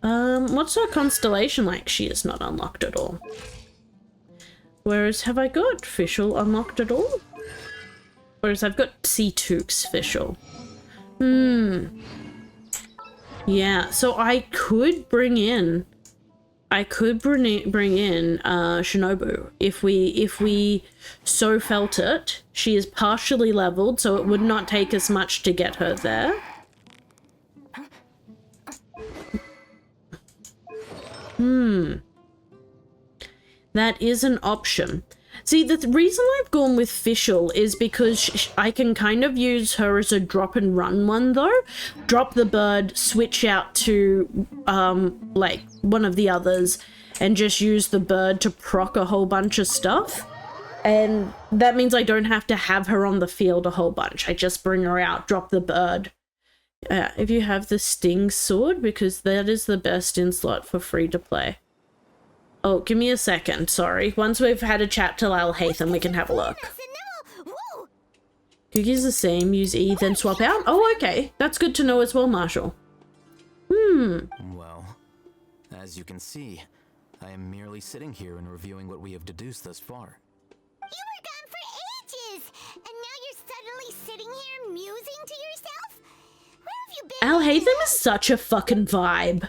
What's her constellation like? She is not unlocked at all. Whereas, have I got Fischl unlocked at all? Whereas I've got C2's official. Yeah, so I could bring in Shinobu if we so felt it. She is partially leveled, so it would not take as much to get her there. That is an option. See, the reason I've gone with Fischl is because I can kind of use her as a drop and run one though. Drop the bird, switch out to like one of the others, and just use the bird to proc a whole bunch of stuff. And that means I don't have to have her on the field a whole bunch. I just bring her out, drop the bird. If you have the Sting Sword, because that is the best in slot for free to play. Oh, give me a second, sorry. Once we've had a chat to Alhaitham, we can have a look. Cookie's the same, use E, then swap out? Oh, okay. That's good to know as well, Marshall. Well, as you can see, I am merely sitting here and reviewing what we have deduced thus far. You were gone for ages, and now you're suddenly sitting here musing to yourself? Where have you been? Alhaitham is such a fucking vibe.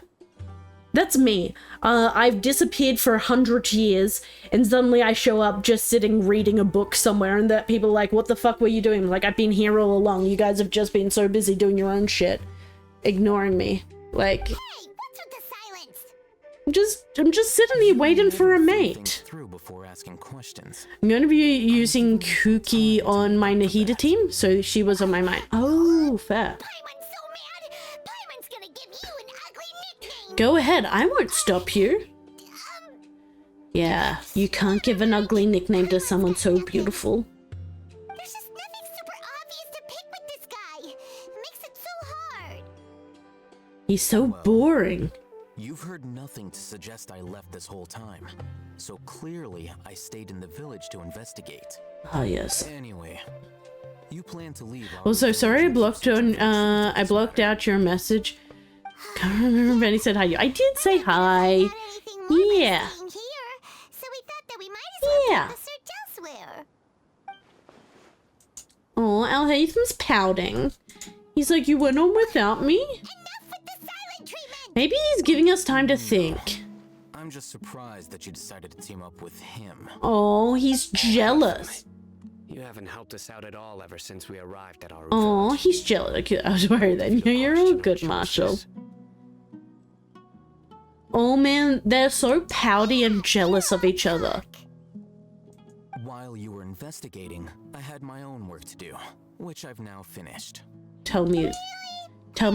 That's me. I've disappeared for 100 years, and suddenly I show up just sitting reading a book somewhere, and that people are like, what the fuck were you doing? I'm like, I've been here all along. You guys have just been so busy doing your own shit, ignoring me. Like, Hey, what's with the silence? I'm just sitting here waiting for a mate. Through before asking questions. I'm going to be using Cookie on my Nahida team, so she was on my mind. Oh, fair. Paimon's so mad. Paimon's gonna give you an ugly nickname. Go ahead, I won't stop you. Yeah, you can't give an ugly nickname to someone so beautiful. There's just nothing super obvious to pick with this guy. It makes it so hard. He's so boring. You've heard nothing to suggest I left this whole time. So clearly, I stayed in the village to investigate. Ah, yes. Anyway, you plan to leave. Also, sorry I blocked out your message. Can't remember if Benny said hi to you. I did say hi. Yeah. So we thought that we might as well Yeah. take the search elsewhere. Oh, Alhaitham's pouting. He's like, you went on without me? Enough with the silent treatment. Maybe he's giving us time to think. I'm just surprised that you decided to team up with him. Oh, he's jealous. You haven't helped us out at all ever since we arrived at our Oh, village. he's jealous. Okay, I was worried then. You're all good, Marshall. Oh man, they're so pouty and jealous of each other. While you were investigating, I had my own work to do, which I've now finished. Tell me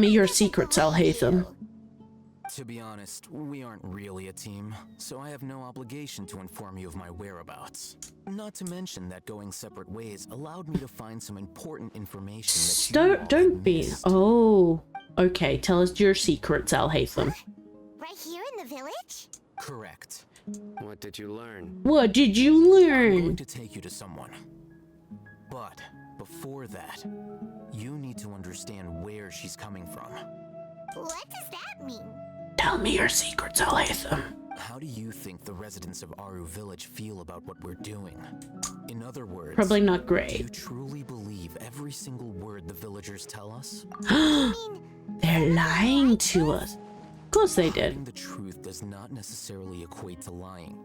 your secrets, Alhaitham. To be honest, we aren't really a team, so I have no obligation to inform you of my whereabouts. Not to mention that going separate ways allowed me to find some important information that Don't be. Oh, okay. Tell us your secrets, Alhaitham. Right here in the village? Correct. What did you learn? What did you I'm learn? going to take you to someone. But before that, you need to understand where she's coming from. What does that mean? Tell me your secrets, Alhaitham. How do you think the residents of Aru Village feel about what we're doing? In other words, Probably not do you great. truly believe every single word the villagers tell us? They're lying to us. Of course they did. Hiding the truth does not necessarily equate to lying.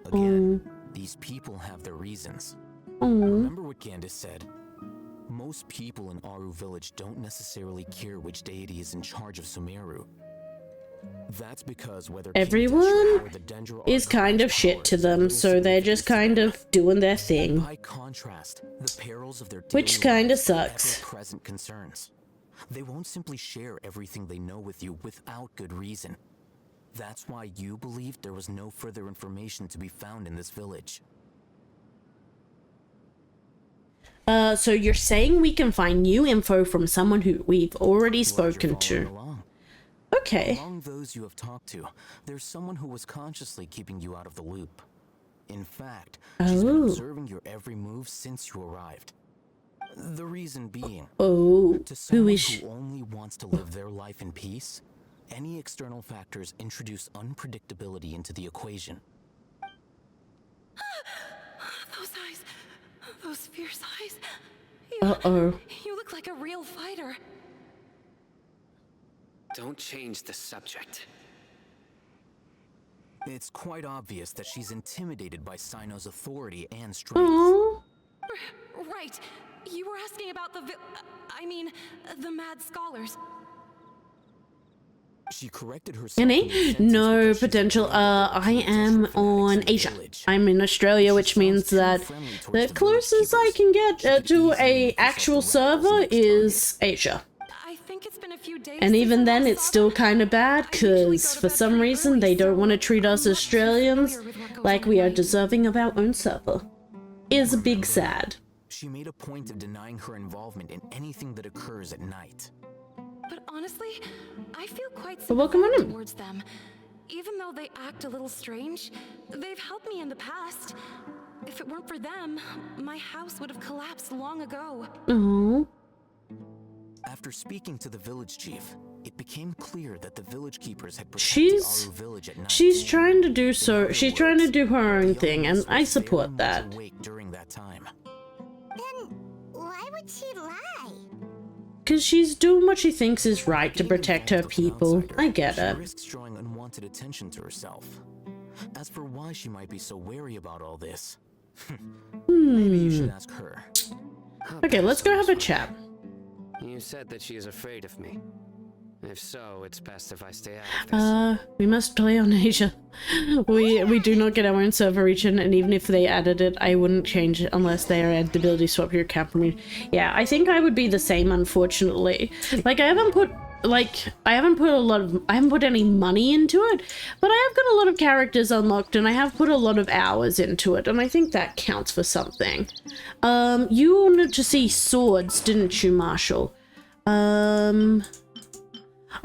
Again, these people have their reasons. Remember what Gandis said? Most people in Aru Village don't necessarily care which deity is in charge of Sumeru. That's because whether Everyone is kind of shit to them, so they're just kind of doing their thing. By contrast, the perils of their Which daily kinda lives are sucks. ever-present concerns. They won't simply share everything they know with you without good reason. That's why you believed there was no further information to be found in this village. So you're saying we can find new info from someone who we've already spoken to. Okay. Among those you have talked to, there's someone who was consciously keeping you out of the loop. In fact, she's been observing your every move since you arrived. The reason being, to someone who only wants to live their life in peace, any external factors introduce unpredictability into the equation. Those eyes, those fierce eyes. Uh-oh. You look like a real fighter. Don't change the subject. It's quite obvious that she's intimidated by Sino's authority and strength. Aww. Right. You were asking about the mad scholars. She corrected herself. Any? No potential. I am on Asia. I'm in Australia, which means that the closest I can get to a actual server is Asia. I think it's been a few days. And even then, it's still kind of bad, because for some reason they don't want to treat us Australians like we are deserving of our own server. Is a big sad. She made a point of denying her involvement in anything that occurs at night. But honestly, I feel quite welcome on sympathetic in. towards them. Even though they act a little strange, they've helped me in the past. If it weren't for them, my house would have collapsed long ago. Oh. After speaking to the village chief, it became clear that the village keepers had protected Aru village at night. She's trying to do so. She's trying to do her own thing, and I support that. During that time. Then why would she lie? Because she's doing what she thinks is right to protect her people. I get She it. risks drawing unwanted attention to herself. As for why she might be so wary about all this, maybe you should ask her. Okay, let's go have a chat. You said that she is afraid of me. If so, it's best if I stay out of this. We must play on Asia. We do not get our own server region, and even if they added it, I wouldn't change it unless they add the ability to swap your account from me. Yeah, I think I would be the same, unfortunately. Like, I haven't put any money into it, but I have got a lot of characters unlocked, and I have put a lot of hours into it, and I think that counts for something. You wanted to see swords, didn't you, Marshall?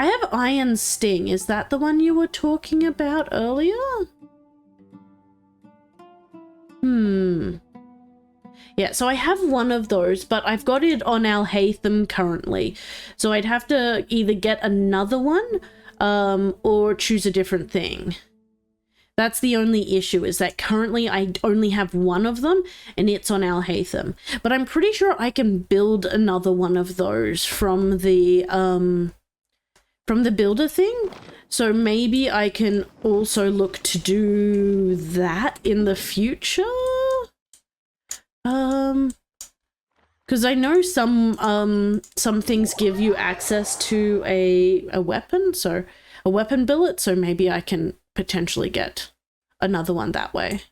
I have Iron Sting. Is that the one you were talking about earlier? Yeah, so I have one of those, but I've got it on Alhaitham currently. So I'd have to either get another one, or choose a different thing. That's the only issue, is that currently I only have one of them, and it's on Alhaitham. But I'm pretty sure I can build another one of those from the builder thing. So maybe I can also look to do that in the future. Because I know some things give you access to a weapon, so a weapon billet, so maybe I can potentially get another one that way.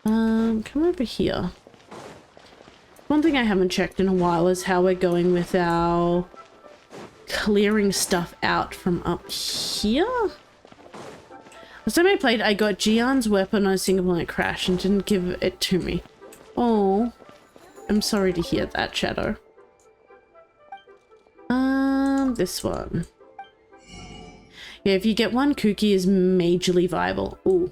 Come over here. One thing I haven't checked in a while is how we're going with our clearing stuff out from up here. Last time I played, I got Jian's weapon on a single planet crash and didn't give it to me. Oh, I'm sorry to hear that, Shadow. This one. Yeah, if you get one, Kuki is majorly viable. Ooh.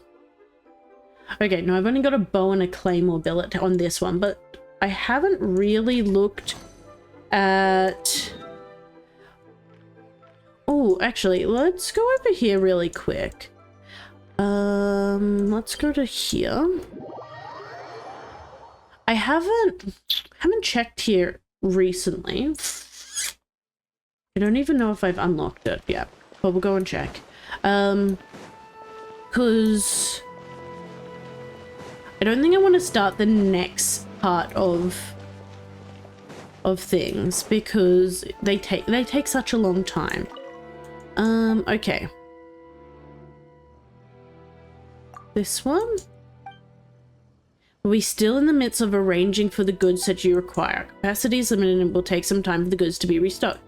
Okay, no, I've only got a bow and a claymore billet on this one, but I haven't really looked at... Oh, actually, let's go over here really quick. Let's go to here. I haven't checked here recently. I don't even know if I've unlocked it yet, but we'll go and check. Cause I don't think I want to start the next part of things because they take such a long time. Okay. This one? Are we still in the midst of arranging for the goods that you require? Capacity is limited and it will take some time for the goods to be restocked.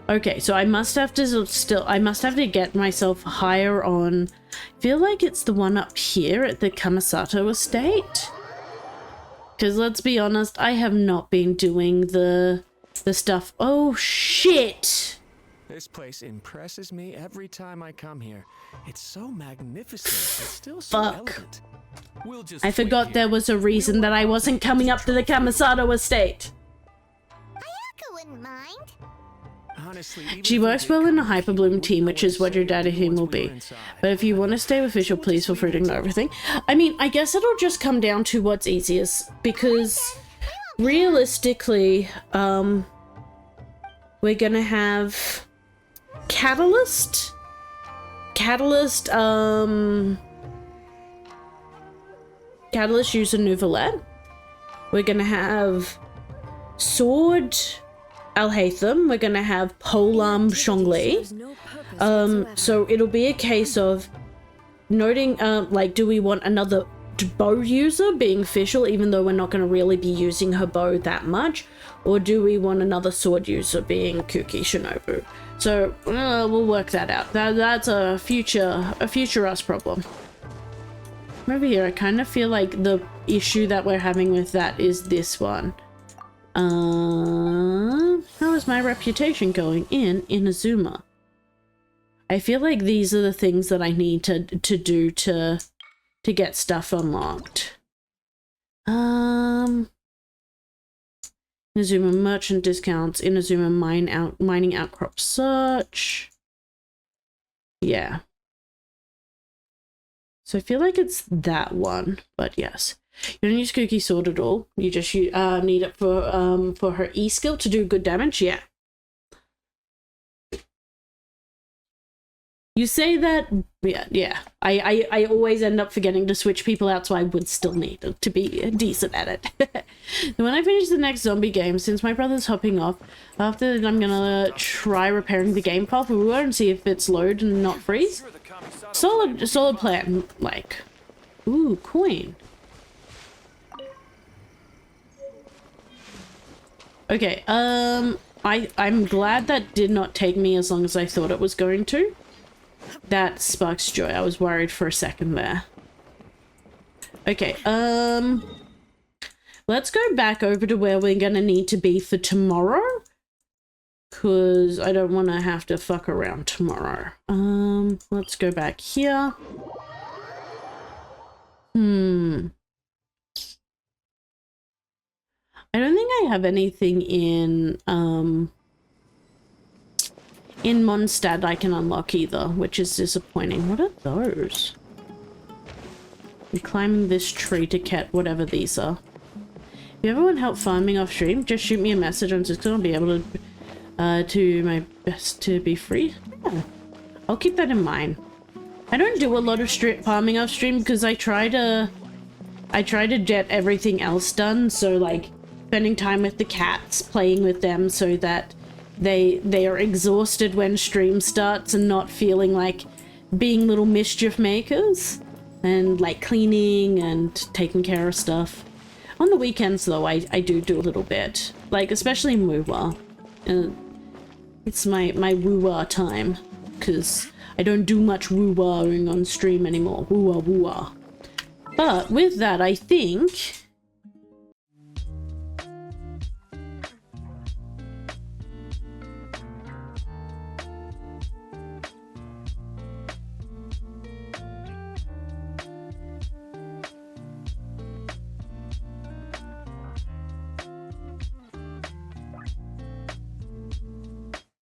Okay, so I must have to get myself higher on... I feel like it's the one up here at the Kamisato estate. Because let's be honest, I have not been doing the stuff. Oh, shit! This place impresses me every time I come here. It's so magnificent, but still so elegant. I forgot there was a reason that I wasn't coming up to the Kamisato estate. Ayaka wouldn't mind. Honestly, She works well in a Hyperbloom team, which is what your daddy team will be. But if you want to stay with Visual, please feel free to ignore everything. I mean, I guess it'll just come down to what's easiest, because realistically, we're gonna have Catalyst, use a Nouvelet. We're gonna have Sword Alhaitham. We're gonna have Polearm Zhongli. So it'll be a case of noting, like, do we want another bow user being official, even though we're not going to really be using her bow that much, or do we want another sword user being Kuki Shinobu? So we'll work that out. That's a future us problem. Over here, I kind of feel like the issue that we're having with that is this one. How is my reputation going in Inazuma? I feel like these are the things that I need to do to get stuff unlocked. Inazuma merchant discounts, Inazuma mining outcrop search. Yeah. So I feel like it's that one, but yes. You don't use Kuki Sword at all. You just need it for her E skill to do good damage. Yeah. You say that, yeah. I always end up forgetting to switch people out, so I would still need to be decent at it. When I finish the next zombie game, since my brother's hopping off, after that I'm gonna try repairing the game file for Wuwa and see if it's load and not freeze. Solid plan, like. Ooh, coin. Okay, I'm glad that did not take me as long as I thought it was going to. That sparks joy. I was worried for a second there. Okay, let's go back over to where we're gonna need to be for tomorrow, because I don't want to have to fuck around tomorrow. Let's go back here. I don't think I have anything in Mondstadt I can unlock either, which is disappointing. What are those? I'm climbing this tree to get whatever these are. If you ever want help farming off stream, just shoot me a message. I'm just gonna be able to do my best to be free. Yeah. I'll keep that in mind. I don't do a lot of farming off stream because I try to get everything else done. So like spending time with the cats, playing with them so that they are exhausted when stream starts and not feeling like being little mischief makers, and like cleaning and taking care of stuff. On the weekends though, I do a little bit, like especially Wuwa. It's my Wuwa time, because I don't do much Wuwaing on stream anymore. Wuwa. But with that, I think